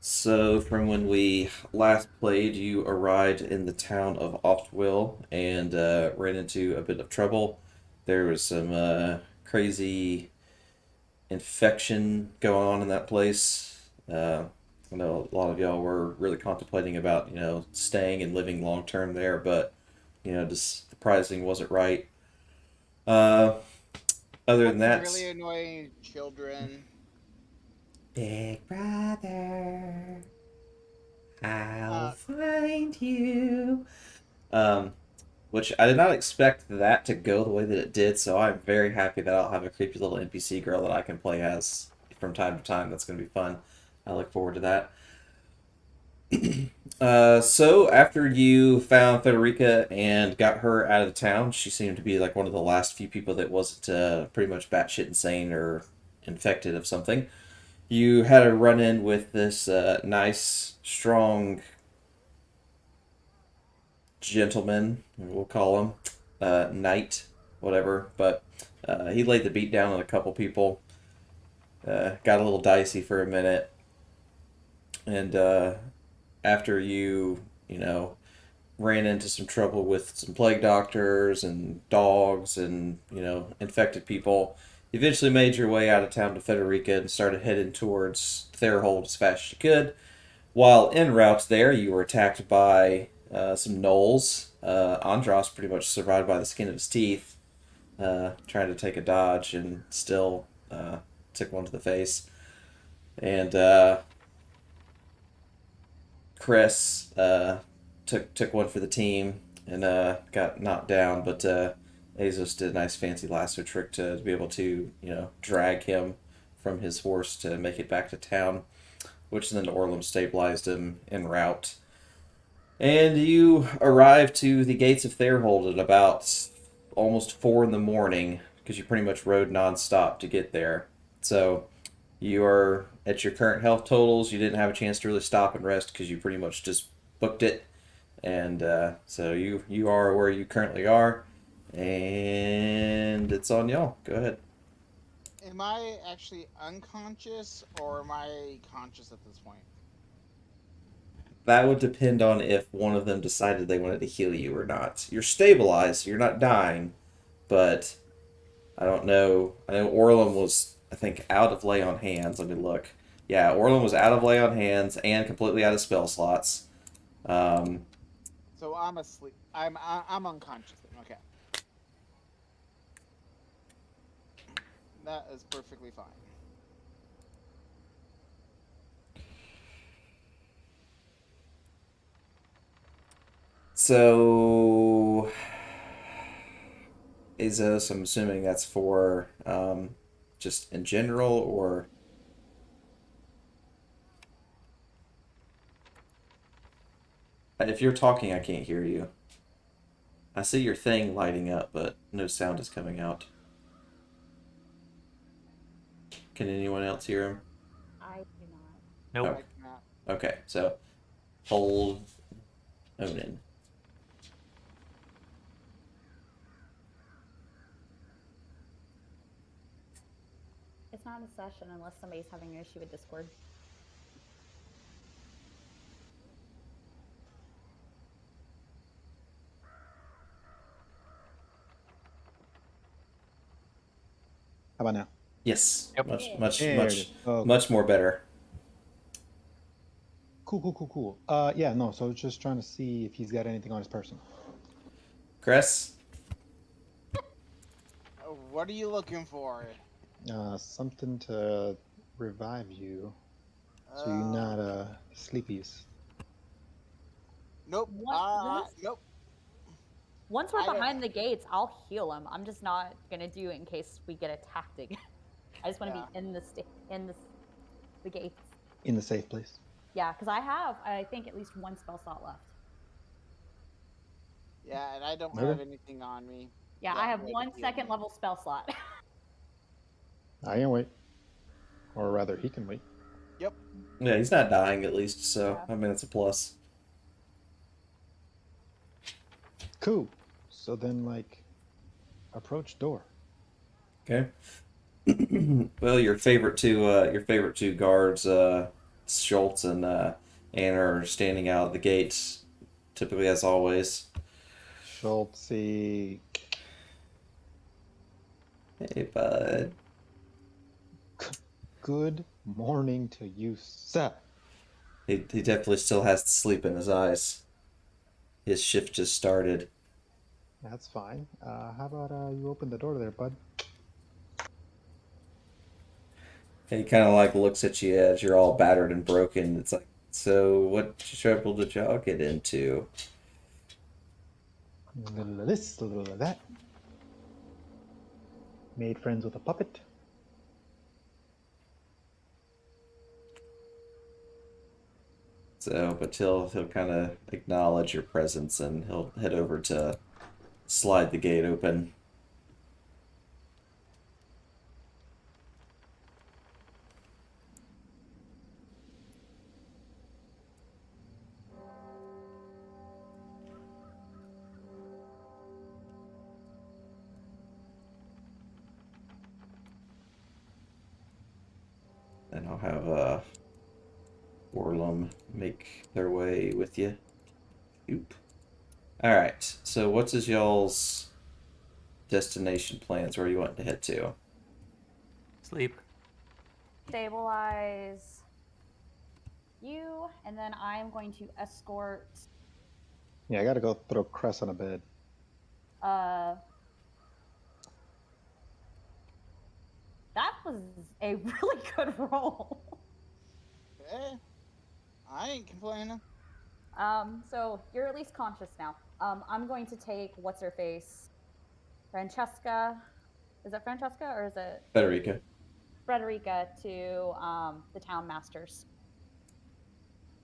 So, from when we last played, you arrived in the town of Oftwil and ran into a bit of trouble. There was some crazy infection going on in that place. I know a lot of y'all were really contemplating about, staying and living long term there, but, just the pricing wasn't right. Uh, Other than Had some that, really annoying children. Big Brother, I'll Uh, find you. Um, which I did not expect that to go the way that it did, so I'm very happy that I'll have a creepy little NPC girl that I can play as from time to time. That's going to be fun. I look forward to that. So after you found Federica and got her out of the town, she seemed to be like one of the last few people that wasn't pretty much batshit insane or infected of something. You had a run in with this nice, strong gentleman, we'll call him, knight, whatever. But he laid the beat down on a couple people. Got a little dicey for a minute, and after you ran into some trouble with some plague doctors and dogs and infected people. You eventually made your way out of town to Federica and started heading towards Therahold as fast as you could. While en route there, you were attacked by some gnolls. Andros pretty much survived by the skin of his teeth, trying to take a dodge and still took one to the face. And Chris took one for the team and got knocked down, but Azos did a nice fancy lasso trick to be able to drag him from his horse to make it back to town, which then Orlum stabilized him en route. And you arrive to the gates of Thayerhold at about almost 4 in the morning because you pretty much rode nonstop to get there. So you are at your current health totals. You didn't have a chance to really stop and rest because you pretty much just booked it, and so you are where you currently are, and it's on y'all. Go ahead. am I actually unconscious or am I conscious at this point? That would depend on if one of them decided they wanted to heal you or not. You're stabilized. You're not dying, but I don't know. I know Orlum was, I think, out of lay on hands. Let me look. Yeah, Orlum was out of lay on hands and completely out of spell slots. Um, So I'm asleep. I'm unconscious. Okay, that is perfectly fine. so, Azos, I'm assuming that's for just in general, or if you're talking, I can't hear you. I see your thing lighting up, but no sound is coming out. Can anyone else hear him? I do not. Oh, Nope. I cannot. okay. So hold Onin. It's not a session unless somebody's having an issue with Discord. How about now? Yes, Yep. much, Yeah. much, There it is. much, Okay. much more better. Cool. Yeah, no, so I was just trying to see if he's got anything on his person. Chris, What are you looking for? Something to revive you so you're Uh, not sleepies. nope. What once Nope. once we're I don't. behind the gates, I'll heal him. I'm just not gonna do it in case we get attacked again. I just want to Yeah. be in the gates. In the safe place. Yeah, because I think at least one spell slot left. Yeah, and I don't have Okay. anything on me Yeah, I that have would one heal second me. level spell slot. I can wait. Or rather, he can wait. Yep. yeah, he's not dying at least, so Yeah. I mean it's a plus. Cool. So then, like, approach door. Okay. Well, your favorite two guards Schultz and Anna are standing out of the gates, typically as always. Schultze. Hey, bud. Good morning to you, sir. He definitely still has sleep in his eyes. His shift just started. That's fine. How about you open the door there, bud? He kind of like looks at you as you're all battered and broken. It's like, so what trouble did y'all get into? A little of this, a little of that. Made friends with a puppet. So, but he'll kind of acknowledge your presence and he'll head over to slide the gate open. And I'll have Orlum make their way with you. Oop. All right. So, what's y'all's destination plans? Where you want to head to? Sleep. Stabilize you, and then I'm going to escort. Yeah, I gotta go throw Cress on a bed. That was a really good roll. Okay. I ain't complaining. So you're at least conscious now. I'm going to take what's her face, Francesca. Is it Francesca or is it Federica. Frederica to the town masters?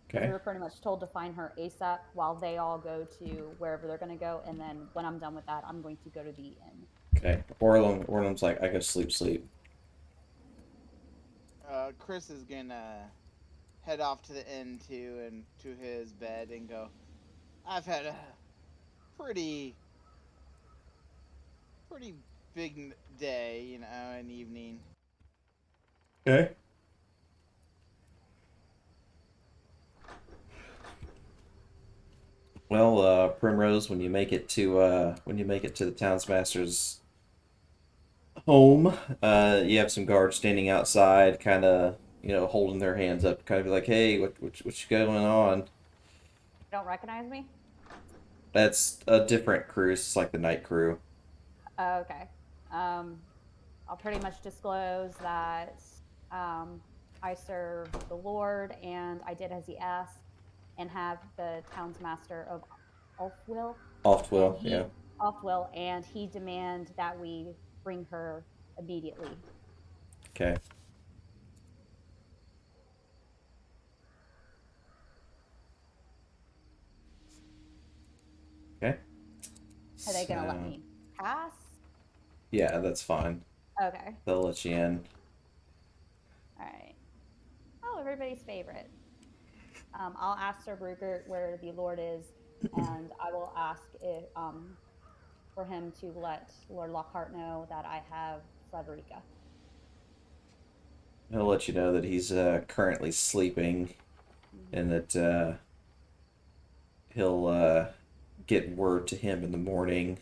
Because we Okay. were pretty much told to find her ASAP while they all go to wherever they're going to go, and then when I'm done with that, I'm going to go to the inn. Okay. Orlum's like, I go sleep. Chris is gonna head off to the inn too, and to his bed, and go. I've had a pretty big day, an evening. Okay. Well, Primrose, when you make it to the townsmaster's home, you have some guards standing outside, kind of, holding their hands up, kind of be like, "Hey, what's going on?" Don't recognize me? That's a different crew. It's like the night crew. Okay. I'll pretty much disclose that I serve the Lord and I did as he asked and have the townsmaster of Oftwil and Oftwil, yeah. Oftwil, and he demand that we bring her immediately. Okay. Okay. Are they gonna let So, me pass? yeah, that's fine. Okay. They'll let you in. All right. Oh, everybody's favorite. I'll ask Sir Brugert where the Lord is, and I will ask if, for him to let Lord Lockhart know that I have Frederica. He'll let you know that he's currently sleeping, and that he'll get word to him in the morning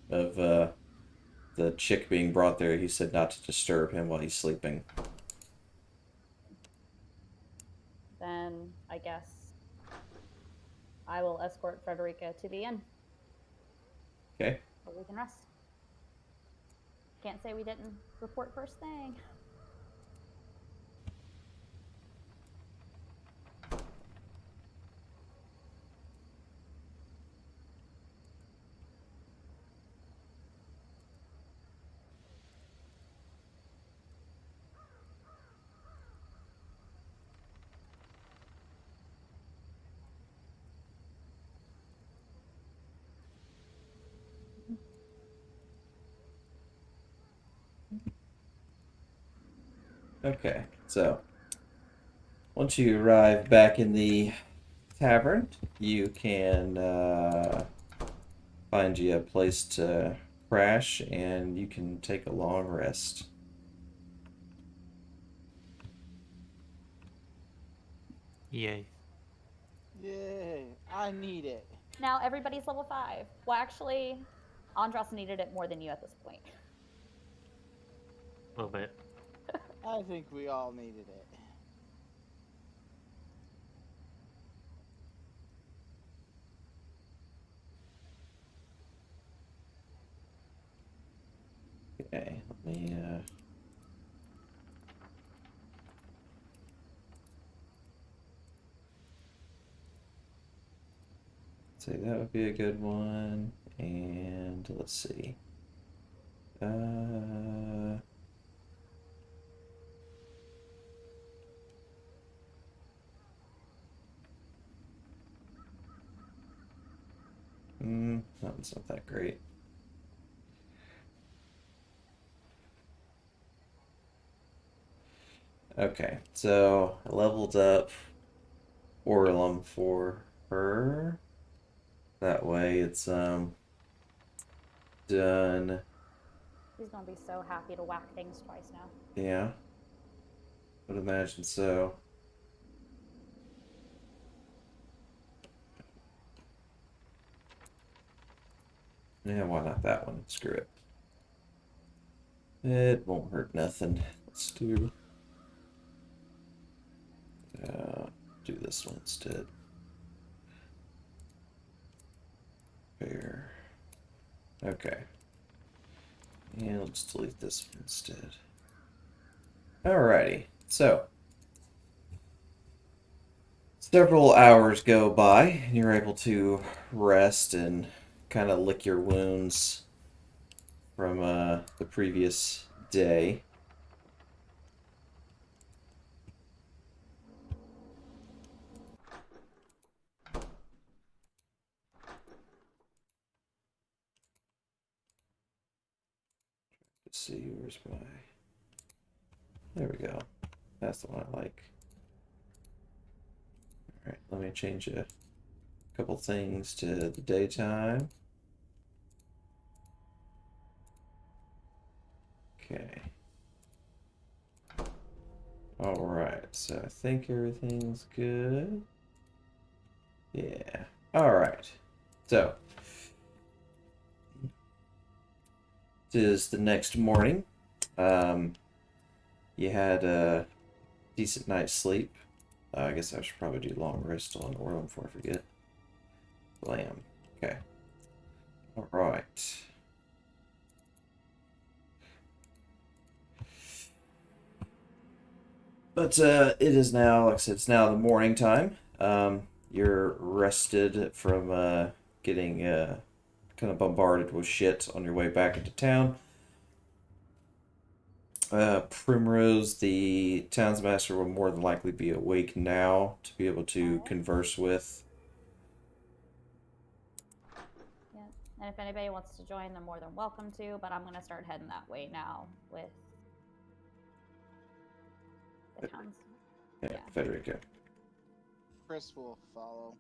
of the chick being brought there. He said not to disturb him while he's sleeping. Then I guess I will escort Frederica to the inn Okay. where we can rest. Can't say we didn't report first thing. Okay. So once you arrive back in the tavern, you can find you a place to crash, and you can take a long rest. Yay. Yay! I need it. Now everybody's level 5. Well, actually, Andros needed it more than you at this point. A little bit. I think we all needed it. Okay, let me say that would be a good one. And let's see. That one's not that great. Okay, so I leveled up Orlum for her. That way it's done. He's gonna be so happy to whack things twice now. Yeah. Would imagine so. Yeah, why not that one? Screw it. It won't hurt nothing. Let's do this one instead. Fair. Okay. And let's delete this one instead. Alrighty. So several hours go by, and you're able to rest and kind of lick your wounds from the previous day. Let's see, where's my... There we go. That's the one I like. Alright, let me change a couple things to the daytime. Okay. Alright, so I think everything's good. Yeah. Alright. So, it is the next morning. You had a decent night's sleep. I guess I should probably do long rest on Orlum before I forget. Blam. Okay. Alright. But it is now, like I said, it's now the morning time. You're rested from getting kind of bombarded with shit on your way back into town. Primrose, the townsmaster, will more than likely be awake now to be able to converse with. Yeah. And if anybody wants to join, they're more than welcome to, but I'm going to start heading that way now with the towns. Yeah, Federico. Chris will follow.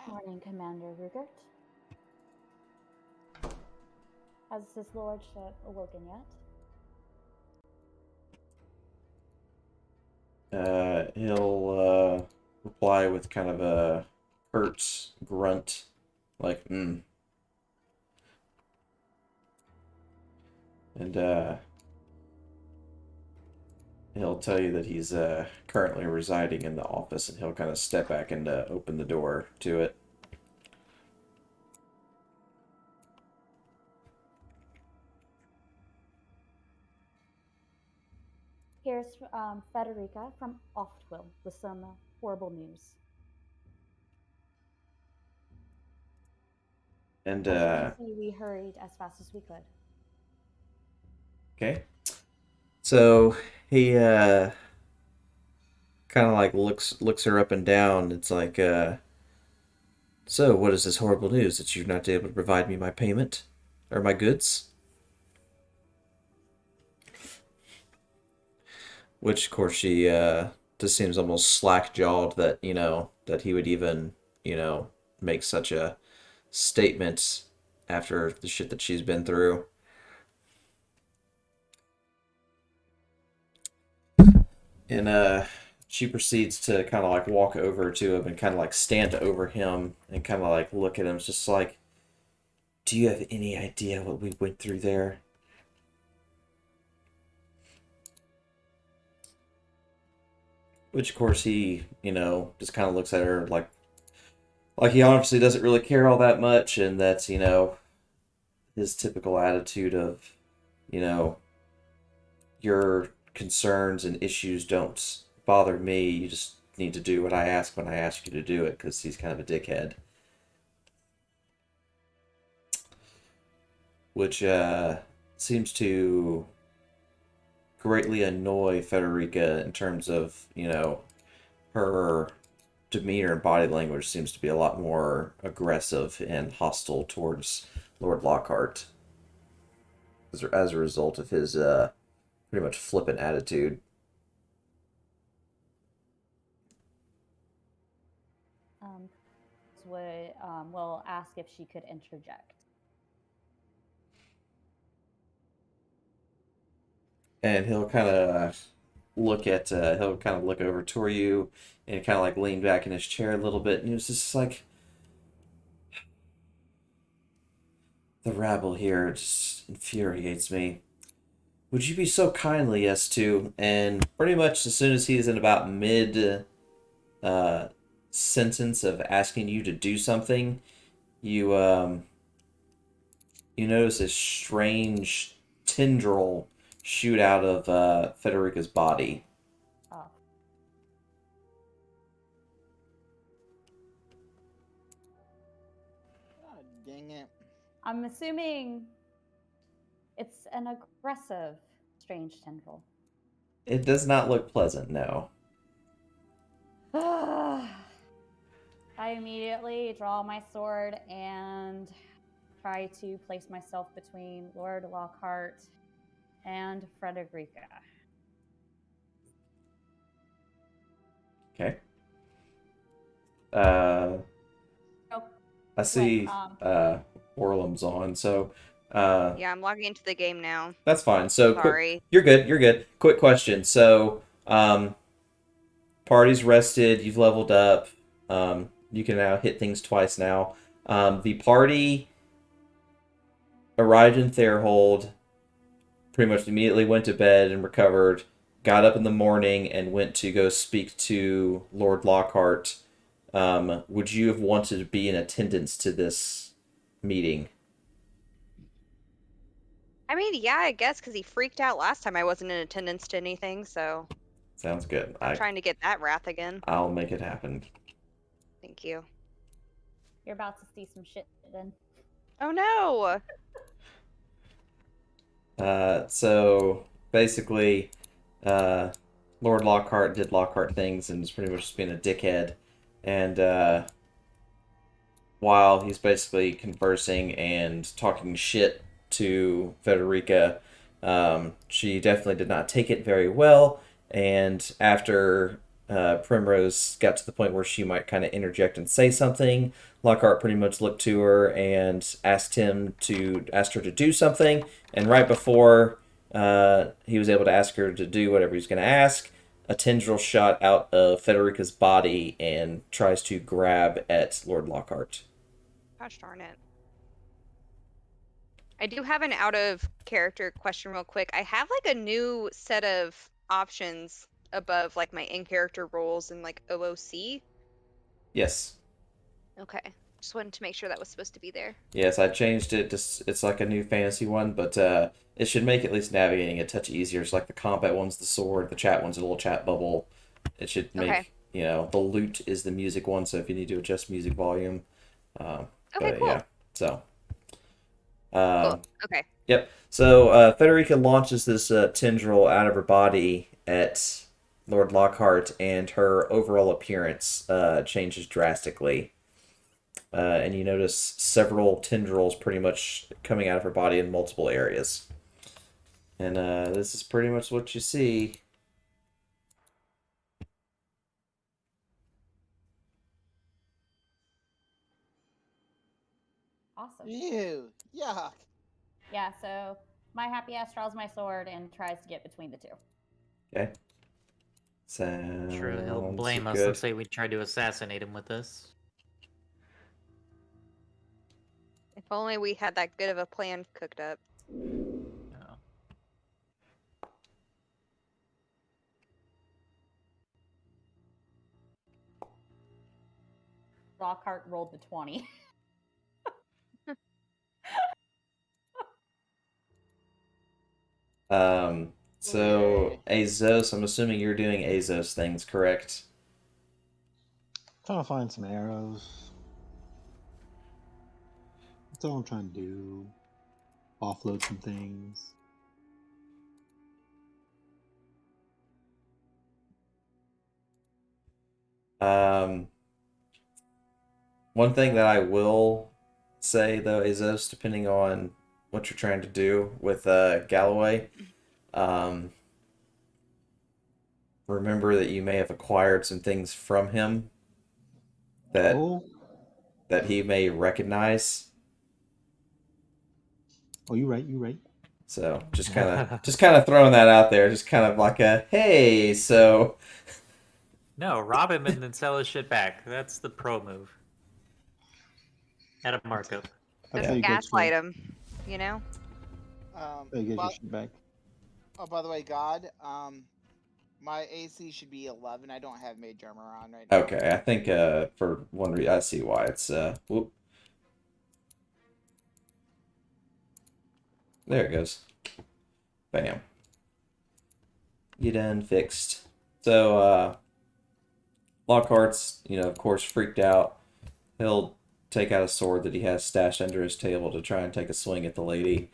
Morning, Commander Rugert. Has his lordship awoken yet? He'll reply with kind of a curt grunt, like, And he'll tell you that he's currently residing in the office, and he'll kind of step back and open the door to it. Here's Federica from Oftwil with some horrible news. And As you can see, we hurried as fast as we could. okay, so he kind of like looks her up and down. It's like, so what is this horrible news that you're not able to provide me my payment or my goods? Which, of course, she just seems almost slack-jawed that, that he would even, make such a statement after the shit that she's been through. And she proceeds to kind of like walk over to him and kind of like stand over him and kind of like look at him. It's just like, do you have any idea what we went through there? Which, of course, he, just kind of looks at her like he obviously doesn't really care all that much, and that's, his typical attitude of, your concerns and issues don't bother me. You just need to do what I ask when I ask you to do it, because he's kind of a dickhead. Which seems to greatly annoy Federica in terms of, her demeanor and body language seems to be a lot more aggressive and hostile towards Lord Lockhart as a result of his pretty much flippant attitude. Will ask if she could interject. And he'll kind of look over toward you and kind of like lean back in his chair a little bit, and he was just like, the rabble here just infuriates me. Would you be so kindly as to, and pretty much as soon as he's in about mid sentence of asking you to do something, you notice a strange tendril shoot out of Federica's body. Oh. God dang it. I'm assuming it's an aggressive, strange tendril. It does not look pleasant, no. I immediately draw my sword and try to place myself between Lord Lockhart and Frederica. Okay. I see Orlam's on, so Yeah, I'm logging into the game now. that's fine. So Sorry. You're good. Quick question. So party's rested, you've leveled up, you can now hit things twice now. The party arrived in Thayerhold, pretty much immediately went to bed and recovered, got up in the morning and went to go speak to Lord Lockhart. Would you have wanted to be in attendance to this meeting? I mean, yeah, I guess, because he freaked out last time I wasn't in attendance to anything, so Sounds good. I'm trying to get that wrath again. I'll make it happen. Thank you. You're about to see some shit then. Oh no! So basically, Lord Lockhart did Lockhart things and was pretty much just being a dickhead. And while he's basically conversing and talking shit to Federica, she definitely did not take it very well. And after Primrose got to the point where she might kind of interject and say something, Lockhart pretty much looked to her and asked her to do something. And right before he was able to ask her to do whatever he's going to ask, a tendril shot out of Federica's body and tries to grab at Lord Lockhart. Gosh darn it. I do have an out of character question real quick. I have like a new set of options above like my in-character roles in like OOC. Yes. Okay. Just wanted to make sure that was supposed to be there. Yes, I changed it. It's like a new fantasy one, but it should make at least navigating a touch easier. It's like the combat one's the sword, the chat one's a little chat bubble. It should make, the loot is the music one, so if you need to adjust music volume. Okay, cool. Yeah, so. Cool. Okay. Yep. So Federica launches this tendril out of her body at Lord Lockhart, and her overall appearance changes drastically. And you notice several tendrils pretty much coming out of her body in multiple areas. And this is pretty much what you see. Awesome. Ew. Yuck. Yeah, so my happy ass draws my sword and tries to get between the two. Okay. Sounds Sure, he'll blame us good. and say we tried to assassinate him with this. If only we had that good of a plan cooked up. Oh. Lockhart rolled the 20. So Yay. Azos, I'm assuming you're doing Azos things, correct? Trying to find some arrows. That's all I'm trying to do. Offload some things. Um, One thing that I will say though, Azos, depending on what you're trying to do with Galloway, um, remember that you may have acquired some things from him that Oh, he may recognize. oh, you right, you right. So just kind of throwing that out there, just kind of like a hey. So No, rob him and then sell his shit back. That's the pro move. At a markup. That's Just how you get gaslight your, him, you know? how you get your But, shit back. oh, by the way, God, my AC should be 11. I don't have mage armor on right now. okay, I think for one reason I see why it's whoop. There it goes. Bam. You done fixed. So Lockhart's, of course, freaked out. He'll take out a sword that he has stashed under his table to try and take a swing at the lady.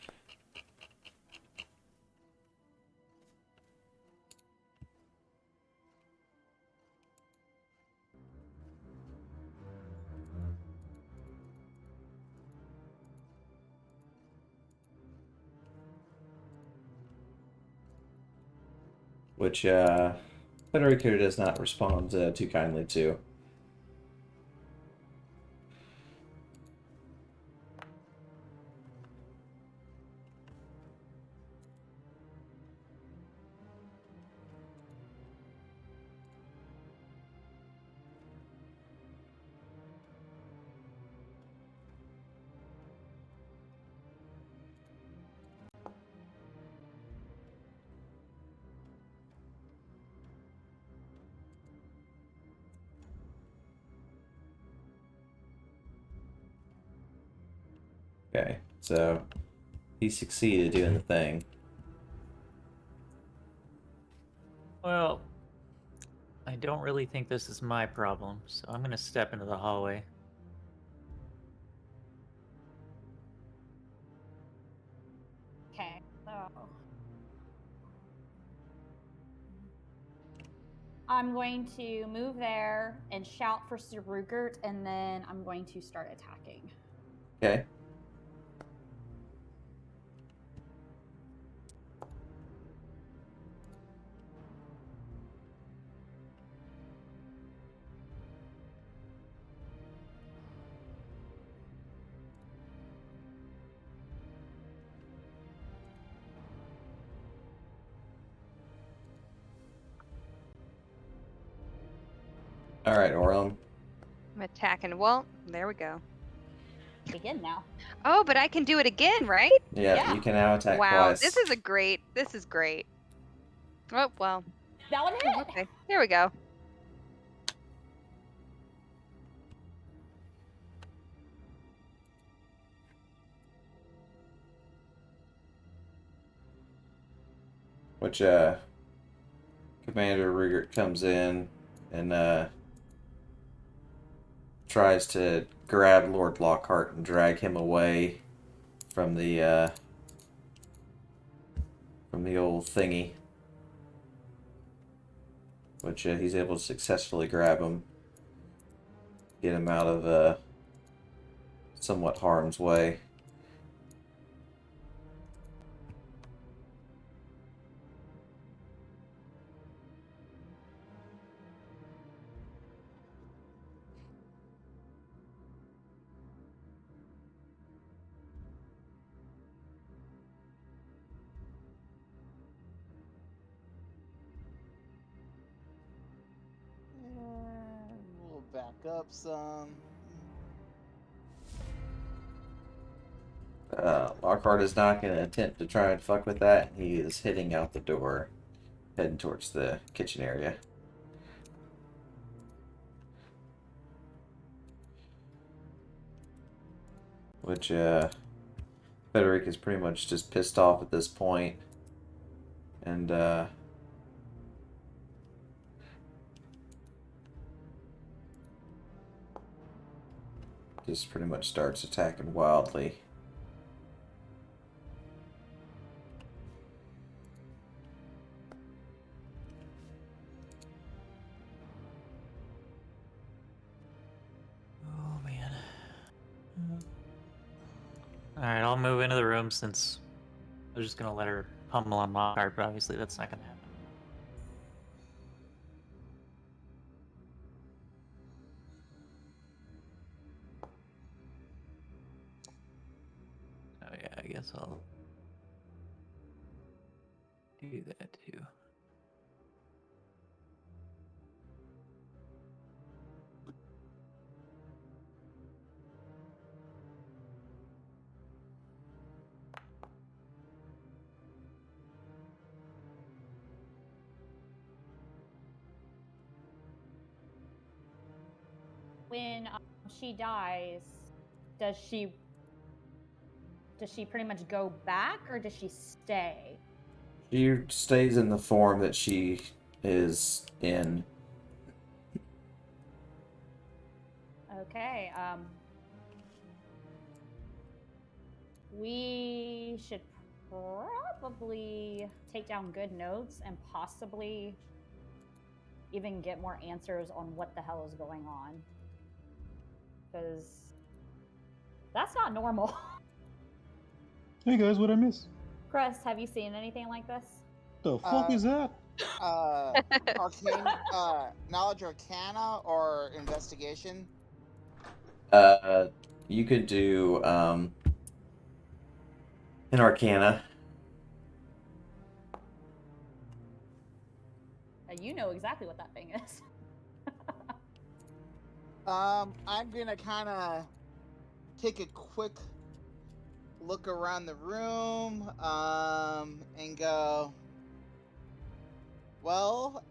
Which Federico does not respond too kindly to. Okay, so he succeeded doing the thing. Well, I don't really think this is my problem, so I'm gonna step into the hallway. Okay, so I'm going to move there and shout for Sir Rupert, and then I'm going to start attacking. Okay. All right, Orem. I'm attacking. Well, there we go. Begin now. Oh, but I can do it again, right? Yeah, Yeah. you can now attack Wow, twice. this is great. Oh, well. That one hit. Okay, there we go. Which Commander Rugert comes in and tries to grab Lord Lockhart and drag him away from the old thingy. Which he's able to successfully grab him, get him out of somewhat harm's way. up some. Lockhart is not going to attempt to try and fuck with that. He is heading out the door, heading towards the kitchen area. Which, Frederick is pretty much just pissed off at this point. And, just pretty much starts attacking wildly. Oh man. Alright, I'll move into the room since I was just gonna let her pummel on Lockhart, but obviously that's not gonna happen. Oh yeah, I guess I'll do that too. When she dies, does she pretty much go back, or does she stay? She stays in the form that she is in. Okay. We should probably take down good notes and possibly even get more answers on what the hell is going on. Because that's not normal. Hey guys, what I miss? Crest, have you seen anything like this? The fuck is that? Arcane, knowledge arcana or investigation? You could do, an Arcana. You know exactly what that thing is. I'm gonna kind of take a quick look around the room, and go, well,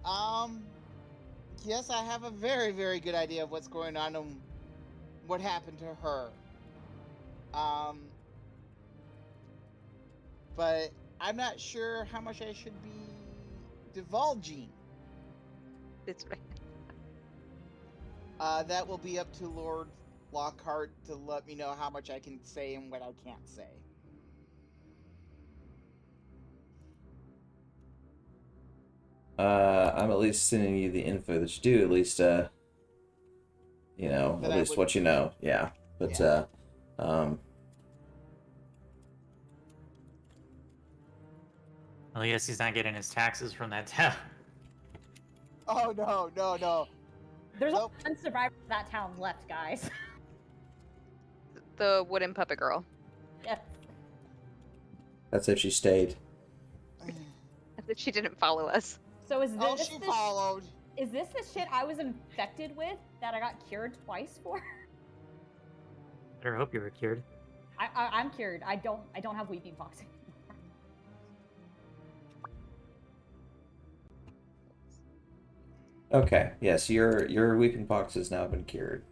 yes, I have a very, very good idea of what's going on and what happened to her. But I'm not sure how much I should be divulging. That's right. That will be up to Lord Lockhart to let me know how much I can say and what I can't say. I'm at least sending you the info that you do, at least, you know, That at I least would- what you know, yeah. But, Yeah. Well, I guess he's not getting his taxes from that town. Oh, no. There's Nope. only one survivor of that town left, guys. The wooden puppet girl. Yes. that's if she stayed. That she didn't follow us. So is Oh, this she the followed. is this the shit I was infected with that I got cured twice for? Better hope you were cured. I'm cured. I don't have weeping pox anymore. Okay, yes, your weeping pox has now been cured.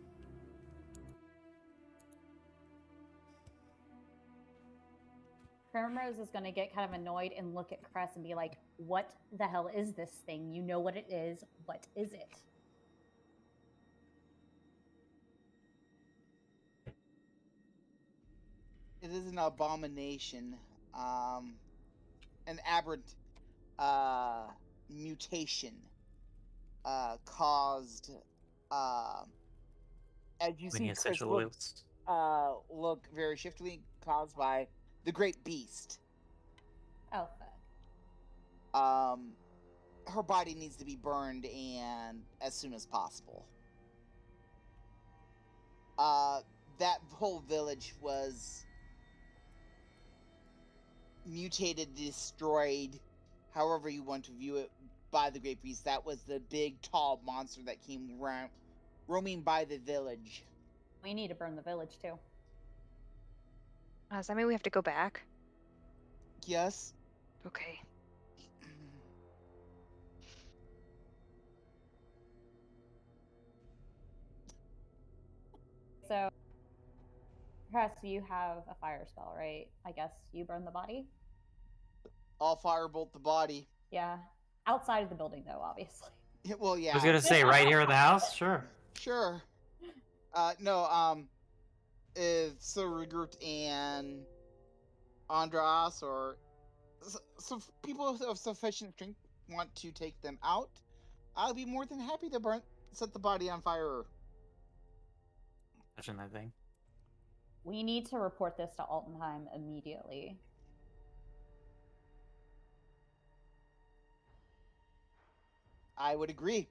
Primrose is gonna get kind of annoyed and look at Cress and be like, "What the hell is this thing? You know what it is. What is it?" It is an abomination. An aberrant mutation caused, as you When he see has Chris essential oils. look very shiftily, caused by the Great Beast. Oh fuck. Her body needs to be burned, and as soon as possible. That whole village was mutated, destroyed, however you want to view it, by the Great Beast. That was the big, tall monster that came around roaming by the village. We need to burn the village too. Does that mean we have to go back? Yes. Okay. So, Cress, you have a fire spell, right? I guess you burn the body? I'll firebolt the body. Yeah. Outside of the building, though, obviously. Well, yeah. I was gonna say right here in the house. Sure. Sure. No, if Sir Rugert and Andras or so people of sufficient strength want to take them out, I'll be more than happy to set the body on fire. Touching that thing. We need to report this to Altenheim immediately. I would agree.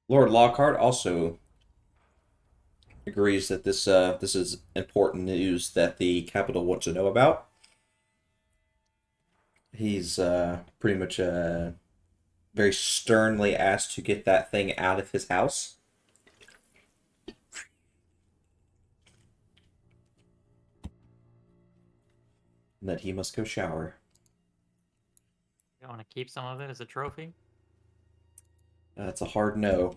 Lord Lockhart also agrees that this is important news that the capital wants to know about. He's pretty much very sternly asked to get that thing out of his house. And that he must go shower. You want to keep some of it as a trophy? That's a hard no.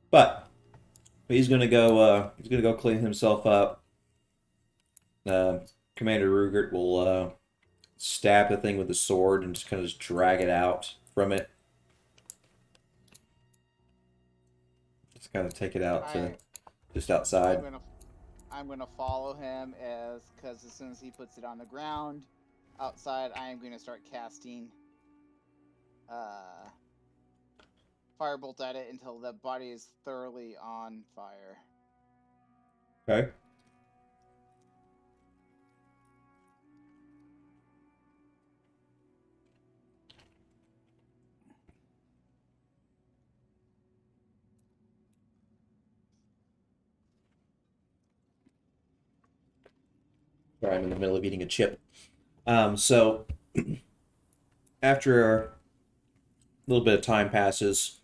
But he's gonna go. He's gonna go clean himself up. Commander Rugert will stab the thing with the sword and just kind of just drag it out from it. Just kind of take it out to just outside. I'm gonna follow him because as soon as he puts it on the ground outside, I am going to start casting firebolt at it until the body is thoroughly on fire. Okay. Sorry, I'm in the middle of eating a chip. So after a little bit of time passes,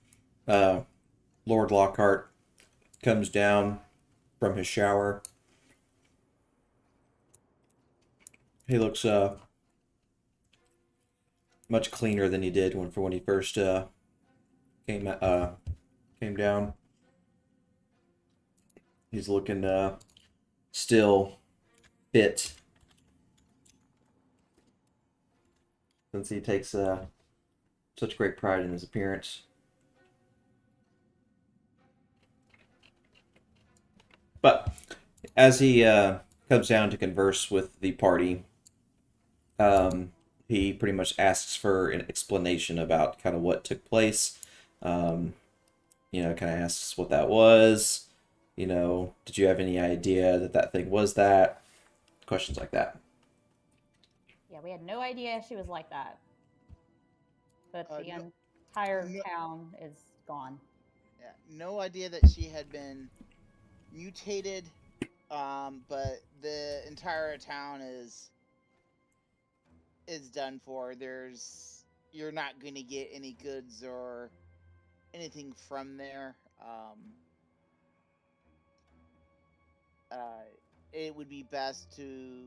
Lord Lockhart comes down from his shower. He looks much cleaner than he did when he first came down. He's looking still fit, since he takes such great pride in his appearance. But as he comes down to converse with the party, he pretty much asks for an explanation about kind of what took place. Kind of asks what that was. Did you have any idea that thing was that? Questions like that. Yeah, we had no idea she was like that. But the entire town is gone. Yeah, no idea that she had been mutated, but the entire town is done for. You're not going to get any goods or anything from there. It would be best to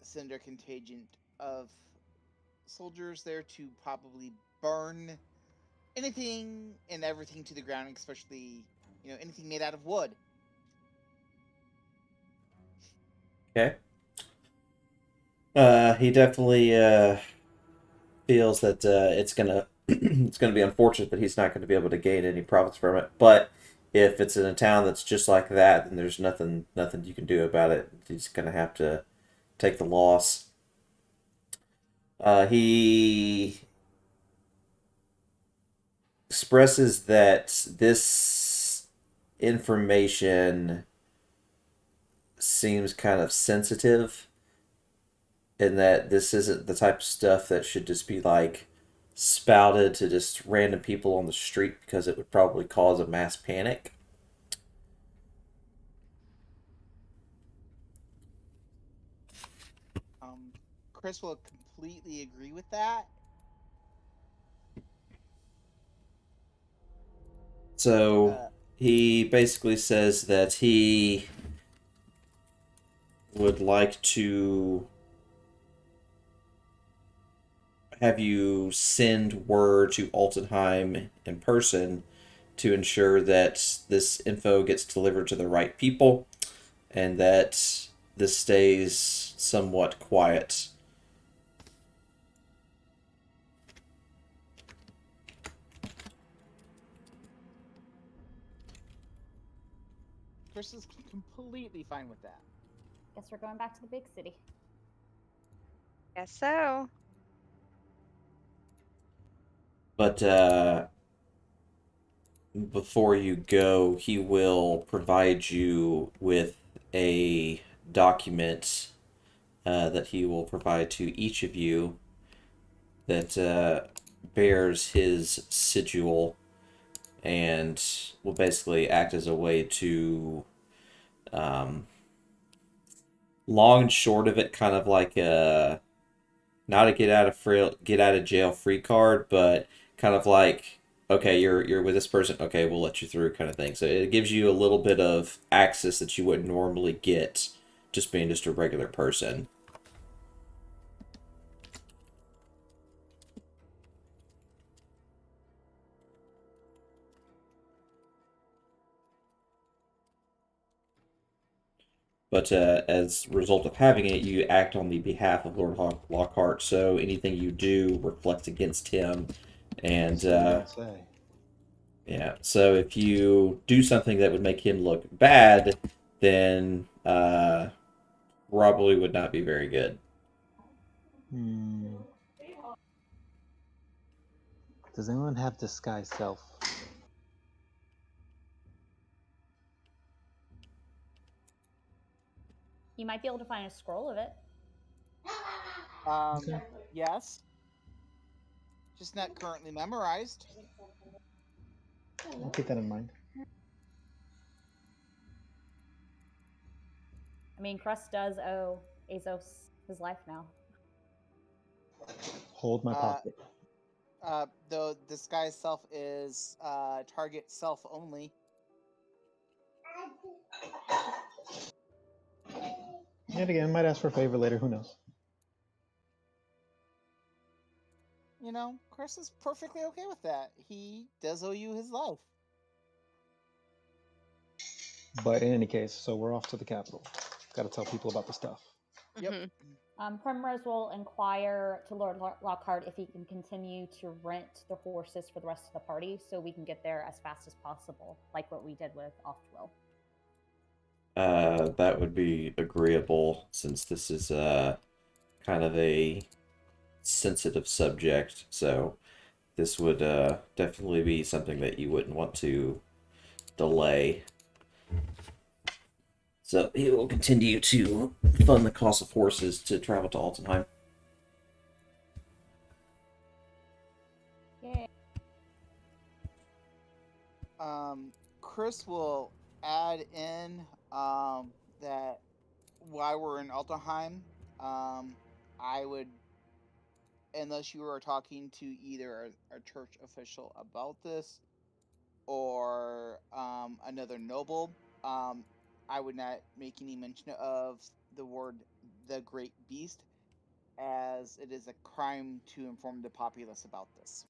send a contingent of soldiers there to probably burn anything and everything to the ground, especially anything made out of wood. Okay. He definitely feels that it's gonna it's gonna be unfortunate, but he's not going to be able to gain any profits from it. But if it's in a town that's just like that, then there's nothing you can do about it. He's going to have to take the loss. He expresses that this information seems kind of sensitive, and that this isn't the type of stuff that should just be spouted to just random people on the street, because it would probably cause a mass panic. Chris will completely agree with that. So he basically says that he would like to have you send word to Altenheim in person to ensure that this info gets delivered to the right people and that this stays somewhat quiet. Chris is completely fine with that. Guess we're going back to the big city. Guess so. But before you go, he will provide you with a document that he will provide to each of you that bears his sigil and will basically act as a way to, long and short of it, kind of like a not a get out of jail free card, but kind of like, okay, you're with this person, okay, we'll let you through, kind of thing. So it gives you a little bit of access that you wouldn't normally get just being just a regular person. But as a result of having it, you act on the behalf of Lord Lockhart, so anything you do reflects against him. And So you don't say. yeah, so if you do something that would make him look bad, then probably would not be very good. Does anyone have disguise self? You might be able to find a scroll of it. Okay. Yes. Just not currently memorized. I'll keep that in mind. I mean, Crust does owe Azos his life now. Hold my pocket. Though disguise self is target self only. Yet again, might ask for a favor later. Who knows? You know, Chris is perfectly okay with that. He does owe you his life. But in any case, so we're off to the capital. Got to tell people about the stuff. Yep. Primrose will inquire to Lord Lockhart if he can continue to rent the horses for the rest of the party so we can get there as fast as possible, like what we did with Oftwil. That would be agreeable since this is kind of a sensitive subject, so this would definitely be something that you wouldn't want to delay. So he will continue to fund the cost of horses to travel to Altenheim. Yay. Chris will add in that while we're in Altenheim, I would, unless you are talking to either a church official about this or another noble, I would not make any mention of the word the Great Beast, as it is a crime to inform the populace about this.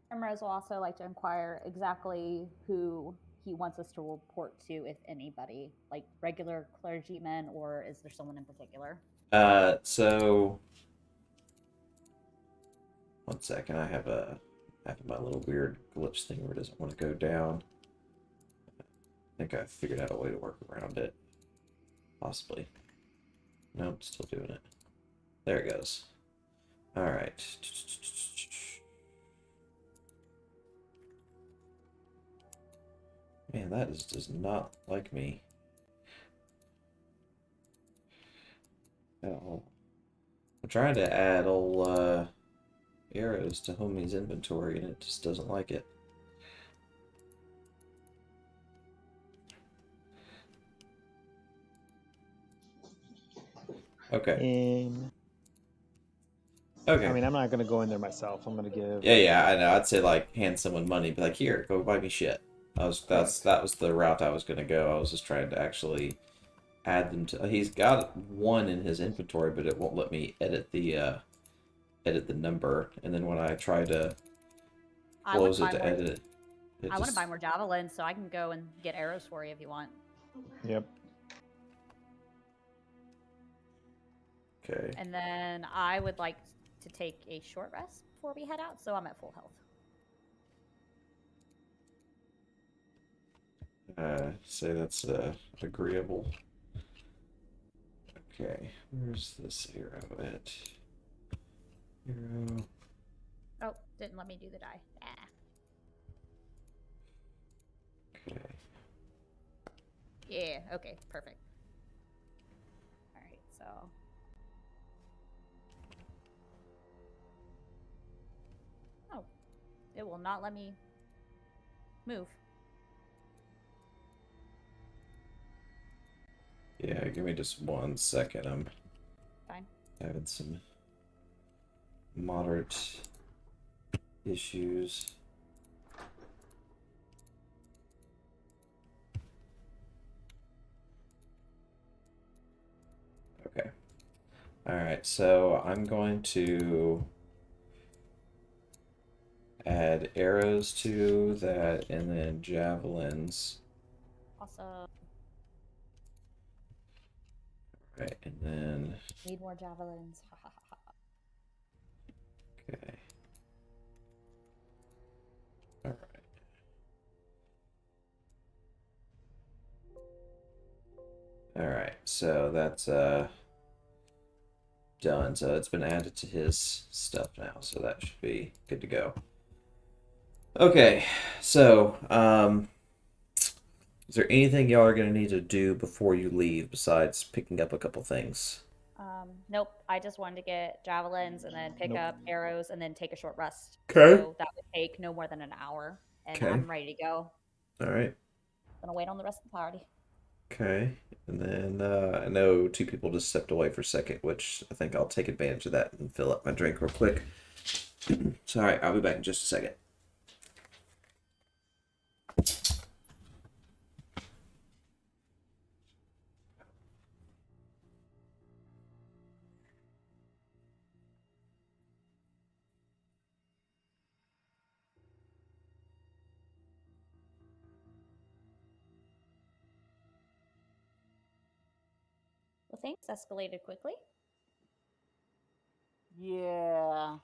Primrose will also like to inquire exactly who he wants us to report to, if anybody, like regular clergymen, or is there someone in particular? So one second, I have my little weird glitch thing where it doesn't want to go down. I think I figured out a way to work around it. Possibly. Nope, still doing it. There it goes. Alright. Man, that does not like me at all. I'm trying to add old arrows to homie's inventory and it just doesn't like it. Okay. And Okay. I mean, I'm not gonna go in there myself. I'm gonna give. Yeah, I know. I'd say like hand someone money, be like, here, go buy me shit. Correct. That was the route I was gonna go. I was just trying to actually add them to. He's got one in his inventory, but it won't let me edit the number. And then when I try to I want close to it buy to more. edit it, it I want to just buy more javelins so I can go and get arrows for you if you want. Yep. okay. And then I would like to take a short rest before we head out, so I'm at full health. Say that's agreeable. Okay, where's this arrow at? Arrow. Oh, didn't let me do the die. Ah. Okay. Yeah, okay, perfect. Alright, so. Oh, it will not let me move. Yeah, give me just 1 second. I'm Fine. having some moderate issues. Okay. Alright, so I'm going to add arrows to that and then javelins. Also, Right, and then need more javelins. okay. Alright. Alright, so that's done. So it's been added to his stuff now, so that should be good to go. Okay, so is there anything y'all are gonna need to do before you leave besides picking up a couple things? Nope. I just wanted to get javelins and then pick Nope. up arrows and then take a short rest. Okay. So that would take no more than an hour, and Okay. I'm ready to go. All right. Gonna wait on the rest of the party. Okay. And then I know two people just stepped away for a second, which I think I'll take advantage of that and fill up my drink real quick. So, all right, I'll be back in just a second. Well, things escalated quickly. Yeah.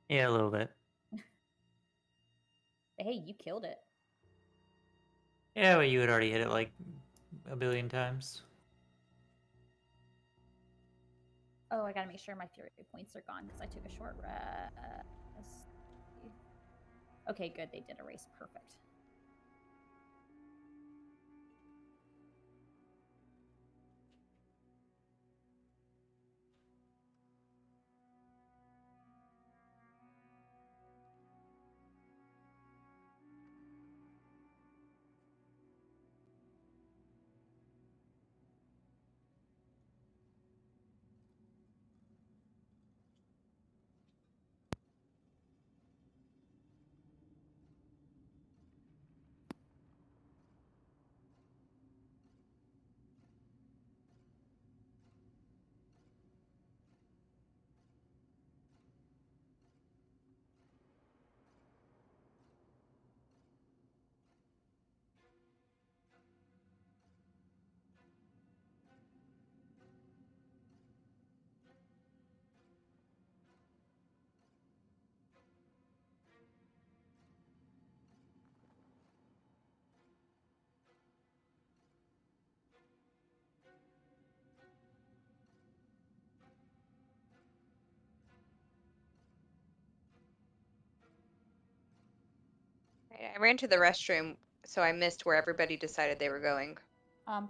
Yeah, a little bit. But hey, you killed it. Yeah, but you had already hit it like a billion times. Oh, I gotta make sure my fury points are gone because I took a short rest. Okay, good. They did erase. Perfect. I ran to the restroom, so I missed where everybody decided they were going.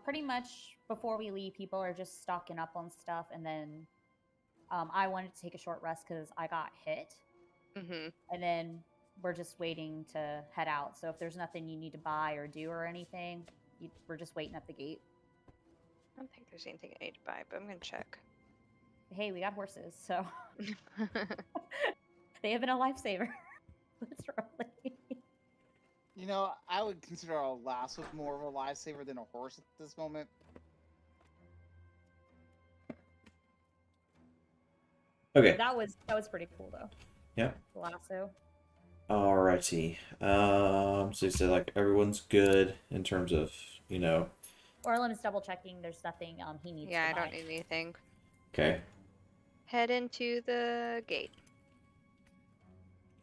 Pretty much before we leave, people are just stocking up on stuff, and then I wanted to take a short rest because I got hit, Mm-hmm. and then we're just waiting to head out. So if there's nothing you need to buy or do or anything, we're just waiting at the gate. I don't think there's anything I need to buy, but I'm gonna check. Hey, we got horses, so they have been a lifesaver. Literally. You know, I would consider a lasso more of a lifesaver than a horse at this moment. Okay. That was pretty cool though. Yeah. The lasso. Alrighty. So you said like everyone's good in terms of, you know. Orlin's double checking. There's nothing he needs. Yeah, to I don't buy. need anything. Okay. Head into the gate.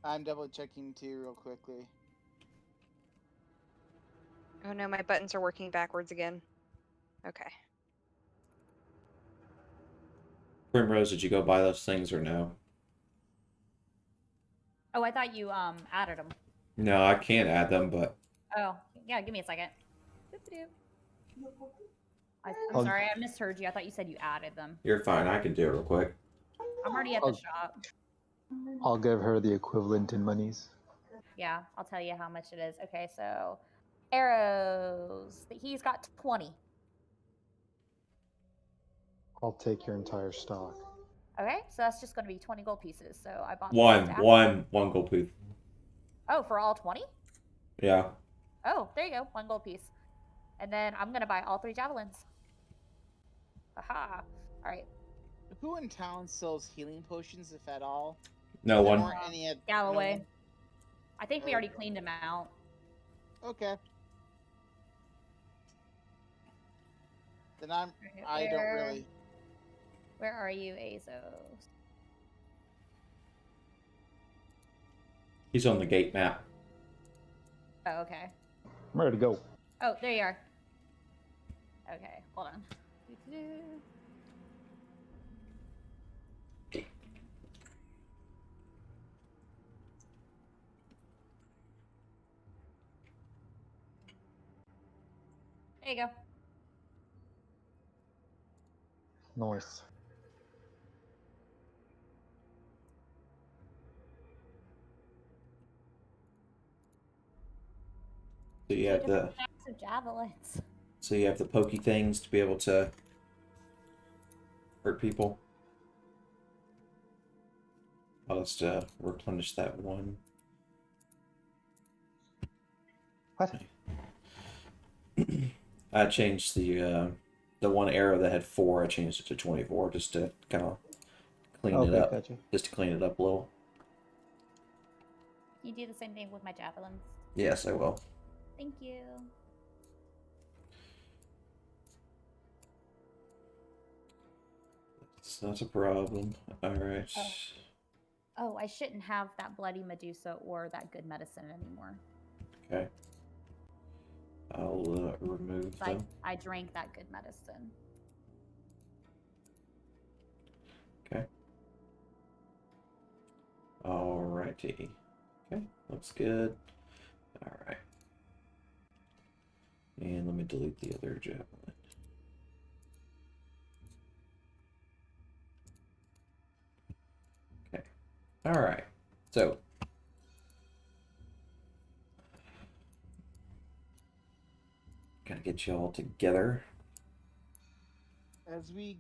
I'm double checking too, real quickly. Oh no, my buttons are working backwards again. Okay. Primrose, did you go buy those things or no? Oh, I thought you added them. No, I can't add them, but Oh, yeah. Give me a second. I'm I'll- sorry, I misheard you. I thought you said you added them. you're fine. I can do it real quick. I'm already at the shop. I'll give her the equivalent in monies. Yeah, I'll tell you how much it is. Okay, so arrows. He's got 20. I'll take your entire stock. Okay, so that's just going to be 20 gold pieces. So I bought One gold piece. Oh, for all 20? Yeah. Oh, there you go. 1 gold piece. And then I'm going to buy all 3 javelins. Aha. All right. Who in town sells healing potions, if at all? No There one. weren't any at Galloway. no one? I think we already cleaned him out. Okay. Then I don't Where- really. Where are you, Azos? He's on the gate map. Oh, okay. I'm ready to go. Oh, there you are. Okay, hold on. There you go. Nice. So you 2 have the different types of javelins. so you have the pokey things to be able to hurt people. I'll just replenish that one. What? I changed the one arrow that had 4. I changed it to 24 just to kind of clean it up. Gotcha. Just to clean it up a little. You do the same thing with my javelins. Yes, I will. Thank you. It's not a problem. All right. Oh, I shouldn't have that bloody Medusa or that good medicine anymore. Okay. I'll remove them. I drank that good medicine. Okay. Alrighty. Okay, looks good. Alright. And let me delete the other javelin. Okay. Alright. So. Gotta get you all together. As we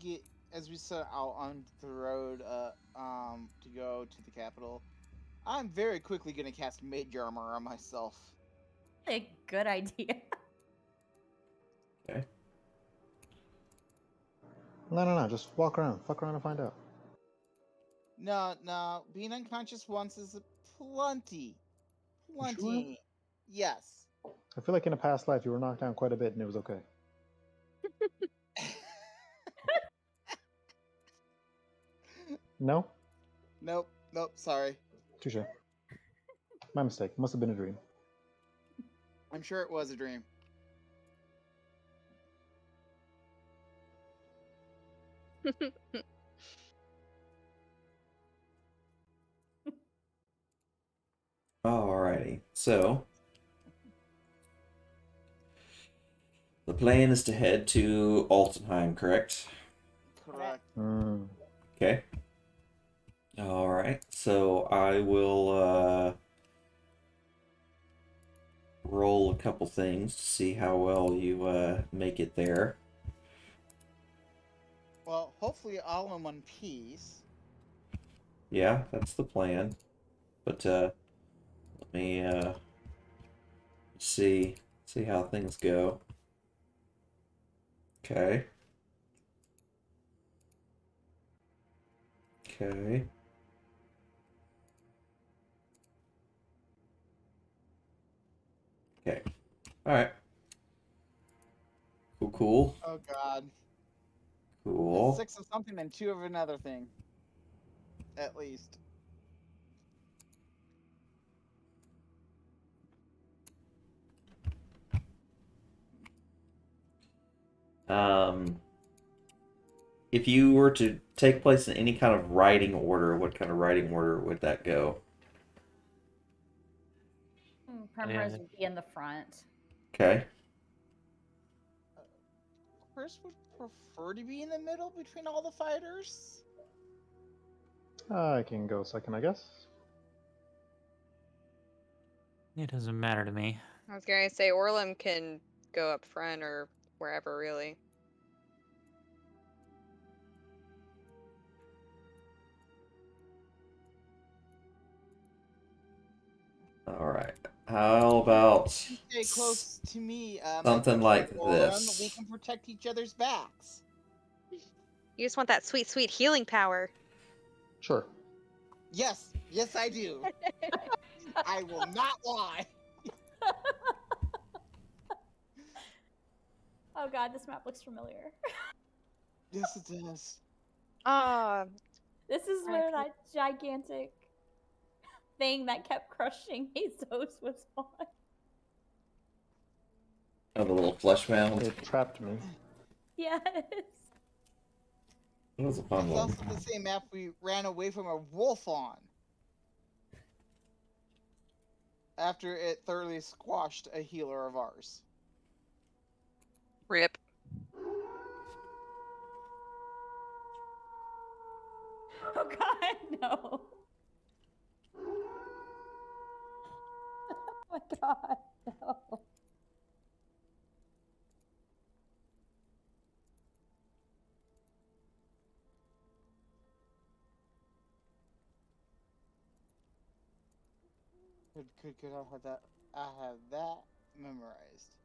set out on the road to go to the capital, I'm very quickly gonna cast mage armor on myself. A good idea. Okay. No. Just walk around. Fuck around and find out. No, being unconscious once is plenty. You sure? Yes. I feel like in a past life you were knocked down quite a bit and it was okay. No? Nope, sorry. Touche. My mistake. Must have been a dream. I'm sure it was a dream. Alrighty. So. The plan is to head to Altenheim, correct? Correct. Okay. Alright. So I will roll a couple things to see how well you make it there. Well, hopefully all in one piece. Yeah, that's the plan. But let me see how things go. Okay. Okay. Okay. All right. Cool. Cool. Oh God. Cool. 6 of something and 2 of another thing. At least. If you were to take place in any kind of writing order, what kind of writing order would that go? Primrose would be in the front. Okay. Chris would prefer to be in the middle between all the fighters. I can go second, I guess. It doesn't matter to me. I was gonna say Orlum can go up front or wherever, really. All right. How about Stay close to me. something like Orlum. this? We can protect each other's backs. You just want that sweet, sweet healing power. Sure. Yes, yes, I do. I will not lie. Oh God, this map looks familiar. Yes, it does. Ah, This is where that gigantic thing that kept crushing Jesus was on. Oh, the little flesh mound. It trapped me. Yes. That was a fun It's one. also the same map we ran away from a wolf on. After it thoroughly squashed a healer of ours. rip. Oh God, no. Oh my God, no. Good. I have that memorized.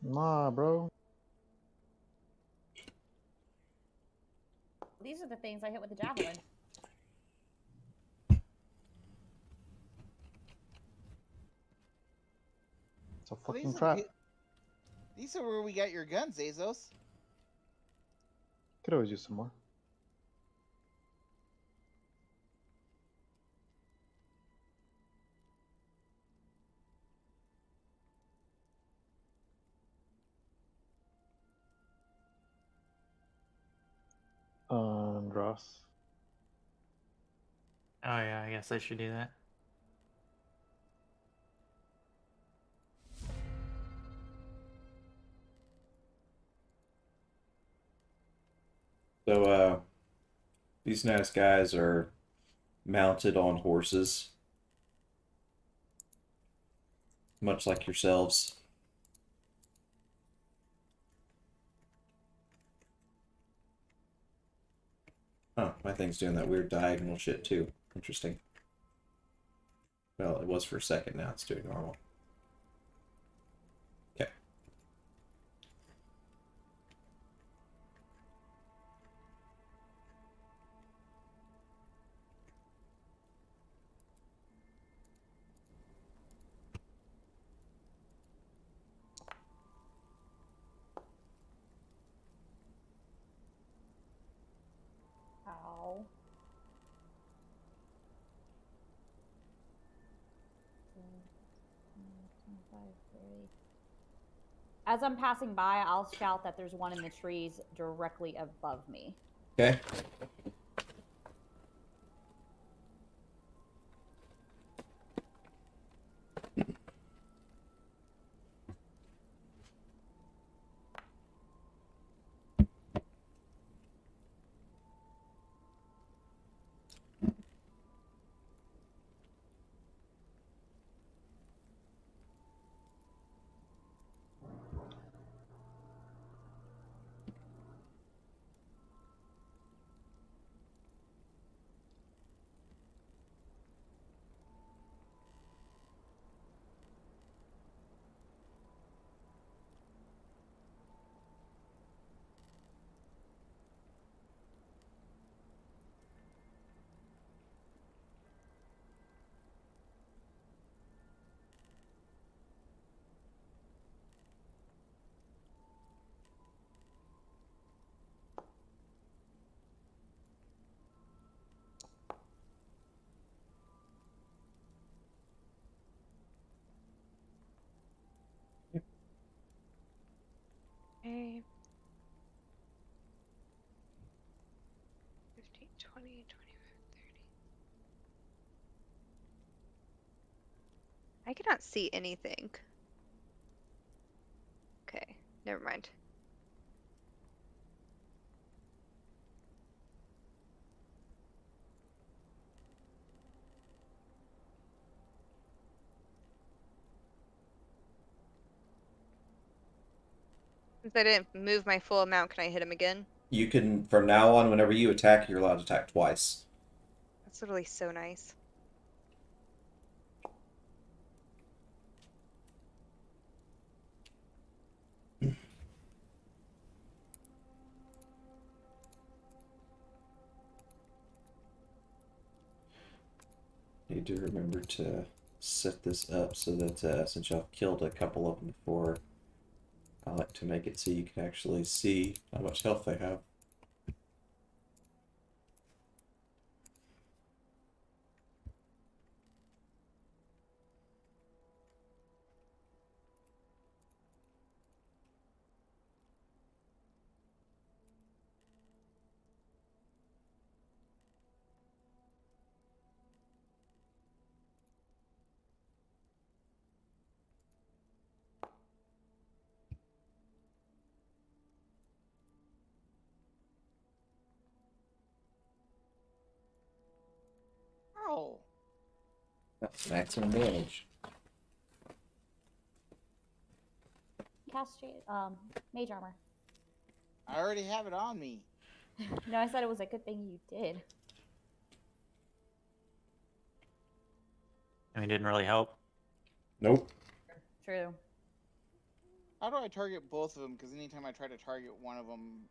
Nah, bro. These are the things I hit with the javelin. It's a Well, fucking trap. These are where we got your guns, Azos. Could always use some more. Andros. Oh yeah, I guess I should do that. So, these nice guys are mounted on horses, much like yourselves. Oh, my thing's doing that weird diagonal shit too. Interesting. Well, it was for a second, now it's doing normal. Okay. Ow. As I'm passing by, I'll shout that there's one in the trees directly above me. Okay. Okay. 15, 20, 25, 30. I cannot see anything. Okay, never mind. Since I didn't move my full amount, can I hit him again? You can, from now on, whenever you attack, you're allowed to attack twice. That's literally so nice. Need to remember to set this up so that since y'all killed a couple of them before, I like to make it so you can actually see how much health they have. Oh, That's maximum damage. Cast mage armor. I already have it on me. No, I said it was a good thing you did. I mean, it didn't really help. Nope. True. How do I target both of them? Because anytime I try to target one of them,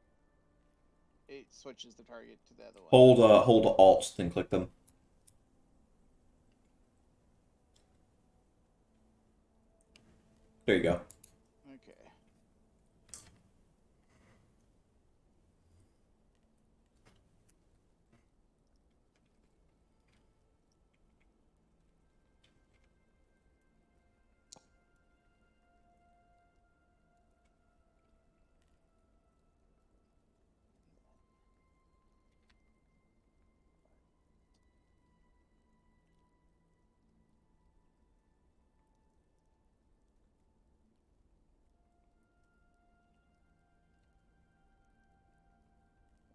it switches the target to the other one. Hold Alt, then click them. There you go. Okay.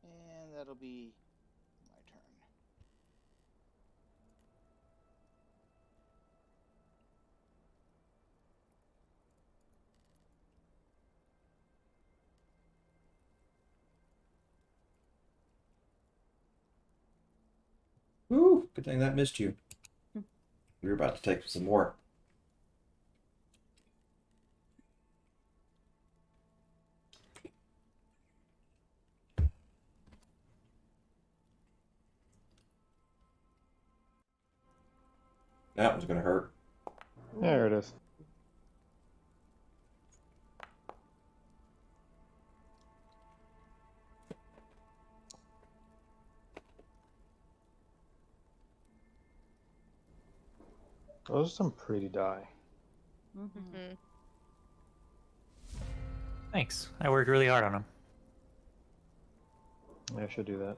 And that'll be my turn. Ooh, good thing that missed you. Hmm. We were about to take some more. That one's gonna hurt. There it is. Those are some pretty die. Mm-hmm. Thanks. I worked really hard on them. I should do that.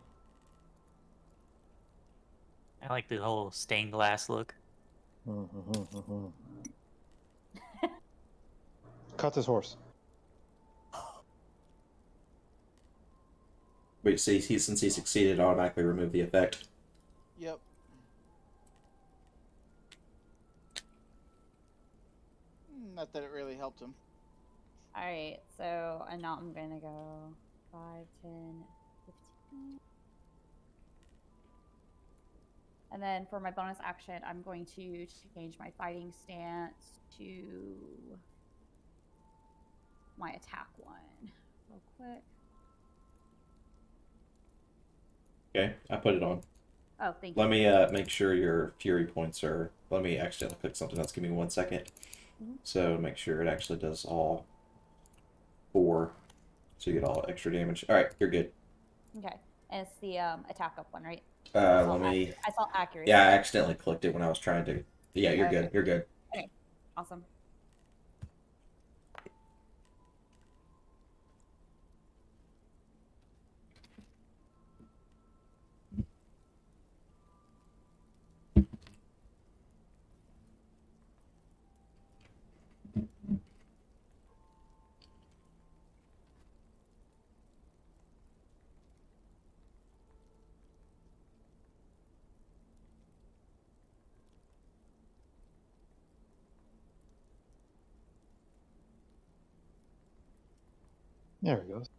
I like the whole stained glass look. Cut this horse. Wait, see, since he succeeded, automatically remove the effect. Yep. Not that it really helped him. All right, so and now I'm gonna go 5, 10, 15. And then for my bonus action, I'm going to change my fighting stance to my attack one real quick. Okay, I put it on. Oh, thank Let you. me make sure your fury points are. Let me accidentally click something else. Give me 1 second. So make sure it actually does all 4, so you get all extra damage. All right, you're good. Okay, and it's the attack up one, right? Let me. I saw accuracy. Yeah, I accidentally clicked it when I was trying to. Yeah, you're Okay. good. You're good. Okay, awesome. There he goes.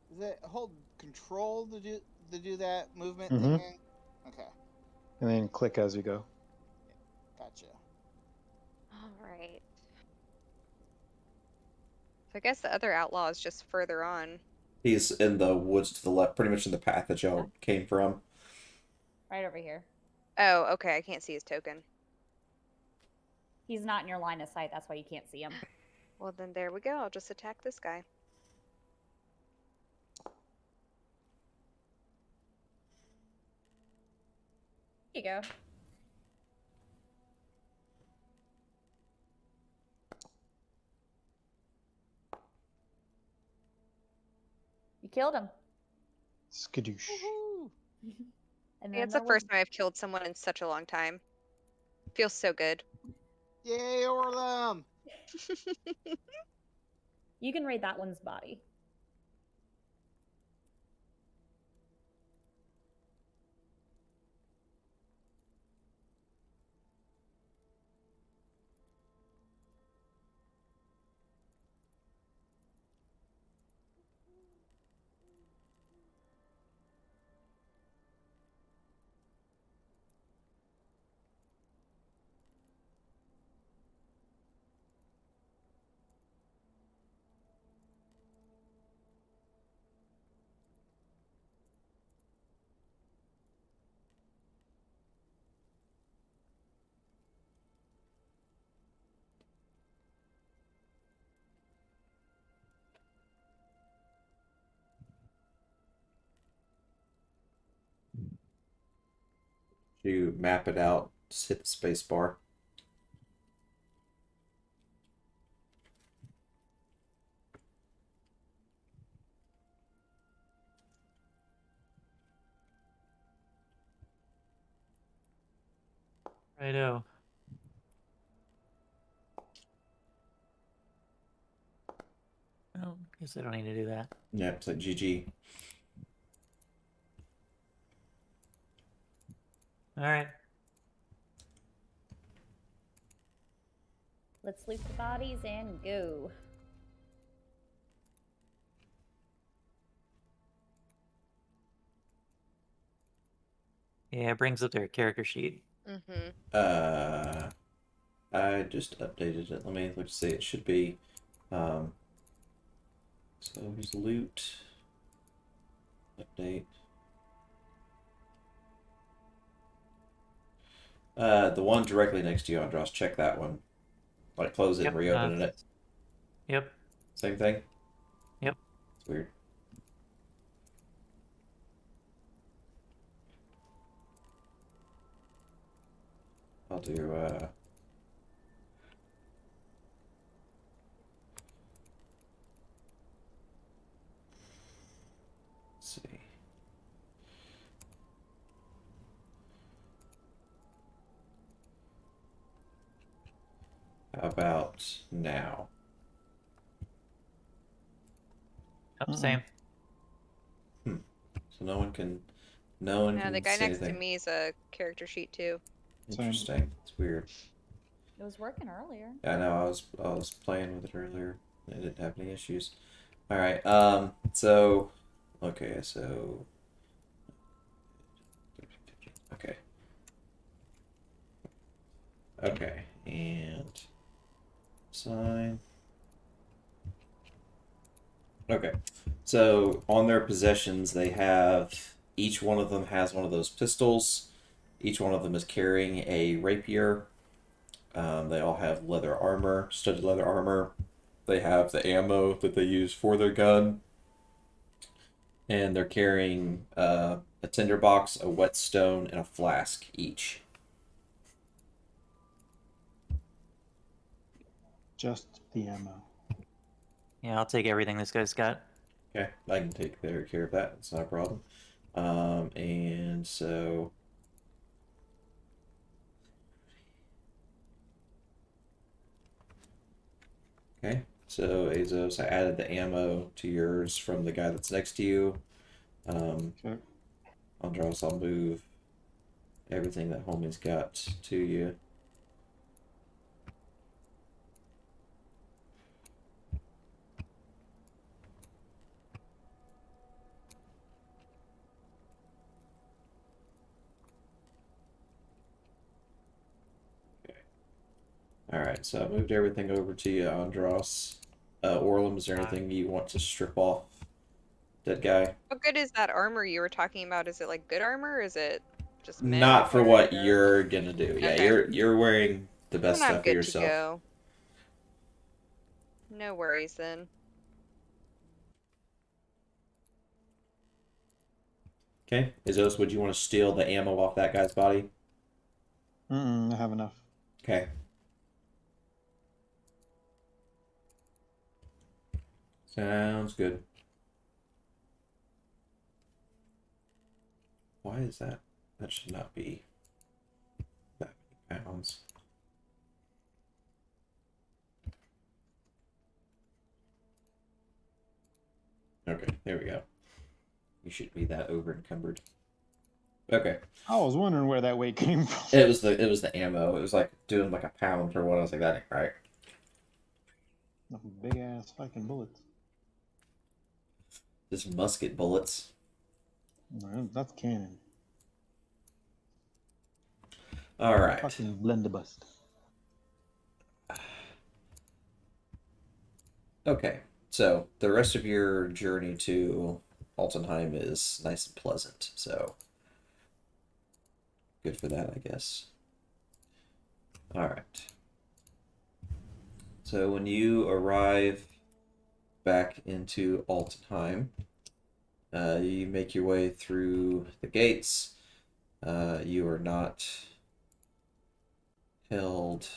Does it hold control to do that movement Mhm. thing? Again? Okay, And then click as you go. gotcha. All right. So I guess the other outlaw is just further on. He's in the woods to the left, pretty much in the path that y'all came from. Right over here. Oh, okay. I can't see his token. He's not in your line of sight. That's why you can't see him. Well, then there we go. I'll just attack this guy. Here you go. You killed him. Skadoosh. Woohoo! And Hey, then it's the there first was time I've killed someone in such a long time. Feels so good. Yay, Orlem! you can read that one's body. You map it out, just hit the space bar. Righto. Well, guess I don't need to do that. Yeah, it's like GG. All right. Let's loot the bodies and go. Yeah, it brings up their character sheet. Mm-hmm. I just updated it. Let me let's see. It should be. So here's loot. Update. The one directly next to you, Andros. Check that one. Like close it Yep, and reopen it. Yep. Same thing. Yep. It's weird. I'll do. Let's see. How about now? Yep, Uh-uh. same. So no one can. No one Yeah, can the guy see next to anything. me is a character sheet too. Interesting. It's weird. It was working earlier. Yeah, I know. I was playing with it earlier. I didn't have any issues. All right. So, okay. So, okay. Okay. And sign. Okay. So on their possessions, they have each one of them has one of those pistols. Each one of them is carrying a rapier. They all have leather armor, studded leather armor. They have the ammo that they use for their gun, and they're carrying a tinderbox, a whetstone, and a flask each. Just the ammo. Yeah, I'll take everything this guy's got. Okay, I can take care of that. It's not a problem. And so okay, so Azos, I added the ammo to yours from the guy that's next to you. Okay. Andros, I'll move everything that homie's got to you. All right, so I moved everything over to you, Andros. Orlum, is there anything you want to strip off? Dead guy? What good is that armor you were talking about? Is it like good armor? Or is it just meh? Not for what you're gonna do. Yeah, Okay. you're wearing the best Then I'm stuff for good to yourself. go. No worries then. Okay, Azos, would you want to steal the ammo off that guy's body? I have enough. Okay. Sounds good. Why is that? That should not be that many pounds. Okay, there we go. You should be that over encumbered. Okay. I was wondering where that weight came from. It was the ammo. It was like doing like a pound or what. I was like, that ain't right. Big ass fucking bullets. Just musket bullets. No, that's cannon. All right. Fucking blunderbuss. Okay. So the rest of your journey to Altenheim is nice and pleasant. So good for that, I guess. All right. So when you arrive back into Altenheim, you make your way through the gates. You are not held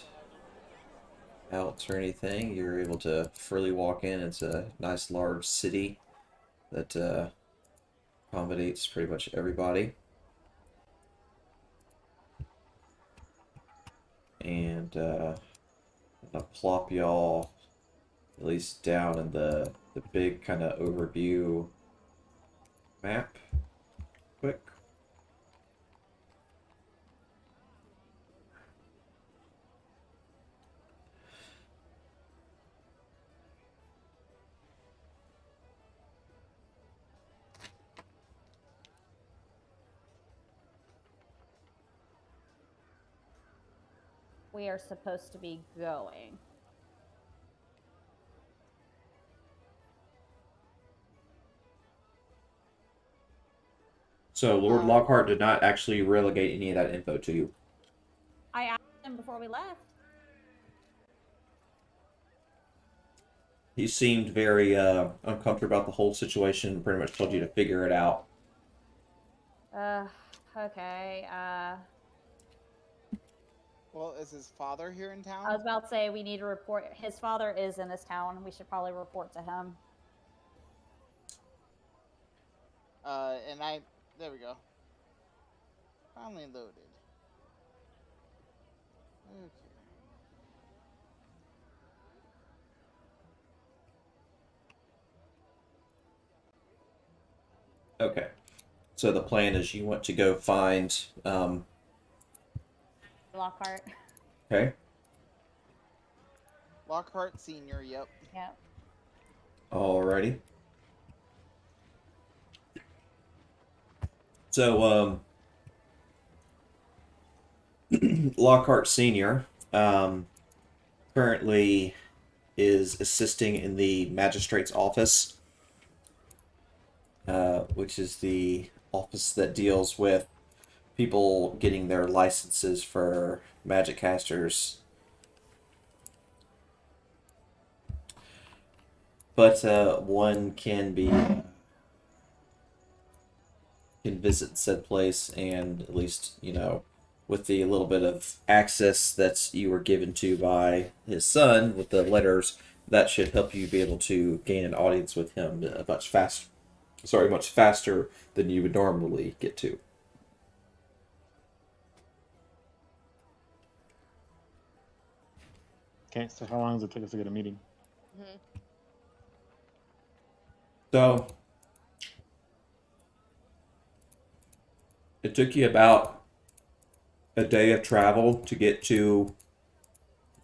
out or anything. You're able to freely walk in. It's a nice large city that accommodates pretty much everybody. And I'll plop y'all at least down in the big kind of overview map quick. We are supposed to be going. So Lord Lockhart did not actually relegate any of that info to you. I asked him before we left. He seemed very uncomfortable about the whole situation and pretty much told you to figure it out. Okay. Well, is his father here in town? I was about to say we need to report. His father is in this town. We should probably report to him. There we go. Finally loaded. Okay. So the plan is you want to go find Lockhart. Okay. Lockhart Senior. Yep. Yep. Alrighty. So Lockhart Senior currently is assisting in the Magistrates Office, which is the office that deals with people getting their licenses for magic casters. But one can visit said place, and at least, you know, with the little bit of access that you were given to by his son with the letters, that should help you be able to gain an audience with him much faster. much faster than you would normally get to. Okay, so how long does it take us to get a meeting? Hmm. So it took you about a day of travel to get to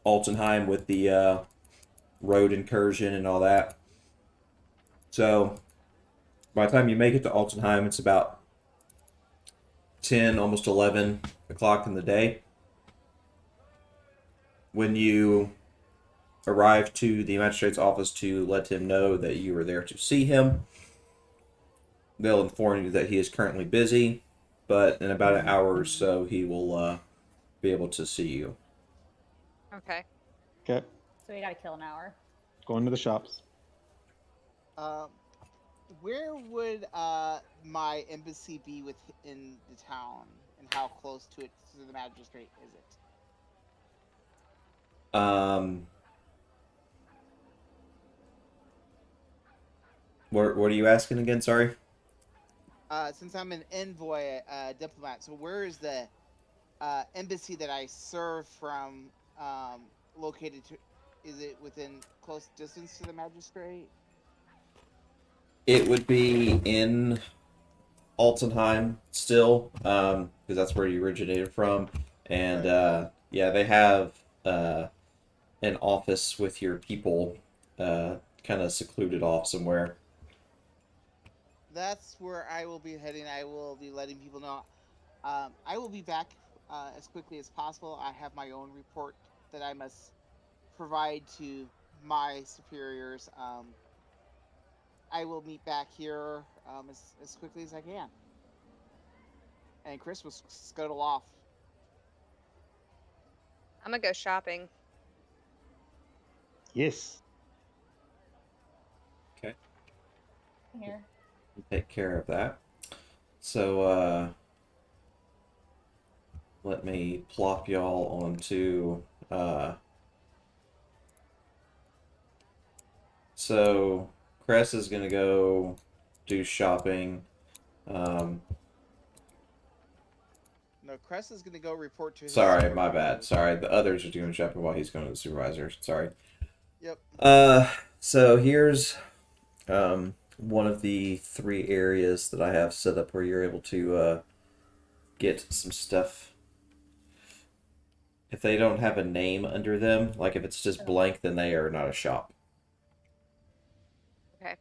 Altenheim with the road incursion and all that. So by the time you make it to Altenheim, it's about 10, almost 11 o'clock in the day. When you arrive to the magistrate's office to let him know that you are there to see him, they'll inform you that he is currently busy, but in about an hour or so, he will be able to see you. Okay. Okay, So we got to kill an hour. going to the shops. Where would my embassy be within the town, and how close to the magistrate is it? What are you asking again? Sorry. Since I'm an envoy diplomat, so where is the embassy that I serve from located to? Is it within close distance to the magistrate? It would be in Altenheim still, because that's where you originated from, and Right. yeah, they have an office with your people, kind of secluded off somewhere. That's where I will be heading. I will be letting people know. I will be back as quickly as possible. I have my own report that I must provide to my superiors. I will meet back here as quickly as I can. And Chris will scuttle off. I'm gonna go shopping. Yes. Okay, Here. take care of that. So let me plop y'all onto. So Cress is gonna go do shopping. Um, No, Cress is going to go report to his Sorry, my supervisor. bad. Sorry, the others are doing shopping while he's going to the supervisor. Sorry. Yep. So here's one of the 3 areas that I have set up where you're able to get some stuff. If they don't have a name under them, like if it's just blank, then they are not a shop. Okay.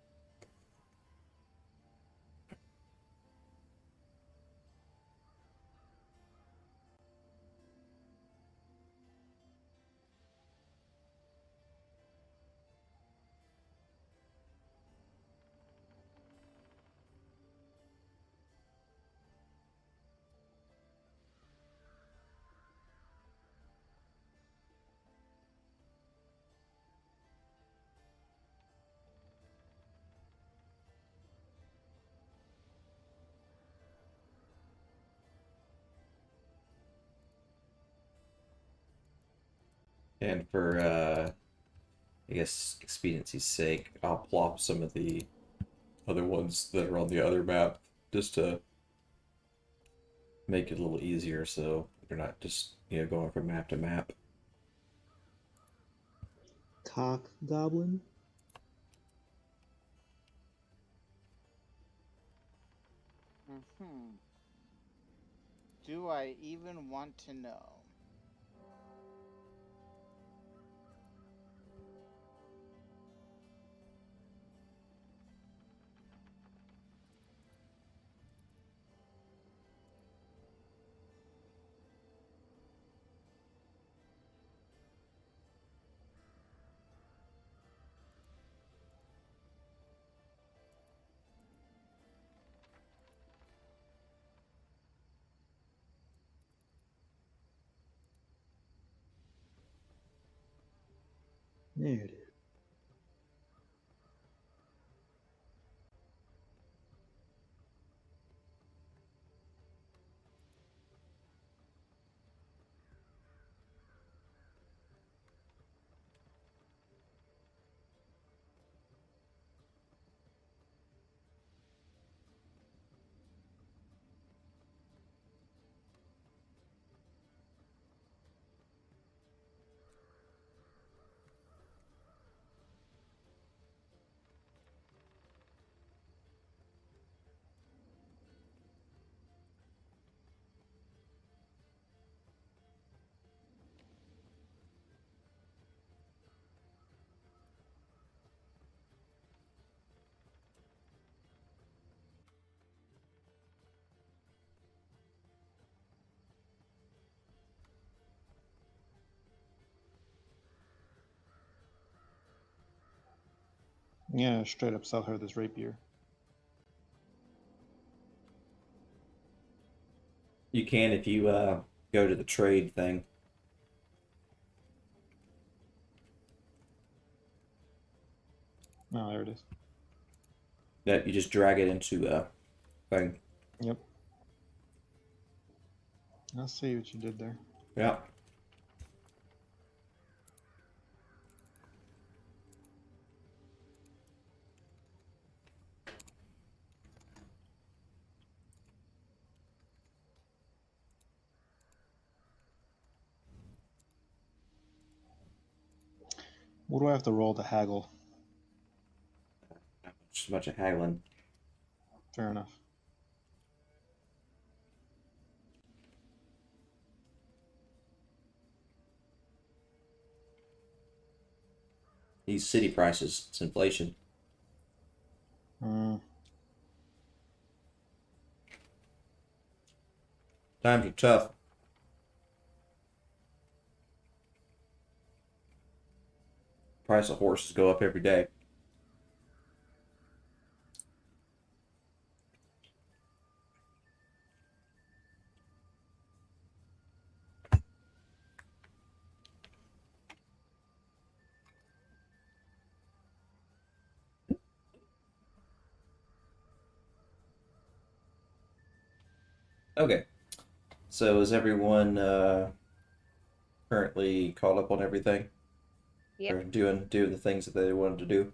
And for I guess expediency's sake, I'll plop some of the other ones that are on the other map just to make it a little easier, so you're not just going from map to map. Cock goblin? Hmm. Do I even want to know? There it is. Yeah, straight up sell her this rapier. You can if you go to the trade thing. No, there it is. That you just drag it into a thing. Yep. I'll see what you did there. Yeah. What do I have to roll to haggle? Just a bunch of haggling. Fair enough. These city prices, it's inflation. Mm, Times are tough. Price of horses go up every day. Okay. So is everyone currently caught up on everything? Yep. Or doing the things that they wanted to do?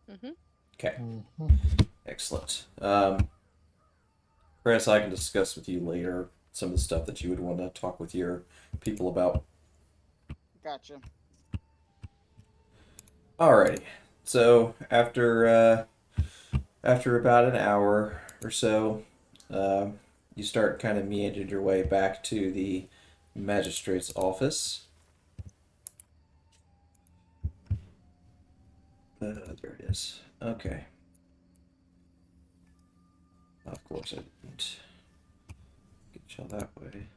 Mm-hmm. Okay. mhm. Excellent. Chris, I can discuss with you later some of the stuff that you would want to talk with your people about. Gotcha. Alrighty. So after about an hour or so, you start kind of meandering your way back to the magistrate's office. There it is. Okay. Of course, I didn't get y'all that way.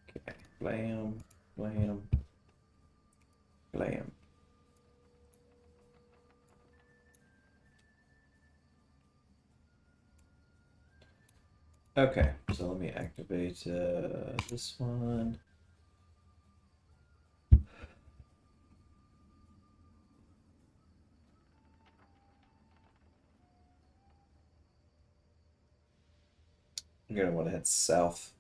Okay. Blam, blam, blam. Okay, so let me activate this one. I'm gonna want to head south.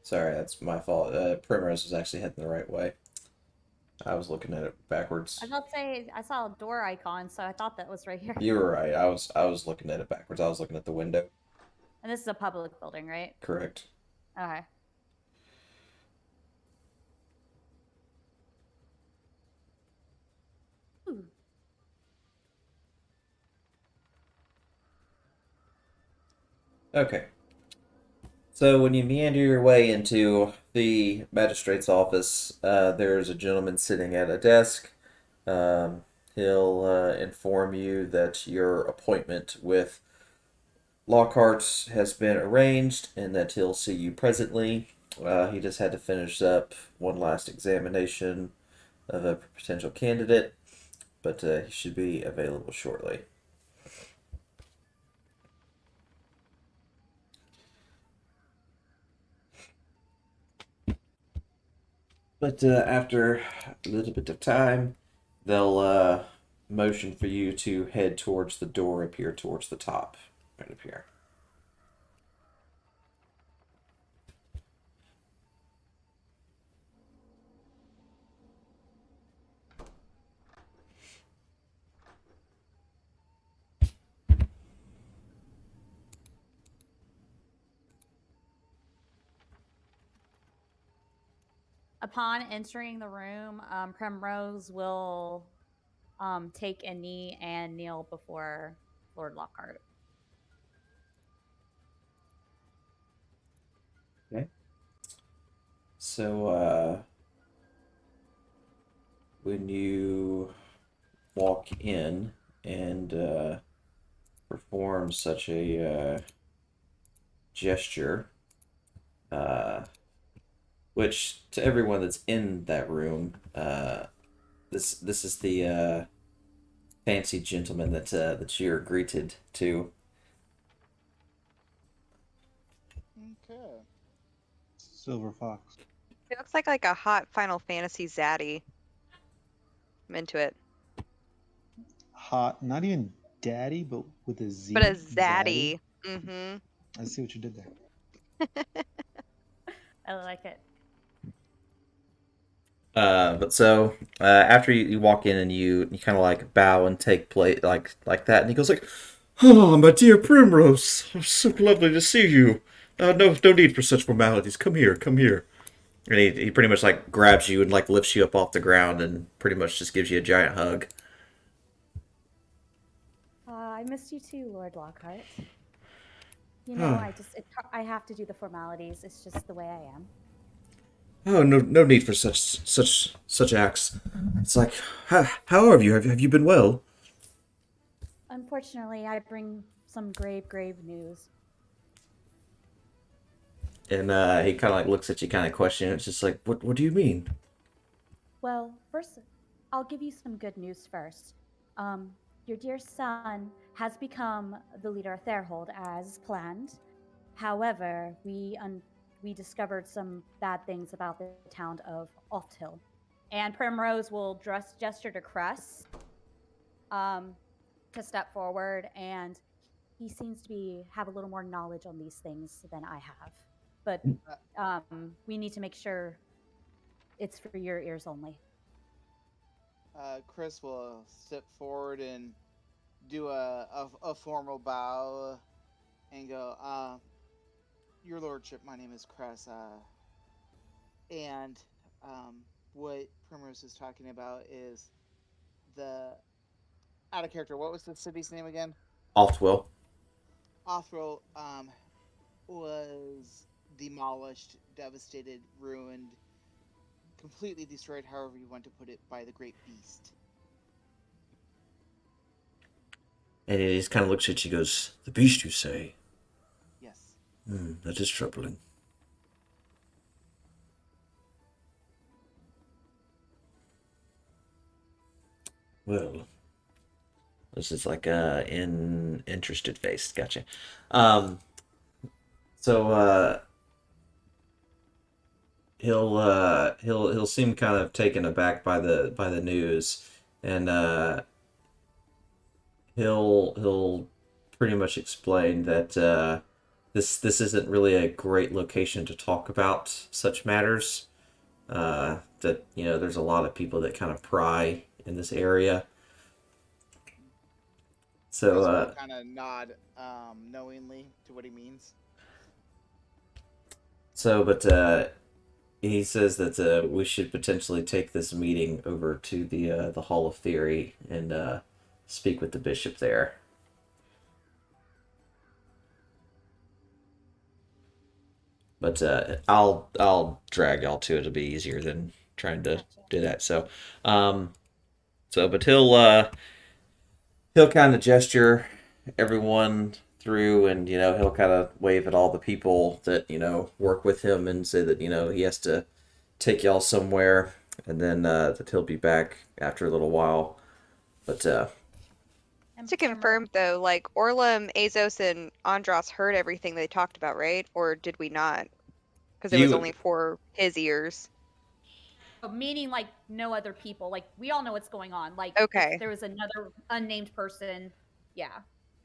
Sorry, that's my fault. Primrose was actually heading the right way. I was looking at it backwards. I was about to say I saw a door icon, so I thought that was right here. You were right. I was looking at it backwards. I was looking at the window. And this is a public building, right? Correct. Okay. Ooh. Okay. So when you meander your way into the magistrate's office, there's a gentleman sitting at a desk. He'll inform you that your appointment with Lockhart has been arranged and that he'll see you presently. He just had to finish up one last examination of a potential candidate, but he should be available shortly. But after a little bit of time, they'll motion for you to head towards the door up here, towards the top, right up here. Upon entering the room, Primrose will take a knee and kneel before Lord Lockhart. Okay. So when you walk in and perform such a gesture, which to everyone that's in that room, this is the fancy gentleman that you're greeted to. Okay. Silver Fox. It looks like a hot Final Fantasy zaddy. I'm into it. Hot, not even daddy, but with a Z. But a zaddy. Mm-hmm. I see what you did there. I like it. But so after you walk in and you kind of like bow and take place like that, and he goes like, "Oh, my dear Primrose, so lovely to see you. No need for such formalities. Come here, come here." And he pretty much like grabs you and like lifts you up off the ground and pretty much just gives you a giant hug. I missed you too, Lord Lockhart. You know, I have to do the formalities. It's just the way I am. Oh, no need for such acts. It's like, how have you? Have you been well? Unfortunately, I bring some grave news. And he kind of like looks at you, kind of questioning. It's just like, what do you mean? Well, first, I'll give you some good news first. Your dear son has become the leader of Therhold as planned. However, we discovered some bad things about the town of Oftwil. And Primrose will gesture to Cress to step forward, and he seems to have a little more knowledge on these things than I have. But we need to make sure it's for your ears only. Chris will step forward and do a formal bow and go, Your Lordship, my name is Cress. And what Primrose is talking about is the out of character. What was the city's name again? Oftwil. Othro was demolished, devastated, ruined, completely destroyed, however you want to put it, by the Great Beast. And he just kind of looks at you, goes, "The beast, you say? Yes. That is troubling." Well, this is like in interested face. Gotcha. So he'll seem kind of taken aback by the news, and he'll pretty much explain that this isn't really a great location to talk about such matters. That there's a lot of people that kind of pry in this area. So Chris will kind of nod knowingly to what he means. But he says that we should potentially take this meeting over to the Hall of Theory and speak with the bishop there. But I'll drag y'all to it. It'll be easier than trying to do that. But he'll kind of gesture everyone through, and he'll kind of wave at all the people that work with him and say that he has to take y'all somewhere, and then that he'll be back after a little while. But To confirm though, like Orlum, Azos, and Andros heard everything they talked about, right? Or did we not? Because it was only for his ears. Meaning, like, no other people. Like, we all know what's going on. Like, Okay. if there was another unnamed person, yeah.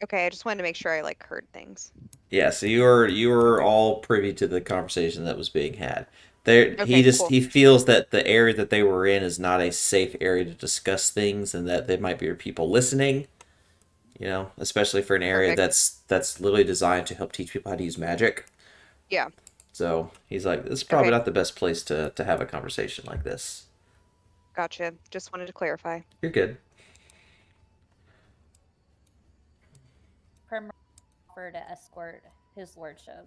Okay, I just wanted to make sure I heard things. Yeah, so you were all privy to the conversation that was being had. There, Okay, cool. he feels that the area that they were in is not a safe area to discuss things, and that there might be people listening. Especially for an area Perfect. that's literally designed to help teach people how to use magic. Yeah. So he's like, this is probably Okay. not the best place to have a conversation like this. Gotcha. Just wanted to clarify. You're good. Primrose offer to escort his lordship.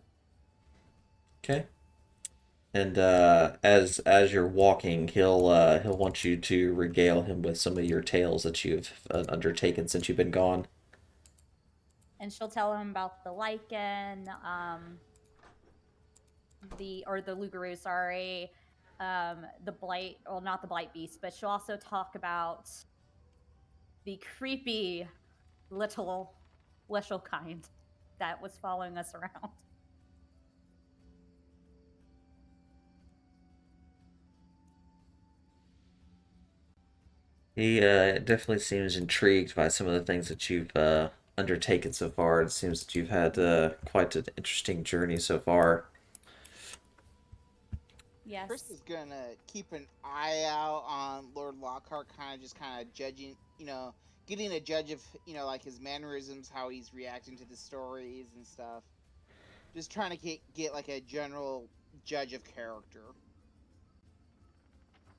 Okay. And as you're walking, he'll want you to regale him with some of your tales that you've undertaken since you've been gone. and she'll tell him about the lichen, the Lugaroo, sorry, the blight, well, not the blight beast, but she'll also talk about the creepy little kind that was following us around. He definitely seems intrigued by some of the things that you've undertaken so far. It seems that you've had quite an interesting journey so far. Yes. Chris is gonna keep an eye out on Lord Lockhart, kind of judging, getting a judge of, like his mannerisms, how he's reacting to the stories and stuff. Just trying to get like a general judge of character.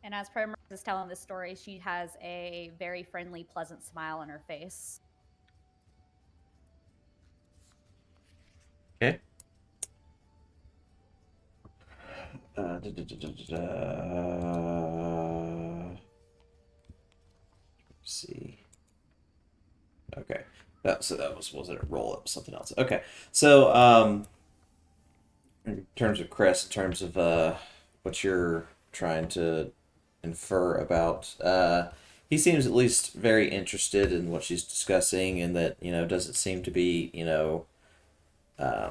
And as Primrose is telling this story, she has a very friendly, pleasant smile on her face. Okay. See. Okay. So that was it a roll up something else? Okay. So in terms of Chris, in terms of what you're trying to infer about, he seems at least very interested in what she's discussing, and that doesn't seem to be uh,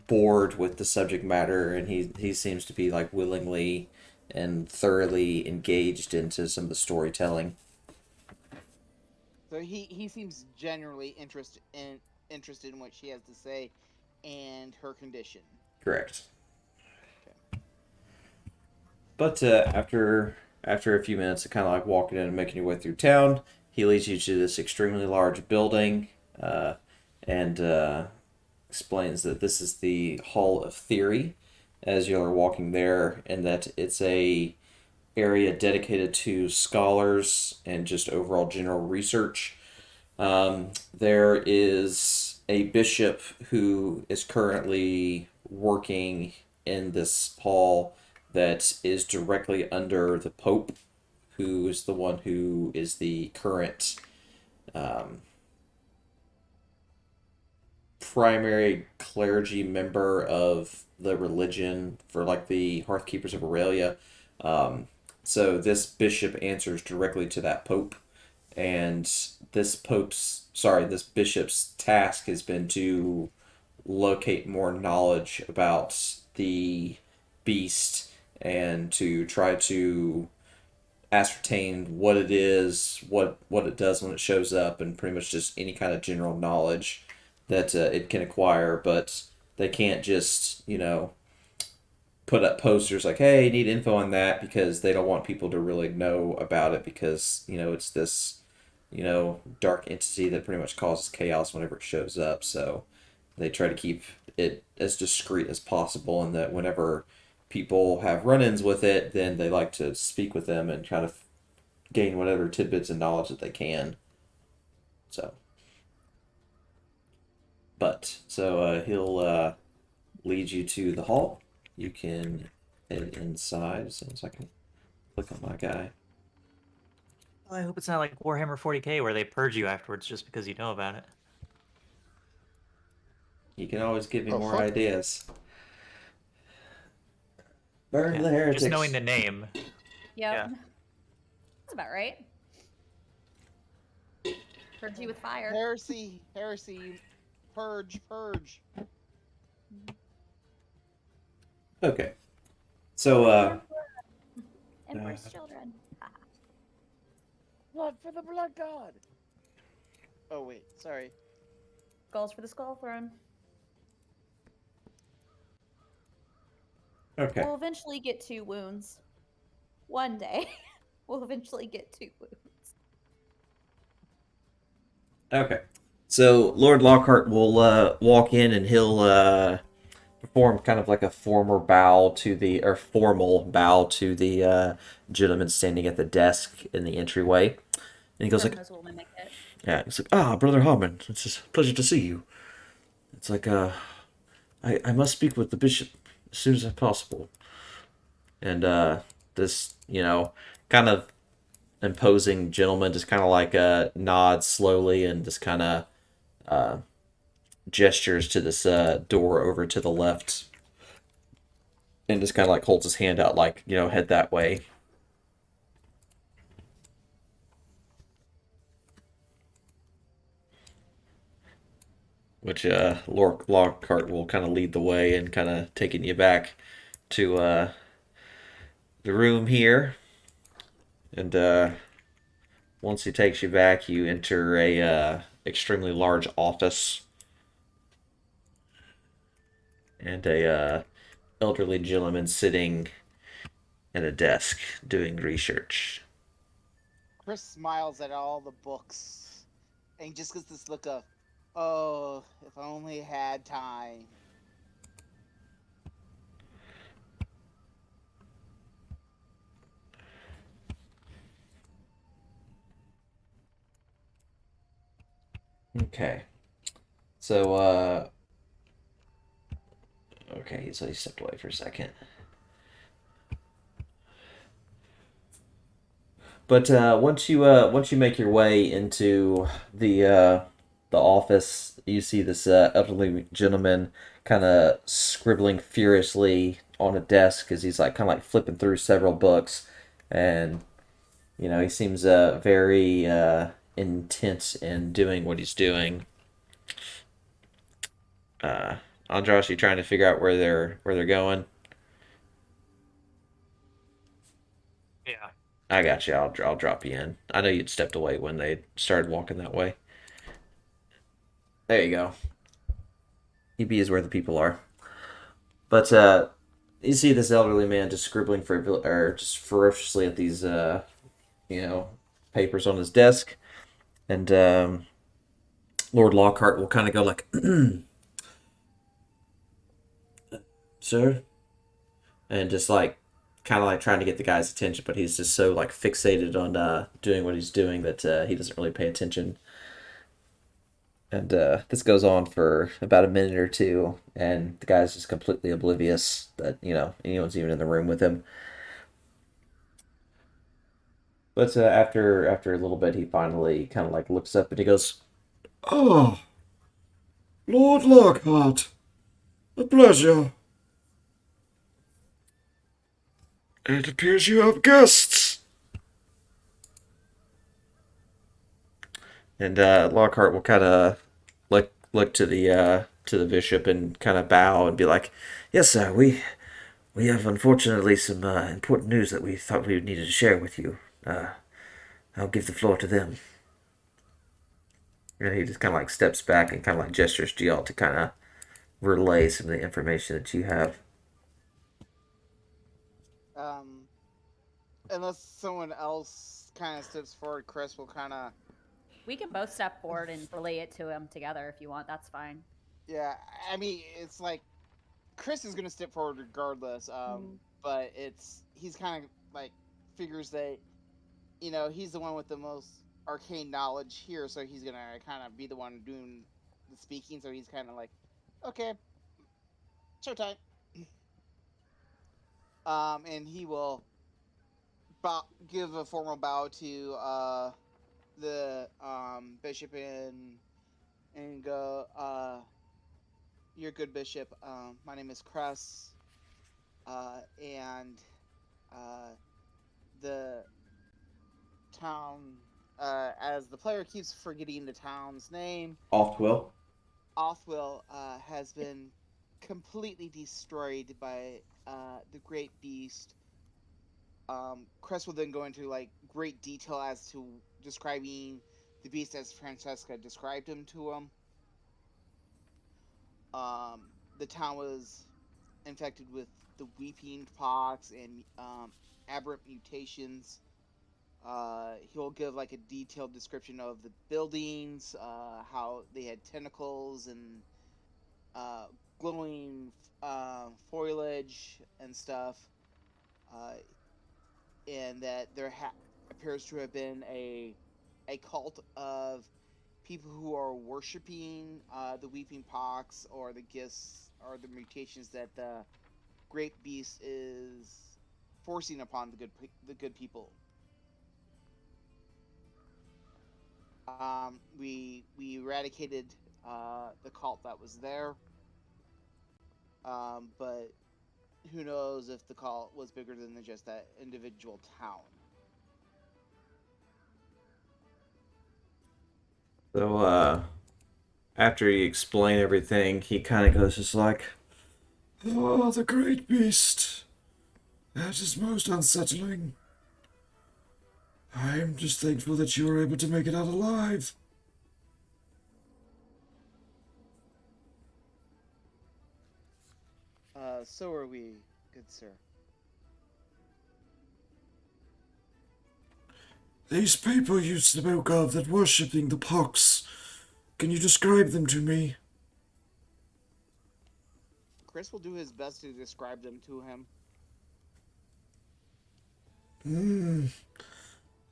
bored with the subject matter, and he seems to be like willingly and thoroughly engaged into some of the storytelling. So he seems generally interested in what she has to say and her condition. Correct. Okay. But after a few minutes of kind of like walking in and making your way through town, he leads you to this extremely large building, and explains that this is the Hall of Theory, as you're walking there, and that it's a area dedicated to scholars and just overall general research. There is a bishop who is currently working in this hall that is directly under the Pope, who is the one who is the current primary clergy member of the religion for like the Hearthkeepers of Aurelia. So this bishop answers directly to that Pope, and this bishop's task has been to locate more knowledge about the beast and to try to ascertain what it is, what it does when it shows up, and pretty much just any kind of general knowledge that it can acquire. But they can't just put up posters like, "Hey, need info on that," because they don't want people to really know about it, because it's this dark entity that pretty much causes chaos whenever it shows up. So they try to keep it as discreet as possible, and that whenever people have run-ins with it, then they like to speak with them and kind of gain whatever tidbits and knowledge that they can. So, he'll lead you to the hall. You can head inside as soon as I can click on my guy. Well, I hope it's not like Warhammer 40k where they purge you afterwards just because you know about it. You can always give me Oh, more fuck. ideas. Burn the heretics. Just knowing the name. Yep. Yeah. That's about right. Purge you with fire. Heresy, purge. Okay. So, Emperor's children. Blood for the blood god. Oh wait, sorry. Skulls for the skull throne. okay. We'll eventually get 2 wounds. One day, we'll eventually get 2 wounds. Okay. So Lord Lockhart will walk in, and he'll perform kind of like a formal bow to the gentleman standing at the desk in the entryway. And he goes like, Will mimic it. yeah, he's like, Brother Hobman, it's a pleasure to see you. It's like, I must speak with the bishop as soon as possible. And this, kind of imposing gentleman just kind of like nods slowly and just kind of gestures to this door over to the left, and just kind of like holds his hand out, like, you know, head that way. Which Lockhart will kind of lead the way and kind of taking you back to the room here. And once he takes you back, you enter a extremely large office, and a elderly gentleman sitting at a desk doing research. Chris smiles at all the books and just gets this look of, oh, if I only had time. Okay. So, okay, so he stepped away for a second. But once you make your way into the office, you see this elderly gentleman kind of scribbling furiously on a desk as he's like kind of like flipping through several books, and you know he seems very intense in doing what he's doing. Andros, you trying to figure out where they're going? Yeah. I got you. I'll drop you in. I know you'd stepped away when they started walking that way. There you go. EB is where the people are. But you see this elderly man just scribbling or just ferociously at these you know, papers on his desk, and Lord Lockhart will kind of go like, "Sir," and just like kind of like trying to get the guy's attention, but he's just so like fixated on doing what he's doing that he doesn't really pay attention. And this goes on for about a minute or two, and the guy's just completely oblivious that, you know, anyone's even in the room with him. But after a little bit, he finally kind of like looks up and he goes, "Ah, Lord Lockhart, a pleasure. It appears you have guests." and Lockhart will kind of look to the bishop and kind of bow and be like, "Yes, sir. We have unfortunately some important news that we thought we needed to share with you. I'll give the floor to them." And he just kind of like steps back and kind of like gestures to y'all to kind of relay some of the information that you have. Unless someone else kind of steps forward, Chris will kind of. We can both step forward and relay it to him together if you want. That's fine. Yeah, I mean, it's like Chris is gonna step forward regardless. But he's kind of like figures that, you know, he's the one with the most arcane knowledge here, so he's gonna kind of be the one doing the speaking. So he's kind of like, okay, showtime. And he will give a formal bow to the bishop and go, "You're a good bishop. My name is Cress, and the town, as the player keeps forgetting the town's name, Oftwil. Oftwil has been completely destroyed by the great beast." Cress will then go into like great detail as to describing the beast as Francesca described him to him. The town was infected with the weeping pox and aberrant mutations. He'll give like a detailed description of the buildings, how they had tentacles and glowing foliage and stuff, and that there appears to have been a cult of people who are worshiping the weeping pox or the gifts or the mutations that the great beast is forcing upon the good people. We eradicated the cult that was there. But who knows if the cult was bigger than just that individual town. So, after you explain everything, he kind of goes just like, Ah, the great beast. That is most unsettling. I am just thankful that you were able to make it out alive. So are we, good sir. These people you spoke of that worshipping the pox, can you describe them to me? Chris will do his best to describe them to him.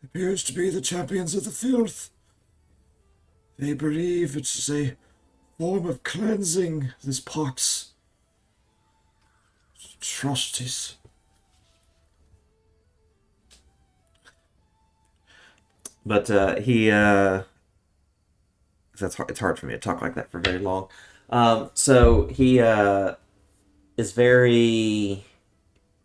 Appears to be the champions of the filth. They believe it's a form of cleansing, this pox. Atrocities. but it's hard for me to talk like that for very long. So he is very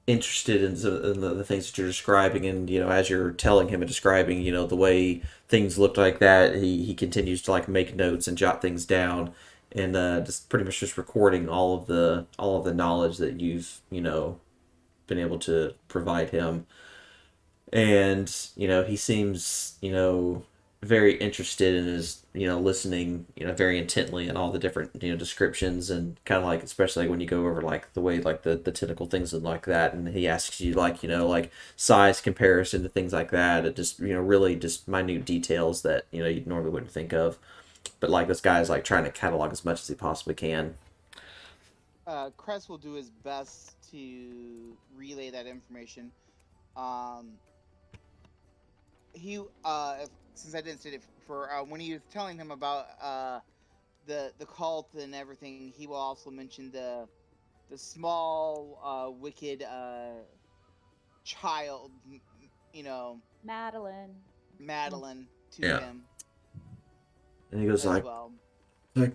interested in the things that you're describing, and as you're telling him and describing the way things looked like that, he continues to like make notes and jot things down, and just pretty much just recording all of the knowledge that you've been able to provide him. And he seems very interested in his listening very intently in all the different descriptions, and kind of like, especially like when you go over like the way like the tentacle things and like that, and he asks you like like size comparison to things like that. It just really just minute details that you normally wouldn't think of, but like this guy's like trying to catalog as much as he possibly can. Cress will do his best to relay that information. Since I didn't state it before, when he was telling him about the cult and everything, he will also mention the small wicked child, Madeline. Madeline, to Yeah. him And he goes as like, well.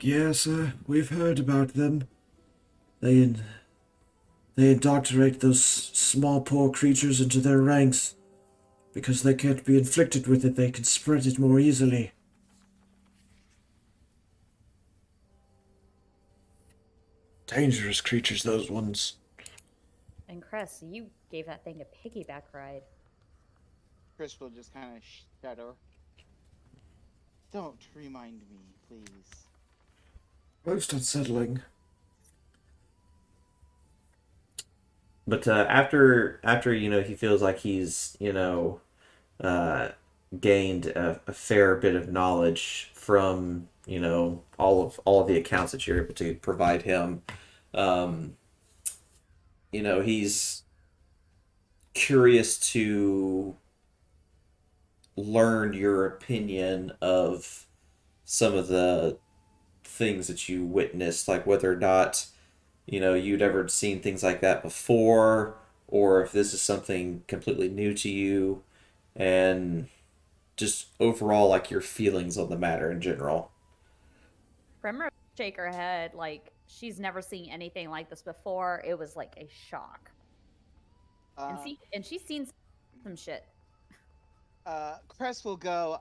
Yes, we've heard about them. They indoctrinate those small poor creatures into their ranks. Because they can't be inflicted with it, they can spread it more easily. Dangerous creatures, those ones. And Chris, you gave that thing a piggyback ride. Chris will just kind of shudder. Don't remind me, please. Most unsettling. but after he feels like he's uh, gained a fair bit of knowledge from all of the accounts that you're able to provide him. um, he's curious to learn your opinion of some of the things that you witnessed, like whether or not you'd ever seen things like that before, or if this is something completely new to you, and just overall like your feelings on the matter in general. Primrose shake her head like she's never seen anything like this before. It was like a shock. And she's seen some shit. Cress will go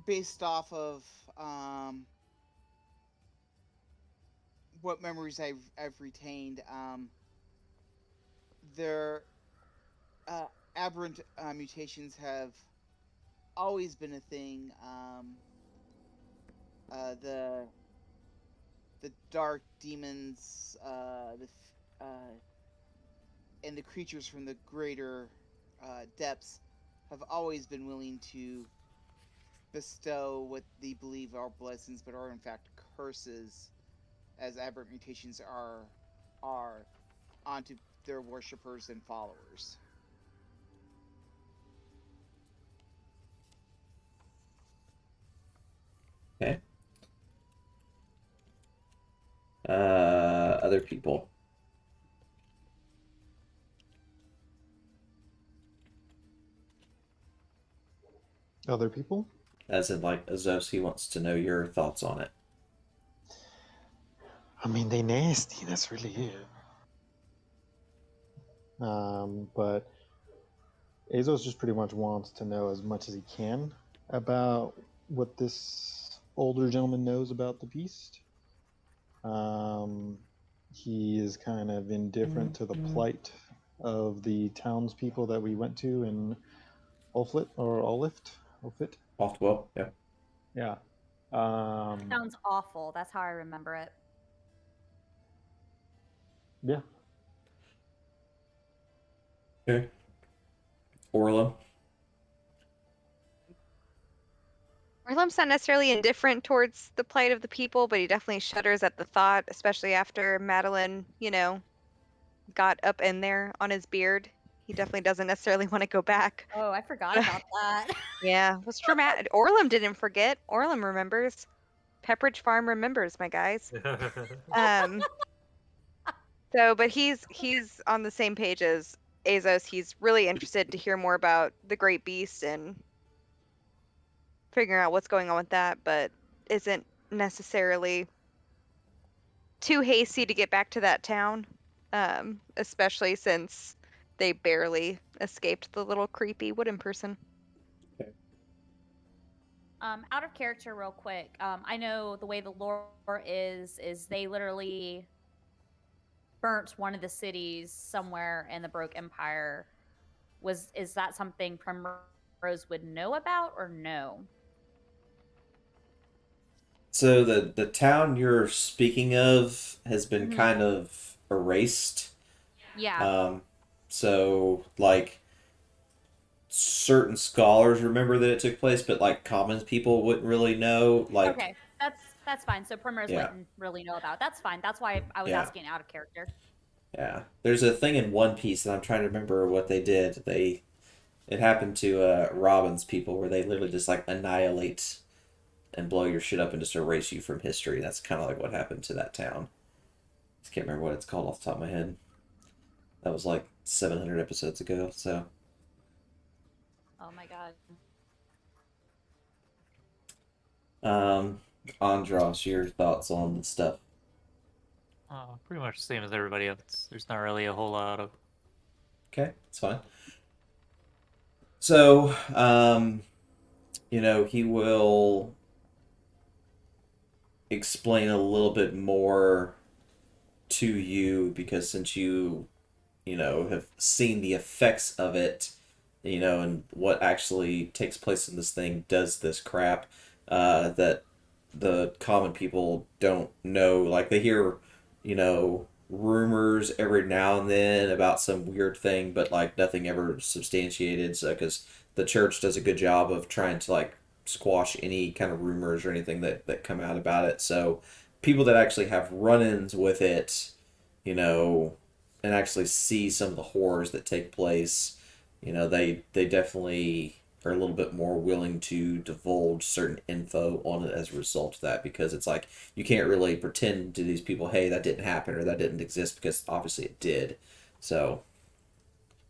based off of what memories I've retained. Their aberrant mutations have always been a thing. The dark demons, and the creatures from the greater depths have always been willing to bestow what they believe are blessings, but are in fact curses, as aberrant mutations are onto their worshippers and followers. Okay. Other people. Other people? As in, like, Azos, he wants to know your thoughts on it. I mean, they nasty. That's really it. But Azos just pretty much wants to know as much as he can about what this older gentleman knows about the beast. He is kind of indifferent to the plight of the townspeople that we went to in Olflit or Olfit. Oftwil, yeah. Yeah. Sounds awful. That's how I remember it. Yeah. Okay. Orla. Orlem's not necessarily indifferent towards the plight of the people, but he definitely shudders at the thought, especially after Madeline, got up in there on his beard. He definitely doesn't necessarily want to go back. Oh, I forgot about that. Yeah, it was traumatic. Orlem didn't forget. Orlem remembers. Pepperidge Farm remembers, my guys. But he's on the same page as Azos. He's really interested to hear more about the Great Beast and figuring out what's going on with that, but isn't necessarily too hasty to get back to that town, especially since they barely escaped the little creepy wooden person. Out of character, real quick. I know the way the lore is they literally burnt one of the cities somewhere in the Broke Empire. Is that something Primrose would know about or no? So the town you're speaking of has been Mhm. kind of erased. Yeah. So like certain scholars remember that it took place, but like common people wouldn't really know. Like, Okay, that's fine. So Primrose yeah, wouldn't really know about. That's fine. That's why I was yeah, asking out of character. yeah. There's a thing in One Piece, and I'm trying to remember what they did. It happened to Robin's people, where they literally just like annihilate and blow your shit up and just erase you from history. That's kind of like what happened to that town. Just can't remember what it's called off the top of my head. That was like 700 episodes ago. So, Oh my god. Andros, your thoughts on the stuff? Pretty much the same as everybody else. There's not really a whole lot of. Okay, it's fine. So, he will explain a little bit more to you because since you have seen the effects of it, and what actually takes place in this thing does this crap, that the common people don't know. Like they hear, rumors every now and then about some weird thing, but like nothing ever substantiated. So, because the church does a good job of trying to like squash any kind of rumors or anything that come out about it. So, people that actually have run-ins with it, you know, and actually see some of the horrors that take place, they definitely are a little bit more willing to divulge certain info on it as a result of that because it's like you can't really pretend to these people, hey, that didn't happen or that didn't exist because obviously it did. So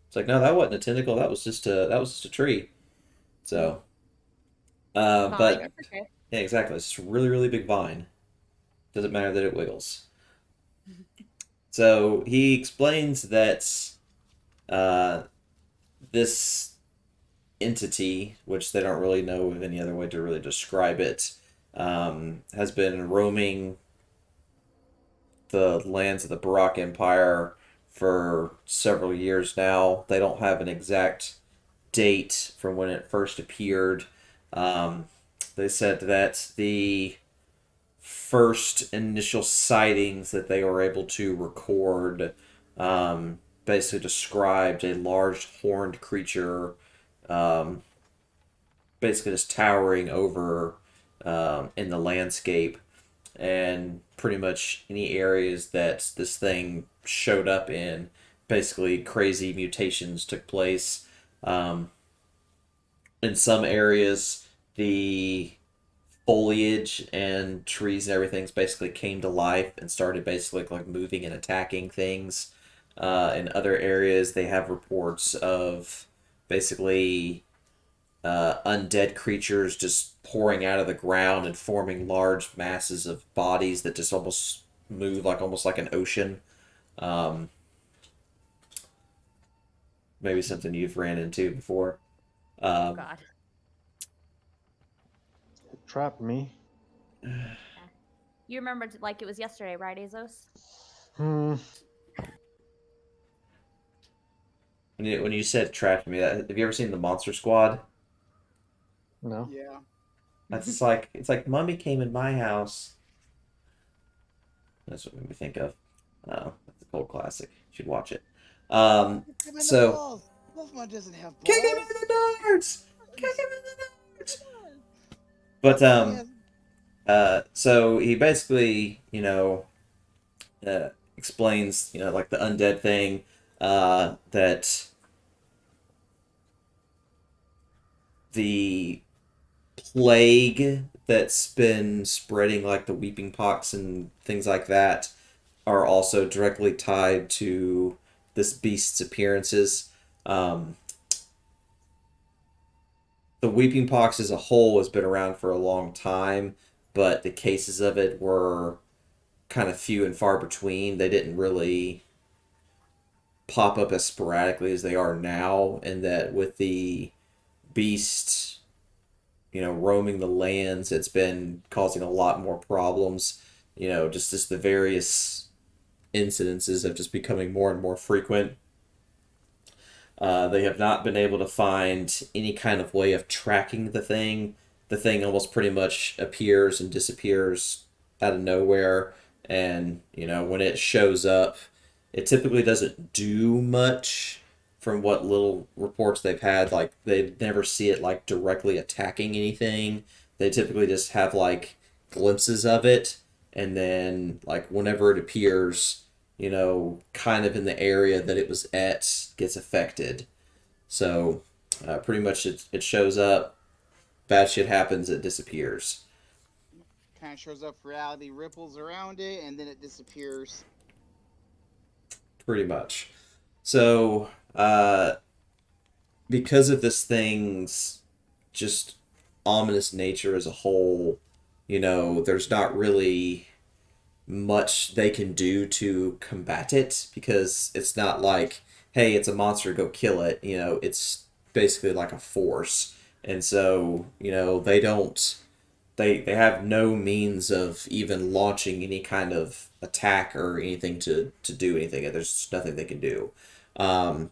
it's like, no, that wasn't a tentacle. That was just a tree. So, Fine. but It's okay. yeah, exactly. It's just a really really big vine. Doesn't matter that it wiggles. So he explains that uh, this entity, which they don't really know of any other way to really describe it, has been roaming the lands of the Barak Empire for several years now. They don't have an exact date from when it first appeared. They said that the first initial sightings that they were able to record basically described a large horned creature um, basically just towering over in the landscape, and pretty much any areas that this thing showed up in, basically crazy mutations took place. Um, in some areas, the foliage and trees and everything's basically came to life and started basically like moving and attacking things. In other areas, they have reports of basically undead creatures just pouring out of the ground and forming large masses of bodies that just almost move like almost like an ocean. Um, maybe something you've ran into before. Oh Um, God. It trapped me. You remember like it was yesterday, right, Azos? Hmm. when you said trapped me, have you ever seen the Monster Squad? No. Yeah. That's just it's like Mummy came in my house. That's what made me think of. Oh, that's a cold classic. You should watch it. Kick him in the So balls. Wolfman doesn't have kick him balls. in the darts. Kick him in the darts. Come on. But He has so he basically, explains, like the undead thing, that the plague that's been spreading, like the weeping pox and things like that, are also directly tied to this beast's appearances. Um, the weeping pox as a whole has been around for a long time, but the cases of it were kind of few and far between. They didn't really pop up as sporadically as they are now, and that with the beast, roaming the lands, it's been causing a lot more problems. Just as the various incidences of just becoming more and more frequent. They have not been able to find any kind of way of tracking the thing. The thing almost pretty much appears and disappears out of nowhere. And, when it shows up, it typically doesn't do much from what little reports they've had. Like, they never see it, like, directly attacking anything. They typically just have, like, glimpses of it. And then, like, whenever it appears, kind of in the area that it was at gets affected. So pretty much it shows up, bad shit happens, it disappears. kind of shows up, reality ripples around it, and then it disappears. Pretty much. So because of this thing's just ominous nature as a whole, there's not really much they can do to combat it because it's not like, hey, it's a monster, go kill it. It's basically like a force. And so, they have no means of even launching any kind of attack or anything to do anything. There's nothing they can do. Um,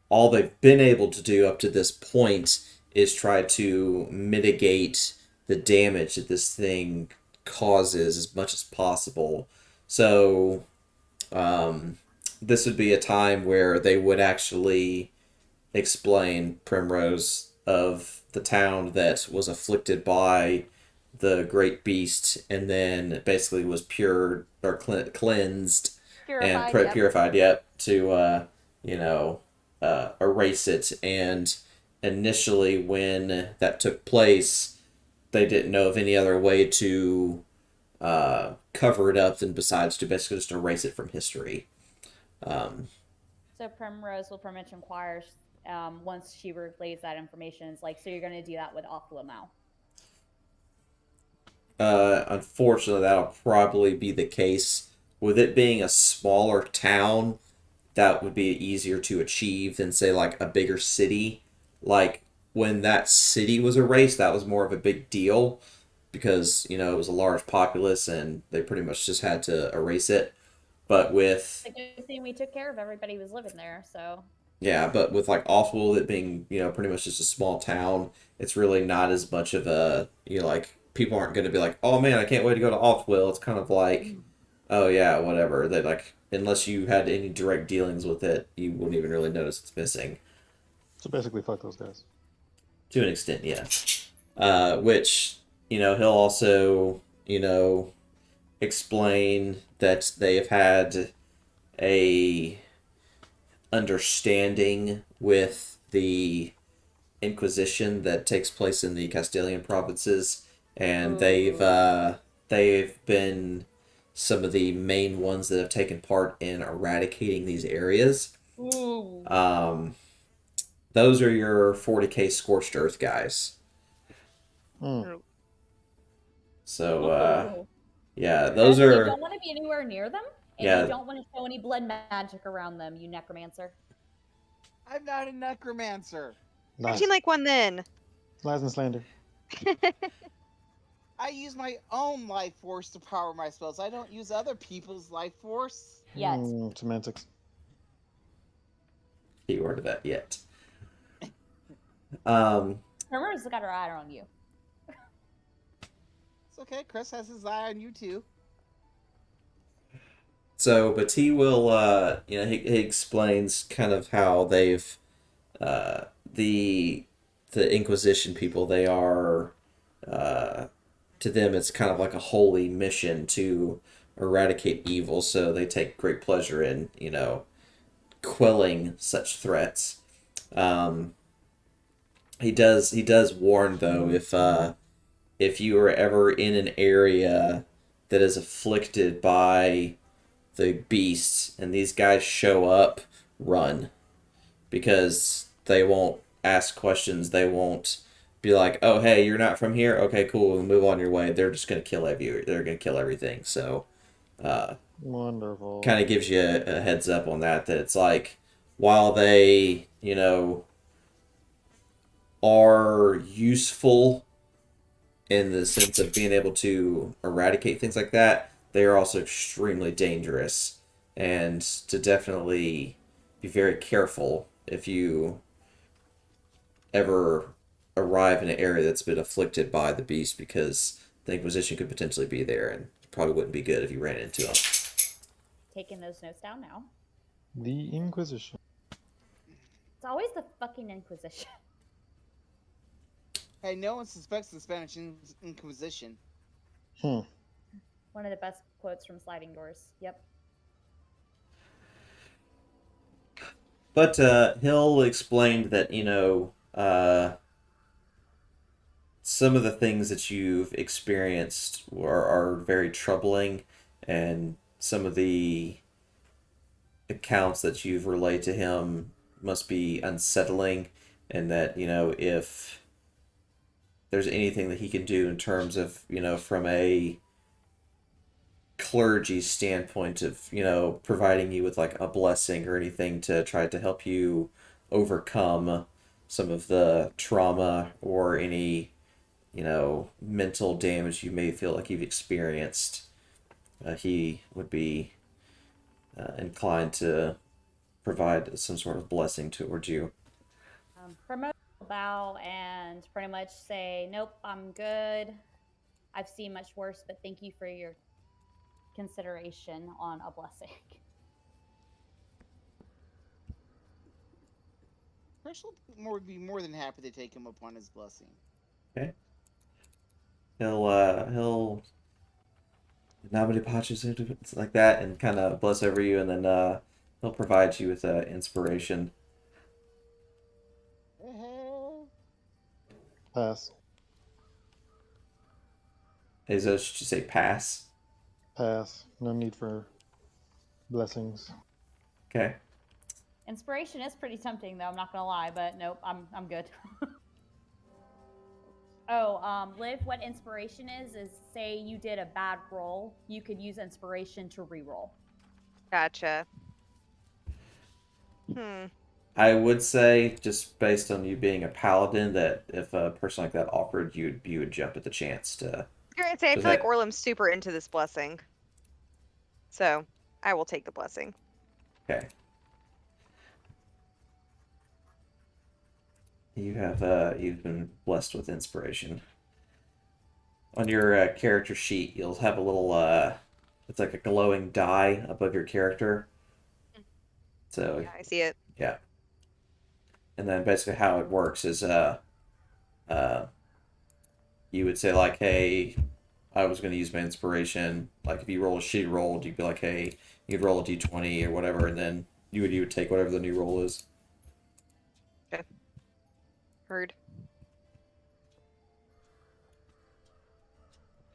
all they've been able to do up to this point is try to mitigate the damage that this thing causes as much as possible. So, um, this would be a time where they would actually explain Primrose of the town that was afflicted by the great beast and then basically was pure or cleansed and Purified, yep. purified, yep, to erase it. And initially, when that took place, they didn't know of any other way to cover it up than besides to basically just erase it from history. Um, So Primrose will pretty much inquire once she relays that information. It's like, so you're going to do that with Oftwil now. Unfortunately, that'll probably be the case. With it being a smaller town, that would be easier to achieve than, say, like a bigger city. Like, when that city was erased, that was more of a big deal because, it was a large populace and they pretty much just had to erase it. But with, It's a good thing we took care of everybody who was living there, so. yeah, but with like Oftwil, it being, pretty much just a small town, it's really not as much of a, like, people aren't going to be like, oh man, I can't wait to go to Oftwil. It's kind of like, oh yeah, whatever. That, like, unless you had any direct dealings with it, you wouldn't even really notice it's missing. So basically, fuck those guys. To an extent, yeah. Which, he'll also, explain that they have had a understanding with the Inquisition that takes place in the Castilian provinces, and they've been some of the main ones that have taken part in eradicating these areas. Ooh. those are your 40k scorched earth guys. Hmm. So Ooh. yeah, those Chris, you are don't want to be anywhere near them, and yeah. you don't want to show any blood magic around them, you necromancer. I'm not a necromancer. Lies. Acting like one then. Lies and slander. I use my own life force to power my spells. I don't use other people's life force. Yet. Semantics. Keyword of that yet. Hermer's got her eye on you. It's okay. Chris has his eye on you too. So, but he will, he explains kind of how they've, the Inquisition people, they are, to them, it's kind of like a holy mission to eradicate evil. So they take great pleasure in, quelling such threats. He does warn though, if you are ever in an area that is afflicted by the beasts and these guys show up, run, because they won't ask questions. They won't be like, "Oh, hey, you're not from here. Okay, cool. Move on your way." They're just gonna kill every. They're gonna kill everything. So, Wonderful. kind of gives you a heads up on that. That it's like, while they, are useful in the sense of being able to eradicate things like that, they are also extremely dangerous, and to definitely be very careful if you ever arrive in an area that's been afflicted by the beast, because the Inquisition could potentially be there, and probably wouldn't be good if you ran into them. Taking those notes down now. The Inquisition. It's always the fucking Inquisition. Hey, no one suspects the Spanish Inquisition. One of the best quotes from Sliding Doors. Yep. But he'll explain that, some of the things that you've experienced are very troubling, and some of the accounts that you've relayed to him must be unsettling, and that, if there's anything that he can do in terms of, from a clergy standpoint of, providing you with like a blessing or anything to try to help you overcome some of the trauma or any, mental damage you may feel like you've experienced, he would be inclined to provide some sort of blessing towards you. Promote will bow and pretty much say, "Nope, I'm good. I've seen much worse, but thank you for your consideration on a blessing." Chris would be more than happy to take him upon his blessing. Okay. He'll Nobody patches it like that and kind of bless over you, and then he'll provide you with inspiration. Pass. Azos, should you say pass? Pass. No need for blessings. Okay. Inspiration is pretty tempting, though. I'm not gonna lie, but nope, I'm good. Liv, what inspiration is say you did a bad roll, you could use inspiration to re-roll. Gotcha. I would say, just based on you being a paladin, that if a person like that offered, you would jump at the chance to. You're gonna say I So feel like that- Orlem's super into this blessing, so I will take the blessing. Okay. You've been blessed with inspiration. On your character sheet, you'll have a little it's like a glowing die above your character. So Yeah, I see it. yeah. And then basically how it works is you would say like, hey, I was going to use my inspiration. Like if you roll a shitty roll, you'd be like, hey, you'd roll a d20 or whatever, and then you would take whatever the new roll is. Okay. Heard.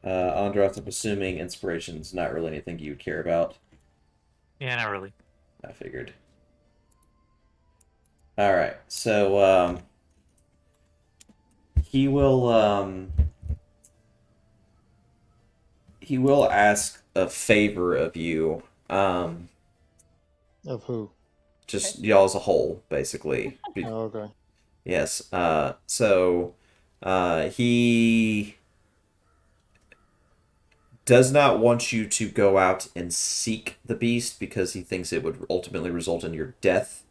Andros, I'm assuming inspiration's not really anything you would care about. Yeah, not really. I figured. All right. So he will he will ask a favor of you. Of who? Just y'all as a whole, basically. Oh, okay. Yes. So he does not want you to go out and seek the beast because he thinks it would ultimately result in your death.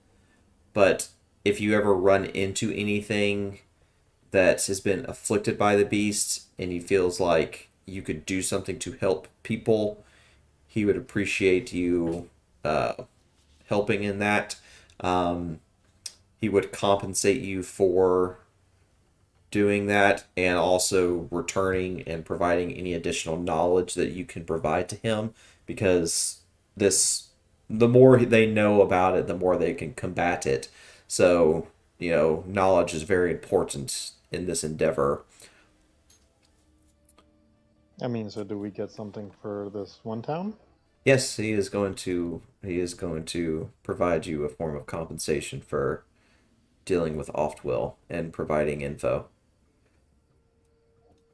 But if you ever run into anything that has been afflicted by the beast and he feels like you could do something to help people, he would appreciate you helping in that. Um, he would compensate you for doing that and also returning and providing any additional knowledge that you can provide to him because this the more they know about it the more they can combat it. So knowledge is very important in this endeavor. I mean, so do we get something for this one town? Yes, he is going to provide you a form of compensation for dealing with Oftwil and providing info.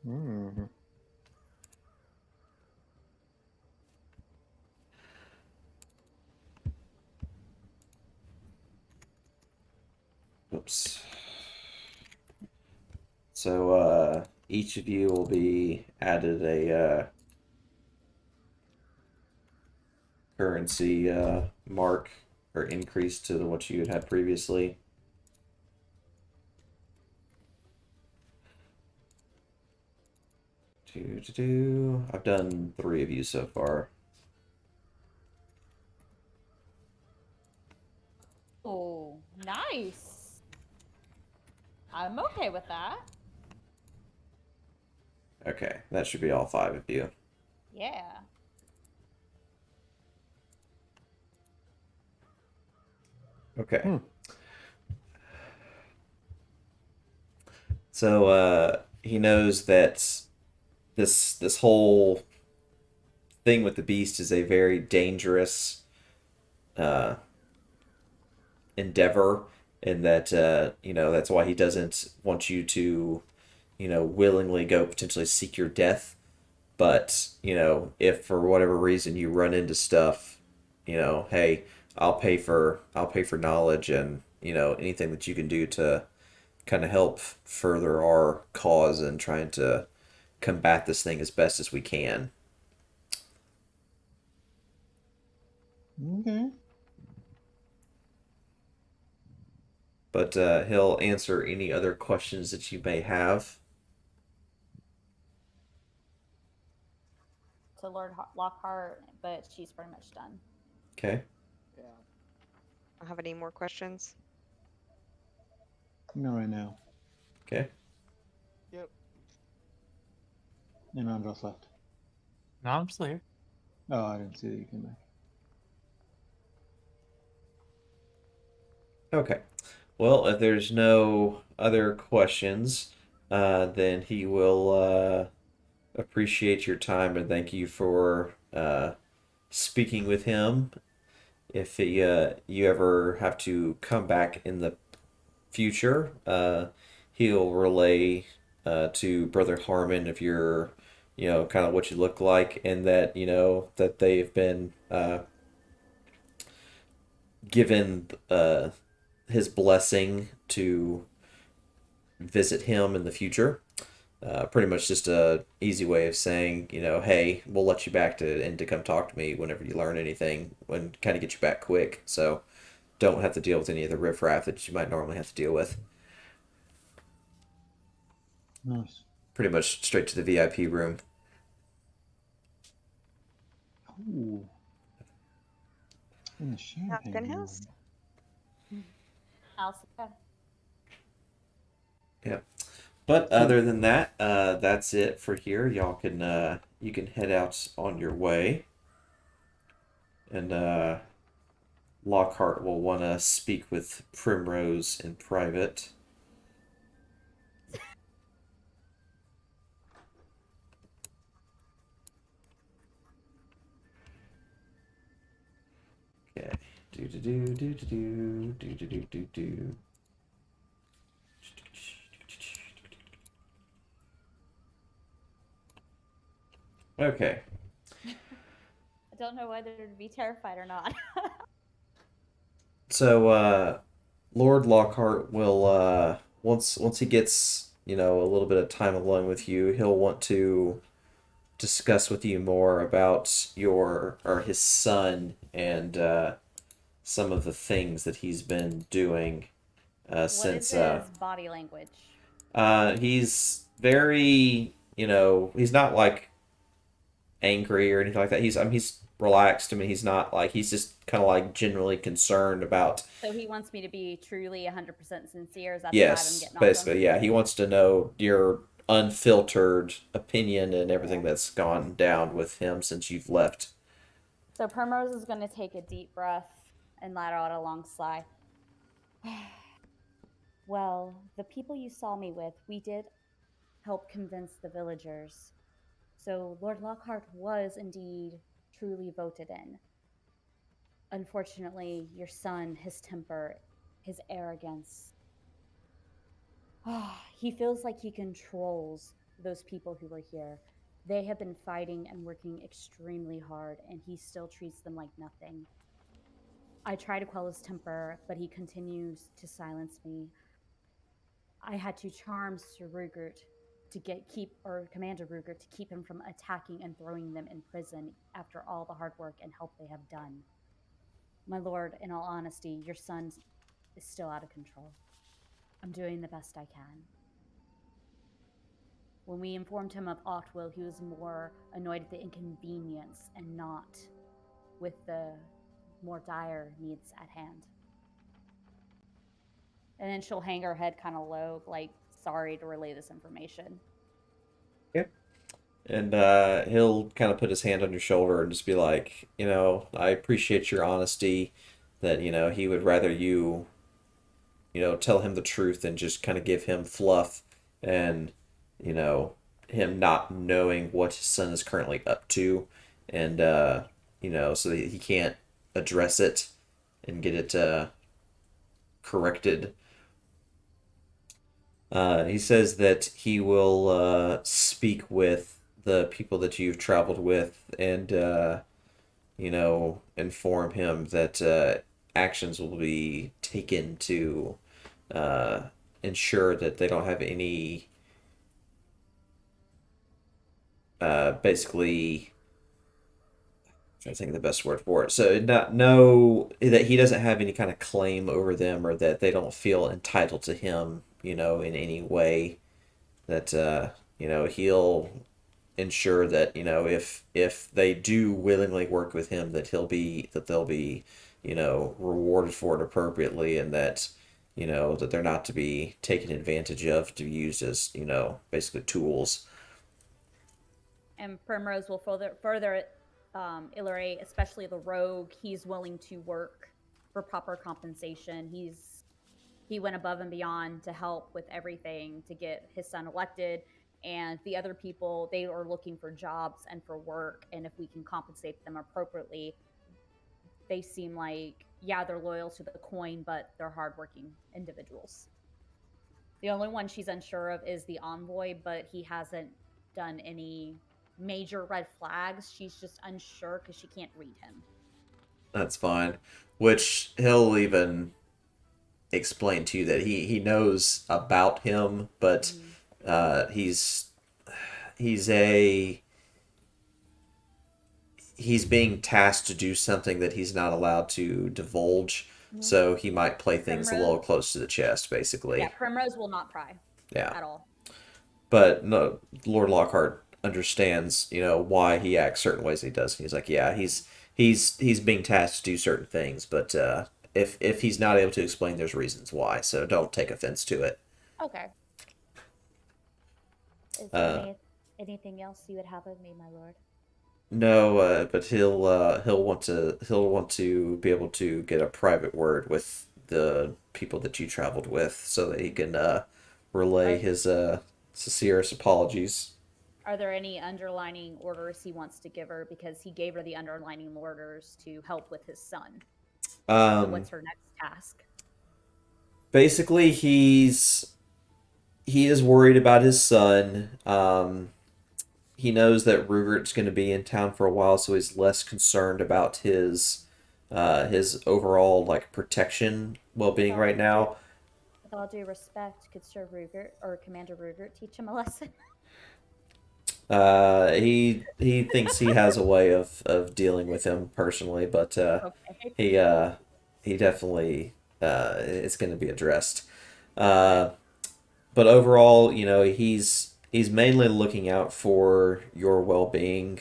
Hmm. Oops. So each of you will be added a currency mark or increase to what you had previously. I've done 3 of you so far. Oh, nice. I'm okay with that. Okay, that should be all 5 of you. Yeah. Okay. Hmm. So he knows that this whole thing with the beast is a very dangerous uh, endeavor, and that that's why he doesn't want you to willingly go potentially seek your death. But if for whatever reason you run into stuff, hey, I'll pay for knowledge and anything that you can do to kind of help further our cause and trying to combat this thing as best as we can. Okay. But he'll answer any other questions that you may have. To Lord Lockhart, but she's pretty much done. Okay. Yeah. Don't have any more questions. No, right now. Okay. Yep. And Andros left. No, I'm still here. Oh, I didn't see that you came back. Okay. Well, if there's no other questions, then he will appreciate your time and thank you for speaking with him. If you ever have to come back in the future, he'll relay to Brother Harmon if you're, kind of what you look like, and that that they've been given his blessing to visit him in the future. Pretty much just a easy way of saying, hey, we'll let you back to come talk to me whenever you learn anything, and kind of get you back quick. So don't have to deal with any of the riffraff that you might normally have to deal with. Nice. Pretty much straight to the VIP room. Ooh. In the champagne Captain room. House? House. Yeah. But other than that, that's it for here. Y'all can you can head out on your way, and Lockhart will want to speak with Primrose in private. Okay. Do do do do do do do do do do. Okay. I don't know whether to be terrified or not. So Lord Lockhart will once he gets, a little bit of time alone with you, he'll want to discuss with you more about your or his son and some of the things that he's been doing What is since his body language? he's very, he's not like angry or anything like that. He's relaxed. I mean, he's not like he's just kind of like generally concerned about. So he wants me to be truly 100% sincere. Is that the vibe I'm Yes, getting off him? basically, yeah. He wants to know your unfiltered opinion and everything that's gone down with him since you've left. So Primrose is going to take a deep breath and let out a long sigh. Well, the people you saw me with, we did help convince the villagers. So Lord Lockhart was indeed truly voted in. Unfortunately, your son, his temper, his arrogance, he feels like he controls those people who were here. They have been fighting and working extremely hard, and he still treats them like nothing. I try to quell his temper, but he continues to silence me. I had to charm Sir Rugert to Commander Rugert to keep him from attacking and throwing them in prison after all the hard work and help they have done. My lord, in all honesty, your son is still out of control. I'm doing the best I can. When we informed him of Oftwil, he was more annoyed at the inconvenience and not with the more dire needs at hand. And then she'll hang her head kind of low, like, sorry to relay this information. Yeah. And he'll kind of put his hand on your shoulder and just be like, I appreciate your honesty. That he would rather you, tell him the truth than just kind of give him fluff and, you know, him not knowing what his son is currently up to, and so that he can't address it and get it corrected. He says that he will speak with the people that you've traveled with and, inform him that actions will be taken to uh, ensure that they don't have any, basically, I'm trying to think of the best word for it. So not know that he doesn't have any kind of claim over them, or that they don't feel entitled to him, in any way. That he'll ensure that if they do willingly work with him, that they'll be rewarded for it appropriately, and that that they're not to be taken advantage of to be used as basically tools. And Primrose will further Illuray, especially the rogue. He's willing to work for proper compensation. He went above and beyond to help with everything to get his son elected, and the other people, they are looking for jobs and for work, and if we can compensate them appropriately, they seem like, yeah, they're loyal to the coin, but they're hardworking individuals. The only one she's unsure of is the envoy, but he hasn't done any major red flags. She's just unsure because she can't read him. That's fine. Which he'll even explain to you that he knows about him, but he's he's a he's being tasked to do something that he's not allowed to divulge. So he might play things a little close to the chest, basically. Yeah, Primrose will not pry. Yeah. At all. But no, Lord Lockhart understands, why he acts certain ways he does. He's like, yeah, he's being tasked to do certain things, but if he's not able to explain, there's reasons why. So don't take offense to it. Okay. Is there anything else you would have of me, my lord? No, but he'll want to be able to get a private word with the people that you traveled with, so that he can relay his sincerest apologies. Are there any underlining orders he wants to give her? Because he gave her the underlining orders to help with his son. So what's Um, her next task? basically, he is worried about his son. He knows that Rugert's going to be in town for a while, so he's less concerned about his overall like protection well-being right now. With all due respect, could Sir Rugert or Commander Rugert teach him a lesson? He thinks he has a way of dealing with him personally, but Okay. he he definitely it's going to be addressed. Okay. Uh, but overall, he's mainly looking out for your well-being.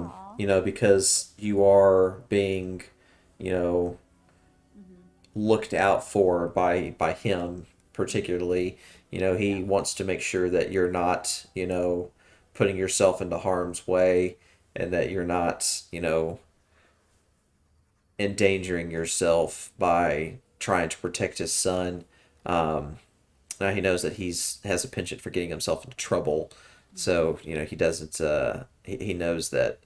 Aw. Because you are being, you know, Mm-hmm. looked out for by him particularly. Yeah. He wants to make sure that you're not, putting yourself into harm's way and that you're not, endangering yourself by trying to protect his son. Now he knows that he's has a penchant for getting himself into trouble. Mm-hmm. So, he doesn't he knows that,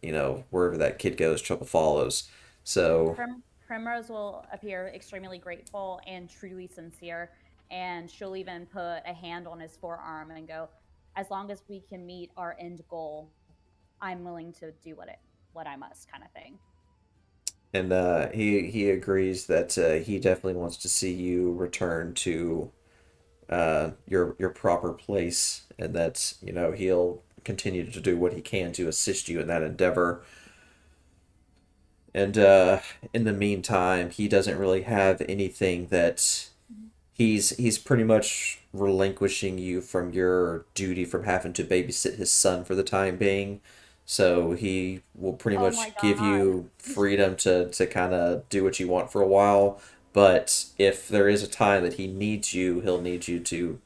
wherever that kid goes, trouble follows. So, Primrose will appear extremely grateful and truly sincere, and she'll even put a hand on his forearm and go, "As long as we can meet our end goal, I'm willing to do what I must," kind of thing. and he agrees that he definitely wants to see you return to your proper place, and that he'll continue to do what he can to assist you in that endeavor. And in the meantime, he doesn't really have anything that Mhm. he's pretty much relinquishing you from your duty from having to babysit his son for the time being. So he will pretty Oh my much give god. you freedom to kind of do what you want for a while. But if there is a time that he needs you, he'll need you to,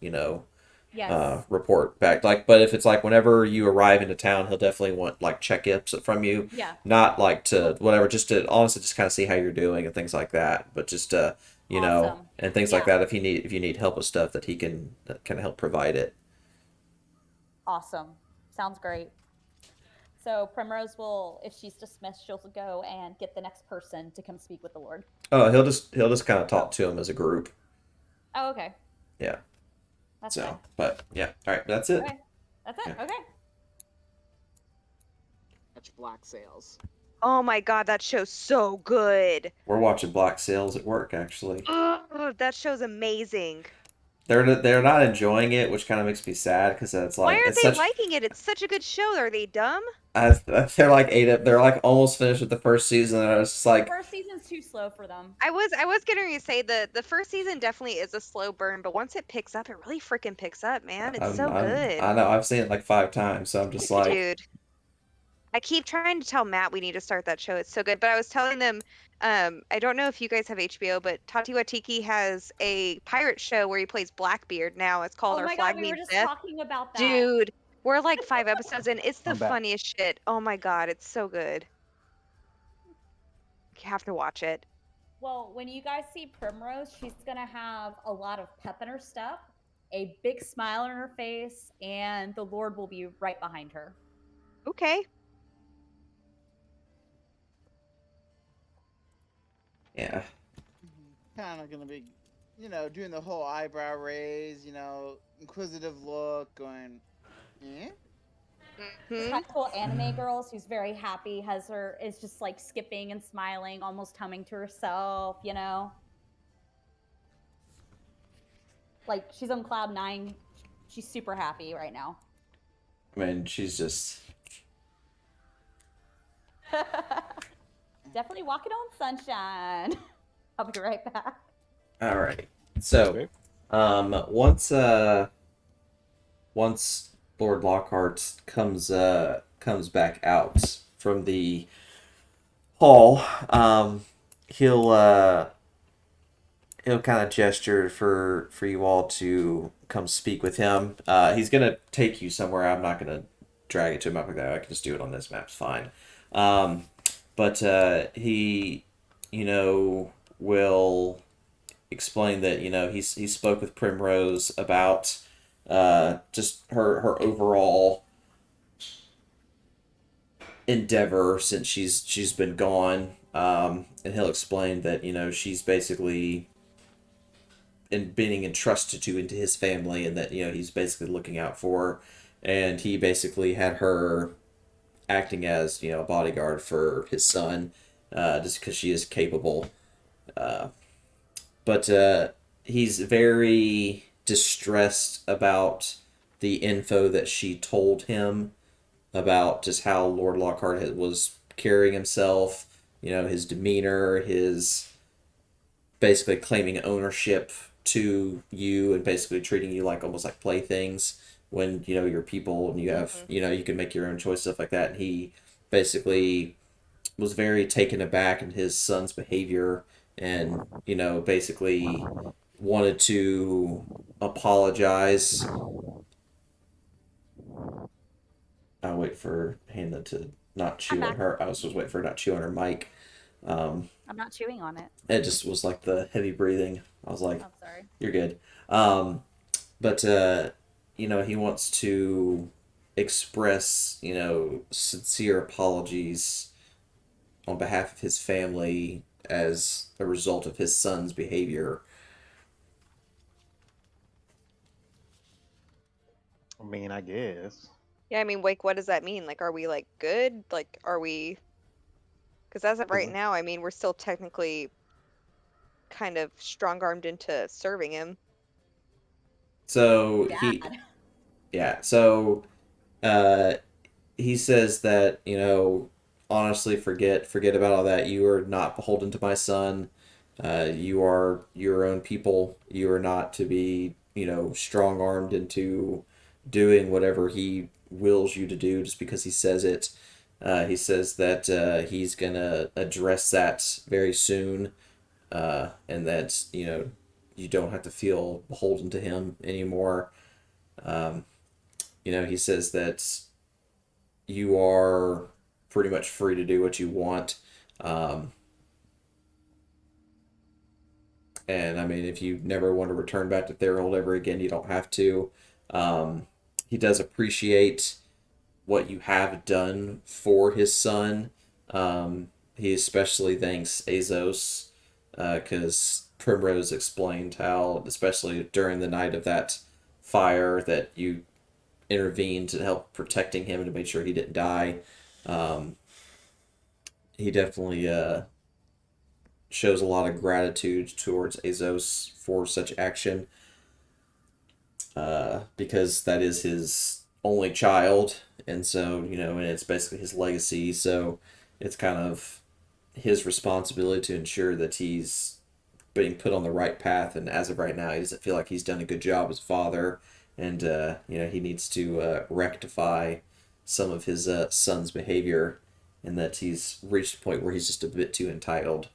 Yes. report back. Like, but if it's like whenever you arrive into town, he'll definitely want like check-ups from you, Yeah. not like to Well, whatever, just to honestly just kind of see how you're doing and things like that. But just awesome. and things like Yeah. that. If you need help with stuff, that he can help provide it. Awesome. Sounds great. So Primrose will, if she's dismissed, she'll go and get the next person to come speak with the Lord. Oh, he'll just kind of talk Oh. to him as a group. Oh, okay. Yeah. That's good. So, but yeah. All right, that's it. Okay. That's it. Yeah. Okay. Catch black sails. Oh my god, that show's so good. We're watching Black Sails at work actually. Oh, that show's amazing. They're not enjoying it, which kind of makes me sad because it's Why like aren't it's they such liking it? It's such a good show. Are they dumb? they're like they're like almost finished with the first season, and I was just The like, first season's too slow for them. I was getting to say the first season definitely is a slow burn, but once it picks up, it really freaking picks up, man. It's so good. I know I've seen it like 5 times, so I'm just like, Dude, I keep trying to tell Matt we need to start that show. It's so good. But I was telling them, I don't know if you guys have HBO, but Tati Watiki has a pirate show where he plays Blackbeard now. It's called Oh Our my god, Flag we were Means just Death. talking about that. Dude, we're like 5 episodes in. It's the I'm back. funniest shit. Oh my god, it's so good. You have to watch it. Well, when you guys see Primrose, she's gonna have a lot of pep in her step, a big smile on her face, and the Lord will be right behind her. Okay. yeah, Kind of gonna be, doing the whole eyebrow raise, inquisitive look, going, eh? Hmm. Typical anime girls who's very happy, is just like skipping and smiling, almost humming to herself, Like she's on cloud nine. She's super happy right now. I mean, she's just Definitely walking on sunshine. I'll be right back. all right. So, Okay. once Lord Lockhart comes back out from the hall, he'll he'll kind of gesture for you all to come speak with him. He's gonna take you somewhere. I'm not gonna drag it to a map like that. I can just do it on this map. It's fine. But he, will explain that he spoke with Primrose about just her overall endeavor since she's been gone, And he'll explain that she's basically being entrusted into his family, and that he's basically looking out for her, and he basically had her acting as a bodyguard for his son, just because she is capable. But he's very distressed about the info that she told him about just how Lord Lockhart was carrying himself, his demeanor, his basically claiming ownership to you and basically treating you like almost like playthings when you're people and you have you can make your own choice, stuff like that. And he basically was very taken aback in his son's behavior, and basically wanted to apologize. I'll wait for Hannah to not chew on back. her. I was just waiting for her not chew on her mic. I'm not chewing on it. It just was like the heavy breathing. I was like, I'm sorry. "You're good." But he wants to express sincere apologies on behalf of his family as a result of his son's behavior. I mean, I guess. Yeah, I mean, like, what does that mean? Like, are we like good? Like, are we? Because as of right now, I mean, we're still technically kind of strong-armed into serving him. So Dad. uh, he says that honestly, forget about all that. You are not beholden to my son. You are your own people. You are not to be strong armed into doing whatever he wills you to do just because he says it. He says that he's gonna address that very soon, and that you don't have to feel beholden to him anymore. Um, he says that you are pretty much free to do what you want. Um, and I mean, if you never want to return back to Therahold ever again, you don't have to. He does appreciate what you have done for his son. He especially thanks Azos because Primrose explained how, especially during the night of that fire, that you intervened to help protecting him and to make sure he didn't die. Um, he definitely shows a lot of gratitude towards Azos for such action, because that is his only child, and so and it's basically his legacy. So it's kind of his responsibility to ensure that he's being put on the right path. And as of right now, he doesn't feel like he's done a good job as a father, and he needs to rectify some of his son's behavior, and that he's reached a point where he's just a bit too entitled.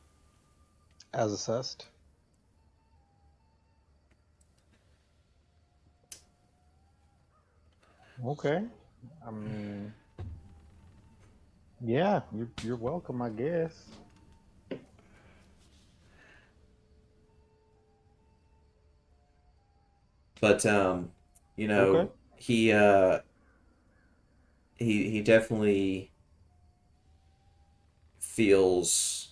As assessed. Okay. I mean, yeah, you're welcome, I guess. But Okay. he he definitely feels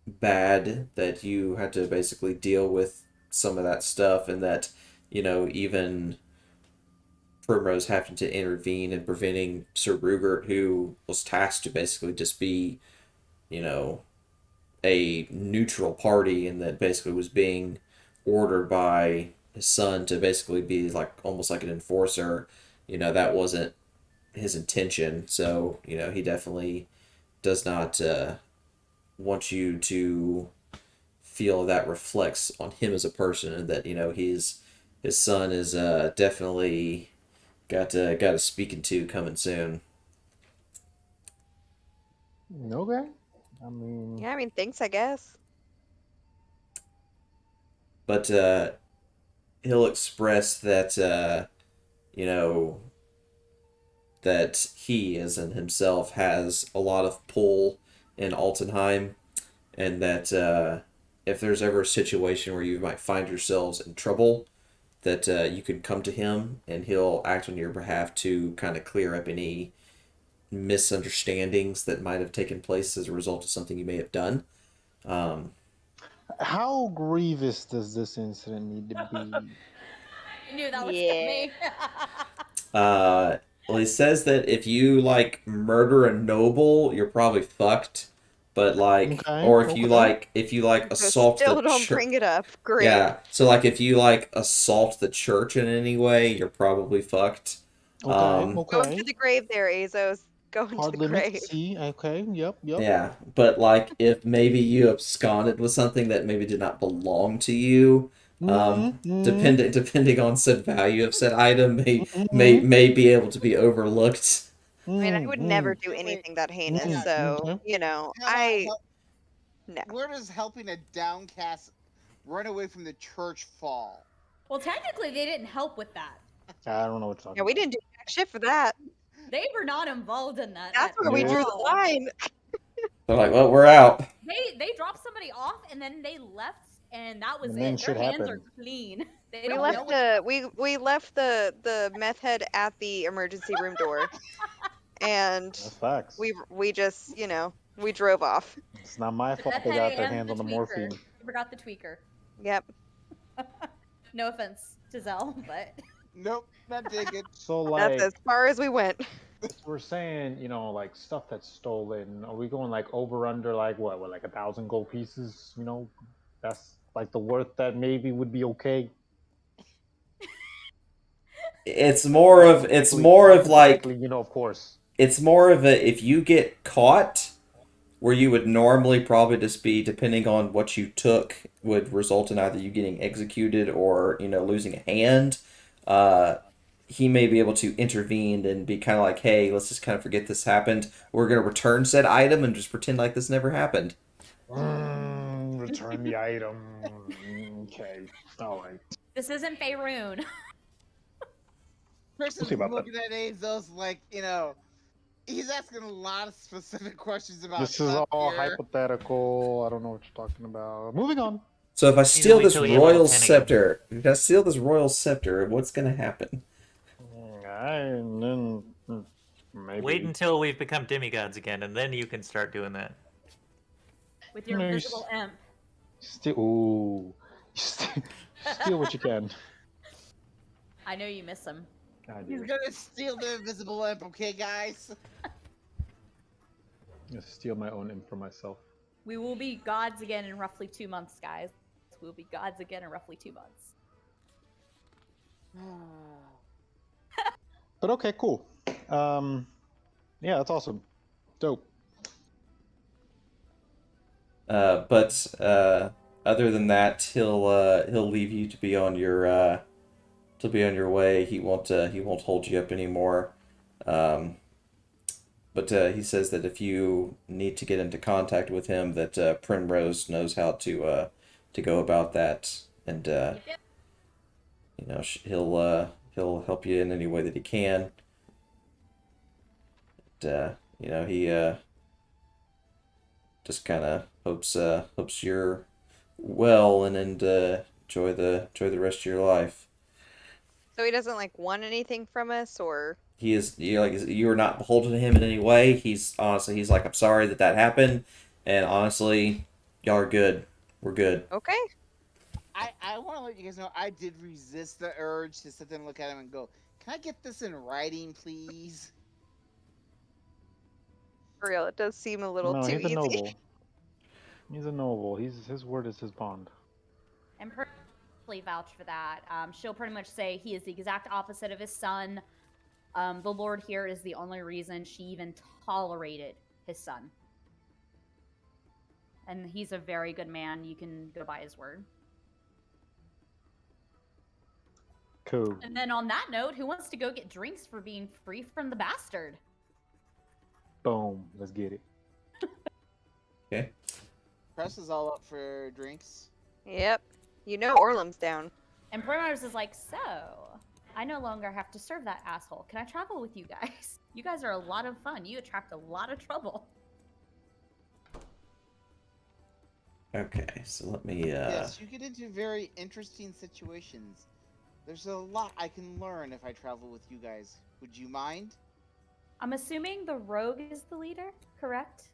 bad that you had to basically deal with some of that stuff, and that even Primrose having to intervene in preventing Sir Rugert, who was tasked to basically just be you know a neutral party, and that basically was being ordered by his son to basically be like almost like an enforcer. That wasn't his intention. So he definitely does not want you to feel that reflects on him as a person, and that his son is definitely got a speaking to coming soon. Okay. I mean, Yeah, I mean, thanks, I guess. But he'll express that you know that he, as in himself, has a lot of pull in Altenheim, and that if there's ever a situation where you might find yourselves in trouble, that you can come to him and he'll act on your behalf to kind of clear up any misunderstandings that might have taken place as a result of something you may have done. How grievous does this incident need to be? I knew that was Yeah. coming. Well, he says that if you like murder a noble, you're probably fucked. But like, Okay, or okay. if you like So assault still the don't church. bring it up. Great. Yeah, so like if you like assault the church in any way, you're probably fucked. Okay, Going okay. to the grave there, Azos. Going to Hard the limit. grave. See, okay, yep. Yeah, but like if maybe you absconded with something that maybe did not belong to you, Mm-hmm. depending on said value of said item, Mm-hmm. may be able to be overlooked. I mean, I would never do Wait, anything that heinous, hang on. so, Okay. How about no. where does helping a downcast run away from the church fall? Well, technically, they didn't help with that. I don't know what you're talking Yeah, we about. didn't do jack shit for that. They were not involved in that. That's at where we Yeah. drew the all. line. They're like, well, we're out. They dropped somebody off and then they left, and that was And then it. Their shit hands happened. are clean. They We don't left know what. we left the meth head at the emergency room door, and That's facts. we just we drove off. It's not my The fault meth they head got their and hands the on the tweaker. morphine. You forgot the tweaker. Yep. No offense to Zell, but Nope, not taken. So That's like as far as we went. we're saying, like stuff that's stolen. Are we going like over under like what like 1,000 gold pieces? That's like the worth that maybe would be okay. It's more of like Hypothetically, of course. it's more of a if you get caught where you would normally probably just be depending on what you took would result in either you getting executed or losing a hand. Uh, he may be able to intervene and be kind of like, hey, let's just kind of forget this happened. We're gonna return said item and just pretend like this never happened. Return the item. Okay. All right. this isn't Faerun. Chris We'll is see about that. looking at Azos like, he's asking a lot of specific questions about This is stuff all here. hypothetical. I don't know what you're talking about. Moving on. So if I steal wait this till we hit level royal 10 again. scepter, if I steal this royal scepter, what's gonna happen? And then maybe. Wait until we've become demigods again, and then you can start doing that. With your Nice. invisible imp. Steal what you can. I know you miss him. I He's do. gonna steal the invisible imp, okay, guys? Just steal my own imp for myself. We will be gods again in roughly 2 months, guys. We will be gods again in roughly 2 months. But okay, cool. Yeah, that's awesome. Dope. But other than that, he'll leave you to be on your way. He won't hold you up anymore. But he says that if you need to get into contact with him, that Primrose knows how to go about that, and he'll help you in any way that he can. And, he just kind of hopes you're well and enjoy the rest of your life. So he doesn't want anything from us, or He is you are not beholden to him in any way. He's like, I'm sorry that happened, and honestly, y'all are good. We're good. okay. I want to let you guys know I did resist the urge to sit there and look at him and go, "Can I get this in writing, please?" For real, it does seem a little No, too he's a easy. noble. He's a noble. His word is his bond. And personally vouch for that. She'll pretty much say he is the exact opposite of his son. The Lord here is the only reason she even tolerated his son. And he's a very good man. You can go by his word. Cool. And then on that note, who wants to go get drinks for being free from the bastard? Boom. Let's get it. Okay. Press is all up for drinks. Yep. Orlem's down. And Primrose is like, so, I no longer have to serve that asshole. Can I travel with you guys? You guys are a lot of fun. You attract a lot of trouble. Okay, so let me. Yes, you get into very interesting situations. There's a lot I can learn if I travel with you guys. Would you mind? I'm assuming the rogue is the leader, correct?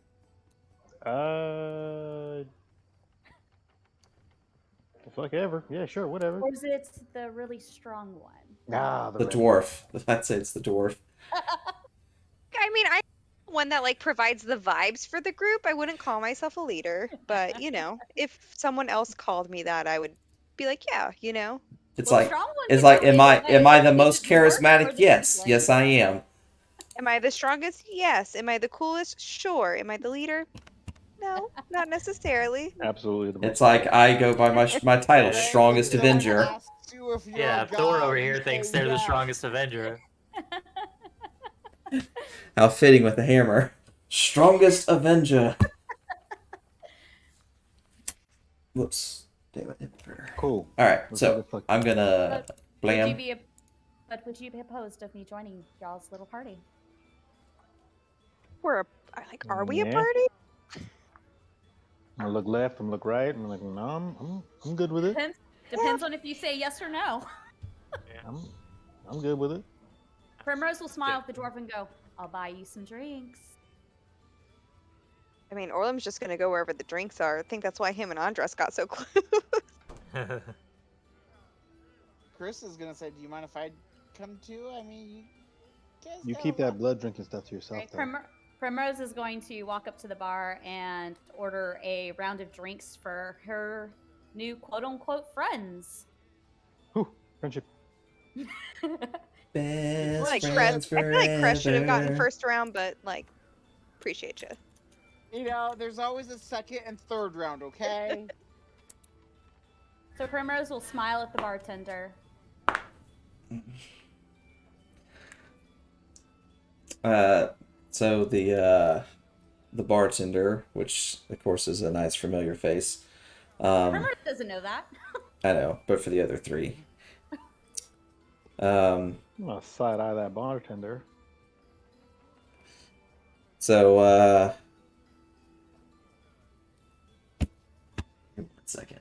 Fuck ever. Yeah, sure, whatever. Or is it the really strong one? Ah, The red dwarf. I'd say it's the dwarf. I mean, I'm one that like provides the vibes for the group. I wouldn't call myself a leader, but you know, if someone else called me that, I would be like, yeah, you know. It's Well, like strong one it's can like go am either I way. the He's most a dwarf or charismatic? the Yes. tiefling. Yes, I am. Am I the strongest? Yes. Am I the coolest? Sure. Am I the leader? No, not necessarily. Absolutely the most. It's like I go by my title, Yeah. Strongest Someone Avenger. asks you if you're Yeah, a Thor god, over you here say thinks they're the yes. strongest Avenger. How fitting with the hammer. Strongest Avenger. Whoops. Damn it. Cool. Alright, Let's so get the fuck. I'm gonna blam. Would you be opposed of me joining y'all's little party? We're like, are we a Yeah. party? I'm gonna look left, I'm gonna look right, I'm like, no, I'm good with it. Depends on if you say yes or no. I'm good with it. Primrose will smile at the dwarf and go, I'll buy you some drinks. I mean, Orlem's just gonna go wherever the drinks are. I think that's why him and Andres got so close. Chris is gonna say, "Do you mind if I come too?" I mean, you guys. You got keep a lot- that blood drinking stuff to yourself, Right, though. Primrose is going to walk up to the bar and order a round of drinks for her new quote-unquote friends. Whew, friendship. Best Like friends Crest, I feel like Crest should have gotten forever. first round, but like, appreciate you. You know, there's always a second and third round, okay? So Primrose will smile at the bartender. So the bartender, which of course is a nice familiar face. Primrose doesn't know that. I know, but for the other three. Um, I'm gonna side eye that bartender. so, give me 1 second.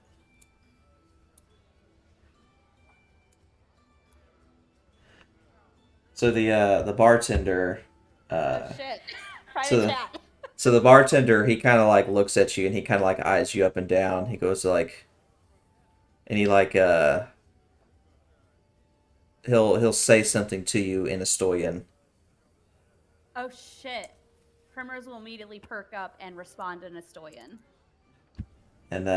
So the bartender, Oh, shit. so Private the- chat. so the bartender, he kind of like looks at you and he kind of like eyes you up and down. He goes like, and he like he'll say something to you in Estoyan. Oh shit. Primrose will immediately perk up and respond in Estoyan. And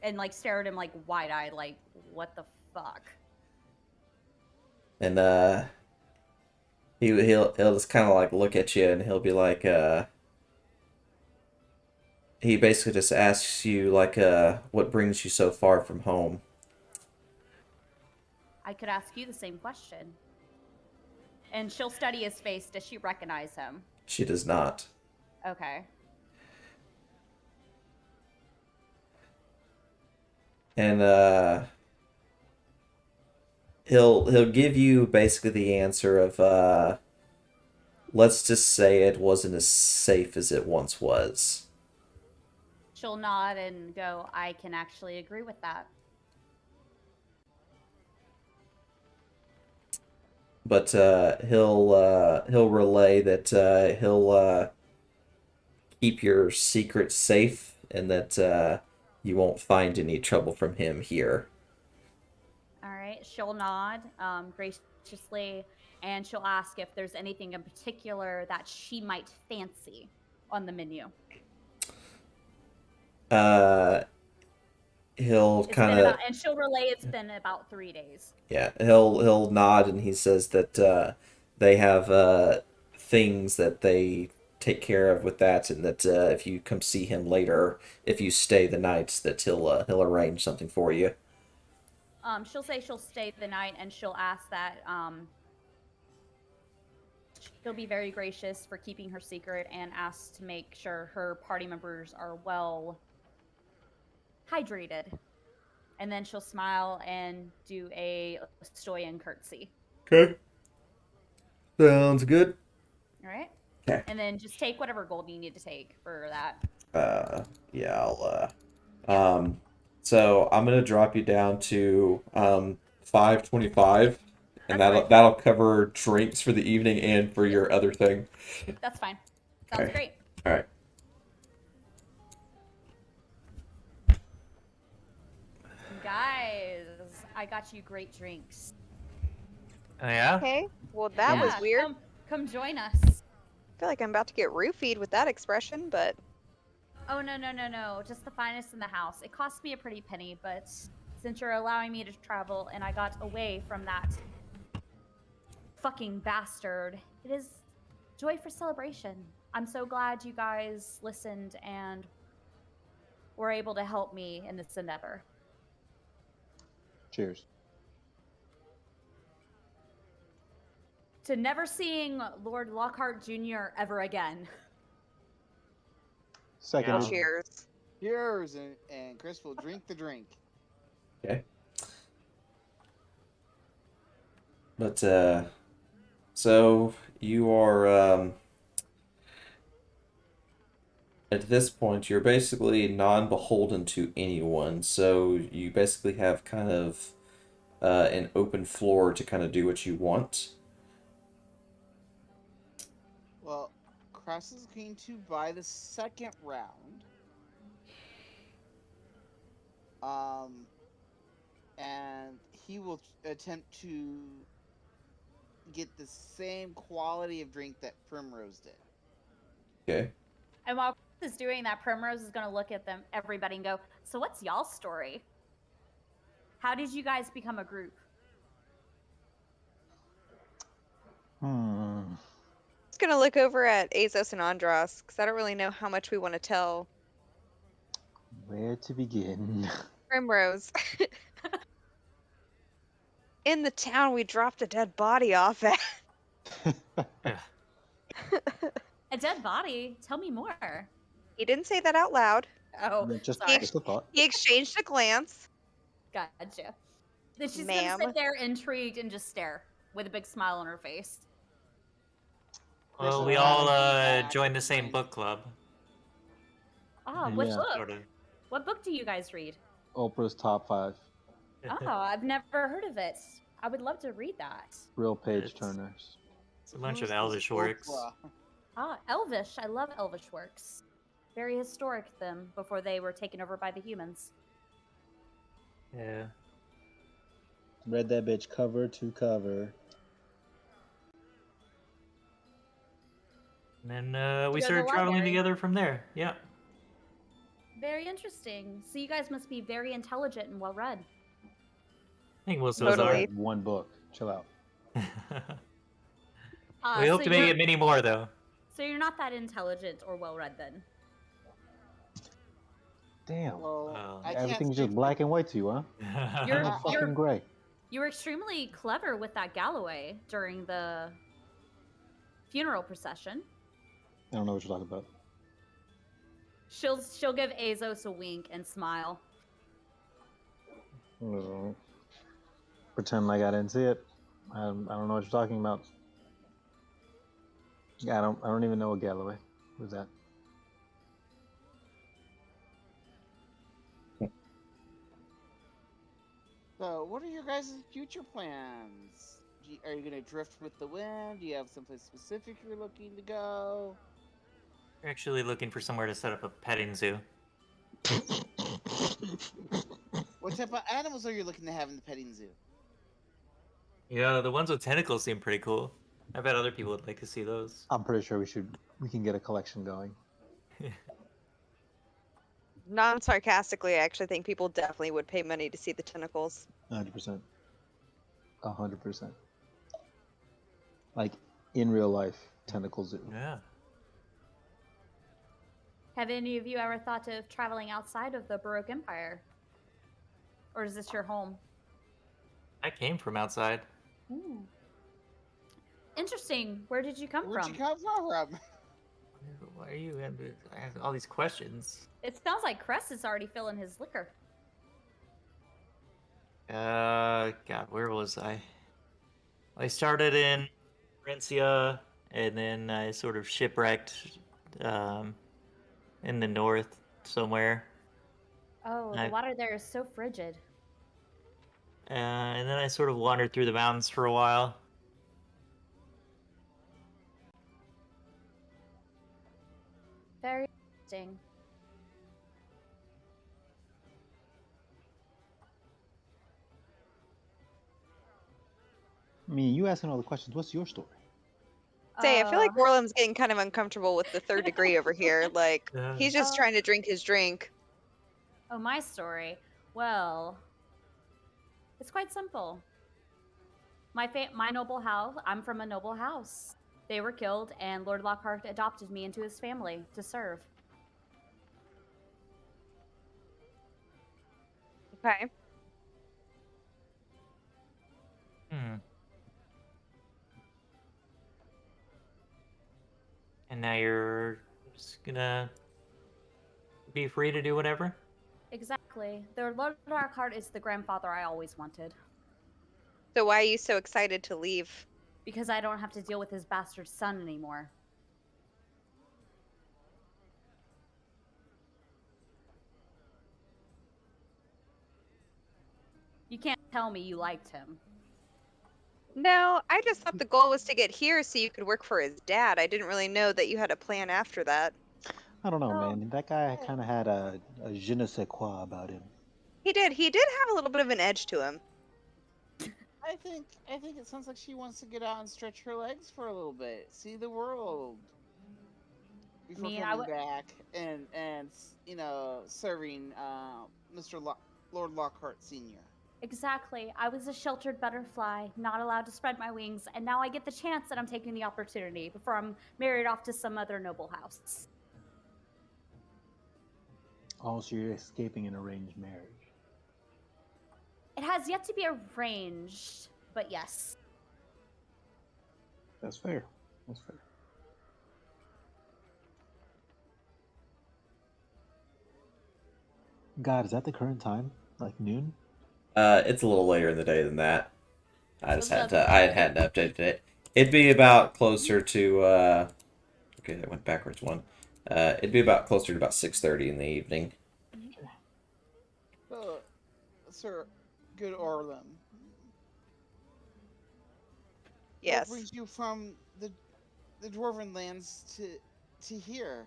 And like stare at him like wide-eyed, like, what the fuck? and he'll just kind of like look at you and he'll be like he basically just asks you like what brings you so far from home. I could ask you the same question. And she'll study his face. Does she recognize him? She does not. Okay. And he'll give you basically the answer of let's just say it wasn't as safe as it once was. She'll nod and go, I can actually agree with that. But he'll relay that he'll keep your secret safe and that you won't find any trouble from him here. All right. She'll nod graciously, and she'll ask if there's anything in particular that she might fancy on the menu. He'll It's kind been of about, and she'll relay it's been about 3 days. yeah. He'll nod and he says that they have things that they take care of with that, and that if you come see him later, if you stay the night, that he'll arrange something for you. She'll say she'll stay the night, and she'll ask that she'll be very gracious for keeping her secret and ask to make sure her party members are well hydrated. And then she'll smile and do a Stoyan curtsy. Okay. Sounds good. All right? Okay. And then just take whatever gold you need to take for that. Yeah, so I'm gonna drop you down to 525, and That's that'll cover drinks for the evening and for your other thing. That's fine. Sounds Okay. great. All right. Guys, I got you great drinks. Oh yeah. Okay. Well, that was Yeah, weird. Come join us. I feel like I'm about to get roofied with that expression, but Oh, no. Just the finest in the house. It cost me a pretty penny, but since you're allowing me to travel and I got away from that fucking bastard, it is joy for celebration. I'm so glad you guys listened and were able to help me in this endeavor. Cheers. To never seeing Lord Lockhart Jr. ever again. Second. Yeah. cheers. Cheers, and Chris will drink the drink. Okay. But so you are at this point you're basically non-beholden to anyone. So you basically have kind of an open floor to kind of do what you want. Well, Cress is going to buy the second round. And he will attempt to get the same quality of drink that Primrose did. Okay. And while Chris is doing that, Primrose is going to look at everybody, and go, so what's y'all's story? How did you guys become a group? Just gonna look over at Azos and Andros because I don't really know how much we want to tell Where to begin? Primrose. In the town we dropped a dead body off at. Yeah. A dead body? Tell me more. He didn't say that out loud. Oh, Yeah, just sorry. a thought. He exchanged a glance. Gotcha. Then she's Ma'am. going to sit there intrigued and just stare with a big smile on her face. Well, Chris we will all have his back joined the same drink. book club. Ah, And what Yeah. book? sort of. What book do you guys read? Oprah's top 5. Oh, I've never heard of it. I would love to read that. Real page It's- turners. It's a bunch Who's of this Elvish works. Oprah? Ah, Elvish. I love Elvish works. Very historic them before they were taken over by the humans. Yeah. Read that bitch cover to cover. And then we To go to started the traveling library. together from there. Yeah. Very interesting. So you guys must be very intelligent and well read. I think most of Totally. Read one book. Chill out. us are. We hope to make it many more, though. So you're not that intelligent or well read then. Damn. Well, Well, I can't Everything's speak just for- black and white to you, huh? You're- No fucking gray. You were extremely clever with that Galloway during the funeral procession. I don't know what you're talking about. She'll give Azos a wink and smile. Pretend like I didn't see it. I don't know what you're talking about. I don't even know what Galloway was that. So, what are your guys' future plans? Are you gonna drift with the wind? Do you have someplace specific you're looking to go? We're actually looking for somewhere to set up a petting zoo. What type of animals are you looking to have in the petting zoo? Yeah, the ones with tentacles seem pretty cool. I bet other people would like to see those. I'm pretty sure we can get a collection going. Non-sarcastically, I actually think people definitely would pay money to see the tentacles. 100%. 100%. Like in real life, tentacle zoo. Yeah. Have any of you ever thought of traveling outside of the Baroque Empire? Or is this your home? I came from outside. Hmm. Interesting. Where did you come Where'd from? you come from? Why are you? I have all these questions. It sounds like Cress is already filling his liquor. God, where was I? I started in Francia, and then I sort of shipwrecked in the north somewhere. Oh, the I- water there is so frigid. and then I sort of wandered through the mountains for a while. Very interesting. I mean, you asking all the questions. What's your story? Say, I feel like Uh, Orlem's getting kind of uncomfortable with the third degree over here. Like, he's just Oh. trying to drink his drink. Oh, my story. Well, it's quite simple. My noble house. I'm from a noble house. They were killed, and Lord Lockhart adopted me into his family to serve. Okay. Hmm. And now you're just gonna be free to do whatever? Exactly. The Lord Lockhart is the grandfather I always wanted, So why are you so excited to leave? because I don't have to deal with his bastard son anymore. You can't tell me you liked him. No, I just thought the goal was to get here so you could work for his dad. I didn't really know that you had a plan after that. I don't know, Oh, man. That guy kind of had a je ne sais quoi about him. He did. He did have a little bit of an edge to him. I think it sounds like she wants to get out and stretch her legs for a little bit, see the world before I coming would. back and serving Lord Lockhart Senior. Exactly. I was a sheltered butterfly, not allowed to spread my wings, and now I get the chance and I'm taking the opportunity before I'm married off to some other noble house. Also, you're escaping an arranged marriage. It has yet to be arranged, but yes. That's fair. That's fair. God, is that the current time? Like noon? It's a little later in the day than that. I just Let's had to. I hadn't updated it. It'd be about closer to. Okay, that went backwards one. It'd be about closer to about 6:30 in the evening. Sir, good Orlem. What Yes. brings you from the dwarven lands to here?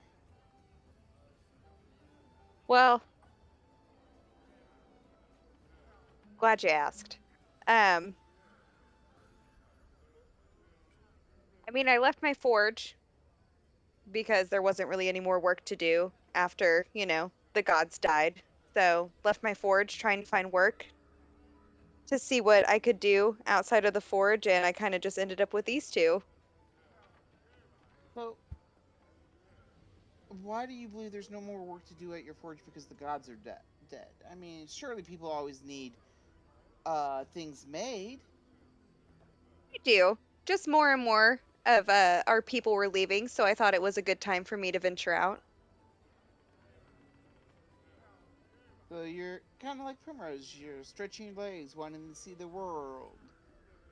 Well, glad you asked. I mean, I left my forge because there wasn't really any more work to do after, the gods died. So, left my forge trying to find work to see what I could do outside of the forge, and I kind of just ended up with these two. So, why do you believe there's no more work to do at your forge because the gods are dead? I mean, surely people always need things made. I do. Just more and more of our people were leaving, so I thought it was a good time for me to venture out. So you're kind of like Primrose. You're stretching your legs, wanting to see the world.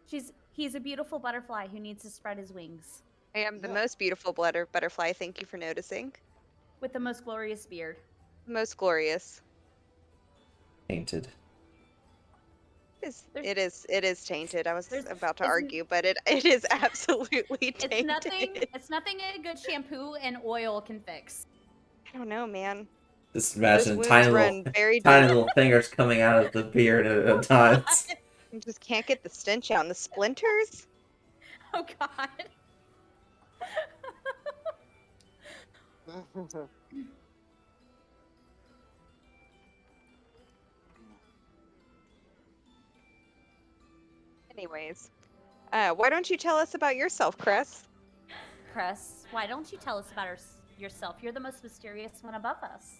He's a beautiful butterfly who needs to spread his wings I am the Yeah. most beautiful butterfly, thank you for noticing. with the most glorious beard. Most glorious. Painted. It is tainted. I was There's about to it's, argue, but it is absolutely it's tainted. nothing a good shampoo and oil can fix. I don't know, man. Just Those imagine wounds run very tiny deep. little fingers coming out of the beard at Oh, times. You just can't get the stench out. And the splinters? Oh God. Anyways, why don't you tell us about yourself, Chris? Chris, why don't you tell us about yourself? You're the most mysterious one above us.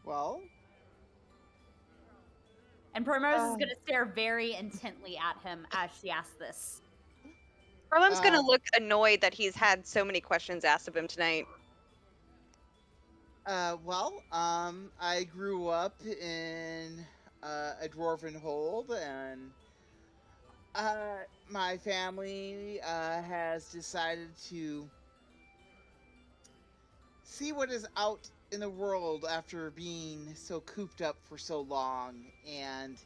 Well, And Primrose is going to stare very intently at him as she asks this. Harlem's gonna Um, look annoyed that he's had so many questions asked of him tonight. I grew up in a dwarven hold, and my family has decided to see what is out in the world after being so cooped up for so long and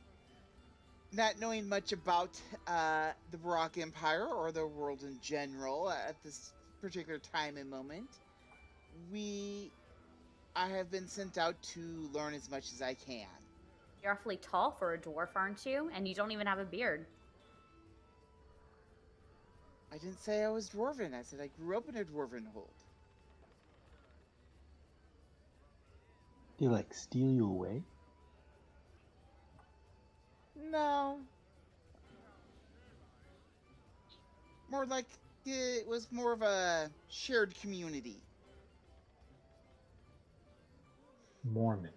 not knowing much about the Barak Empire or the world in general at this particular time and moment, I have been sent out to learn as much as I can. You're awfully tall for a dwarf, aren't you? And you don't even have a beard. I didn't say I was dwarven. I said I grew up in a dwarven hold. They like steal you away? No. More like it was more of a shared community. Mormon.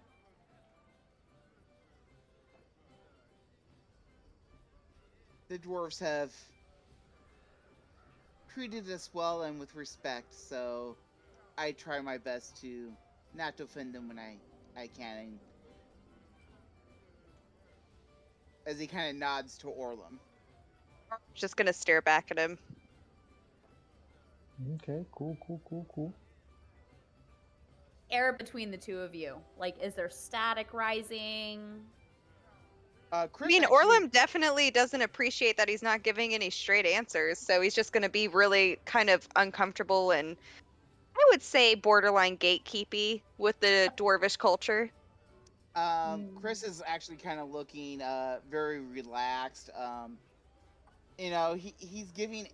The dwarves have treated us well and with respect, so I try my best to not offend them when I can. As he kind of nods to Orlum. Just gonna stare back at him. Okay, cool. Air between the two of you. Like, is there static rising? Chris I mean, actually- Orlum definitely doesn't appreciate that he's not giving any straight answers, so he's just gonna be really kind of uncomfortable and I would say borderline gatekeepy with the dwarvish culture. Chris is actually kind of looking very relaxed. He's giving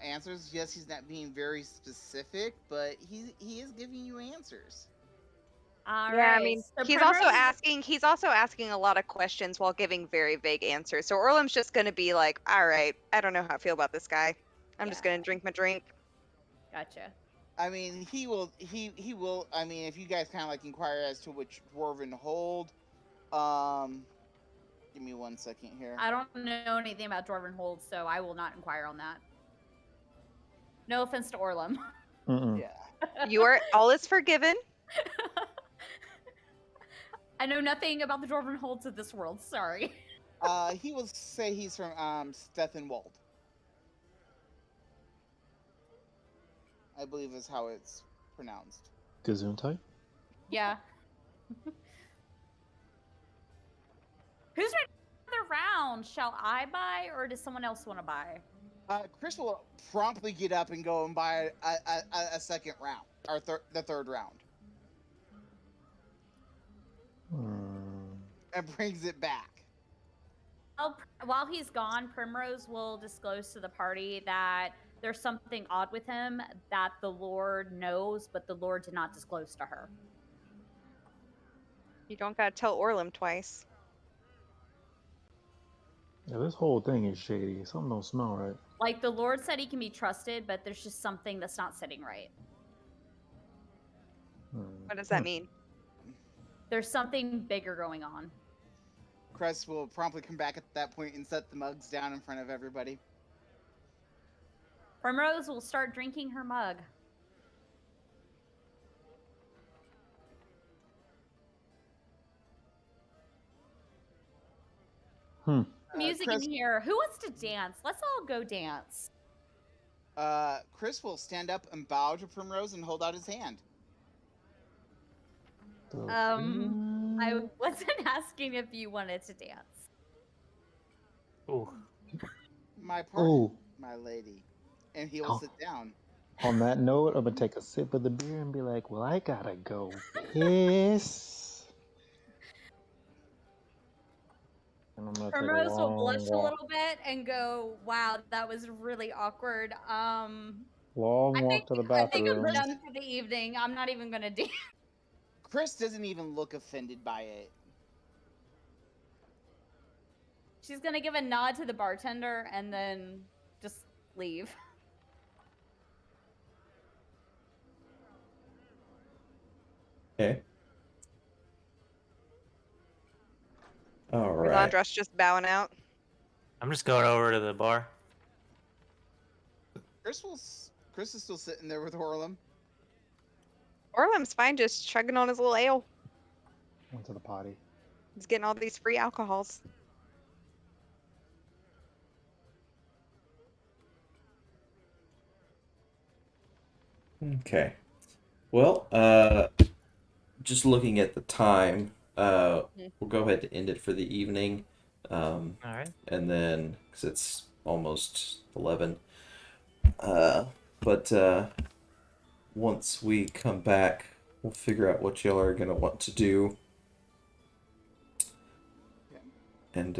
answers. Yes, he's not being very specific, but he is giving you answers. All Yeah, right. I mean, so he's Primrose- also asking a lot of questions while giving very vague answers. So Orlum's just gonna be like, "All right, I don't know how I feel about this guy. I'm just Yeah. gonna drink my drink." Gotcha. I mean, he will. I mean, if you guys kind of like inquire as to which dwarven hold, give me 1 second here. I don't know anything about Dwarven Hold, so I will not inquire on that. No offense to Orlum. Yeah. All is forgiven. I know nothing about the Dwarven Holds of this world. Sorry. He will say he's from Stethenwald. I believe is how it's pronounced. Gesundheit? Yeah. Who's ready for another round? Shall I buy, or does someone else want to buy? Chris will promptly get up and go and buy a second round, or the third round, and brings it back. While he's gone, Primrose will disclose to the party that there's something odd with him that the Lord knows, but the Lord did not disclose to her. You don't gotta tell Orlum twice. Yeah, this whole thing is shady. Something don't smell right. Like, the Lord said he can be trusted, but there's just something that's not sitting right. What does that mean? There's something bigger going on. Chris will promptly come back at that point and set the mugs down in front of everybody. Primrose will start drinking her mug. Music Chris, in here. Who wants to dance? Let's all go dance. Chris will stand up and bow to Primrose and hold out his hand. I wasn't asking if you wanted to dance. Ooh. My pardon, my lady. And he will sit down. On that note, I'm gonna take a sip of the beer and be like, "Well, I gotta go piss." And I'm gonna take a Primrose will long blush a walk. little bit and go, "Wow, that was really awkward." Long walk to the I think I'm bathroom. done for the evening. I'm not even gonna dance. Chris doesn't even look offended by it. She's gonna give a nod to the bartender and then just leave. Okay. All right. Landros just bowing out. I'm just going over to the bar. Chris is still sitting there with Orlum. Orlum's fine, just chugging on his little ale. Went to the potty. He's getting all these free alcohols. Okay. Well, just looking at the time, we'll go ahead and end it for the evening. All right. And then, because it's almost 11. But once we come back, we'll figure out what y'all are going to want to do. Okay. And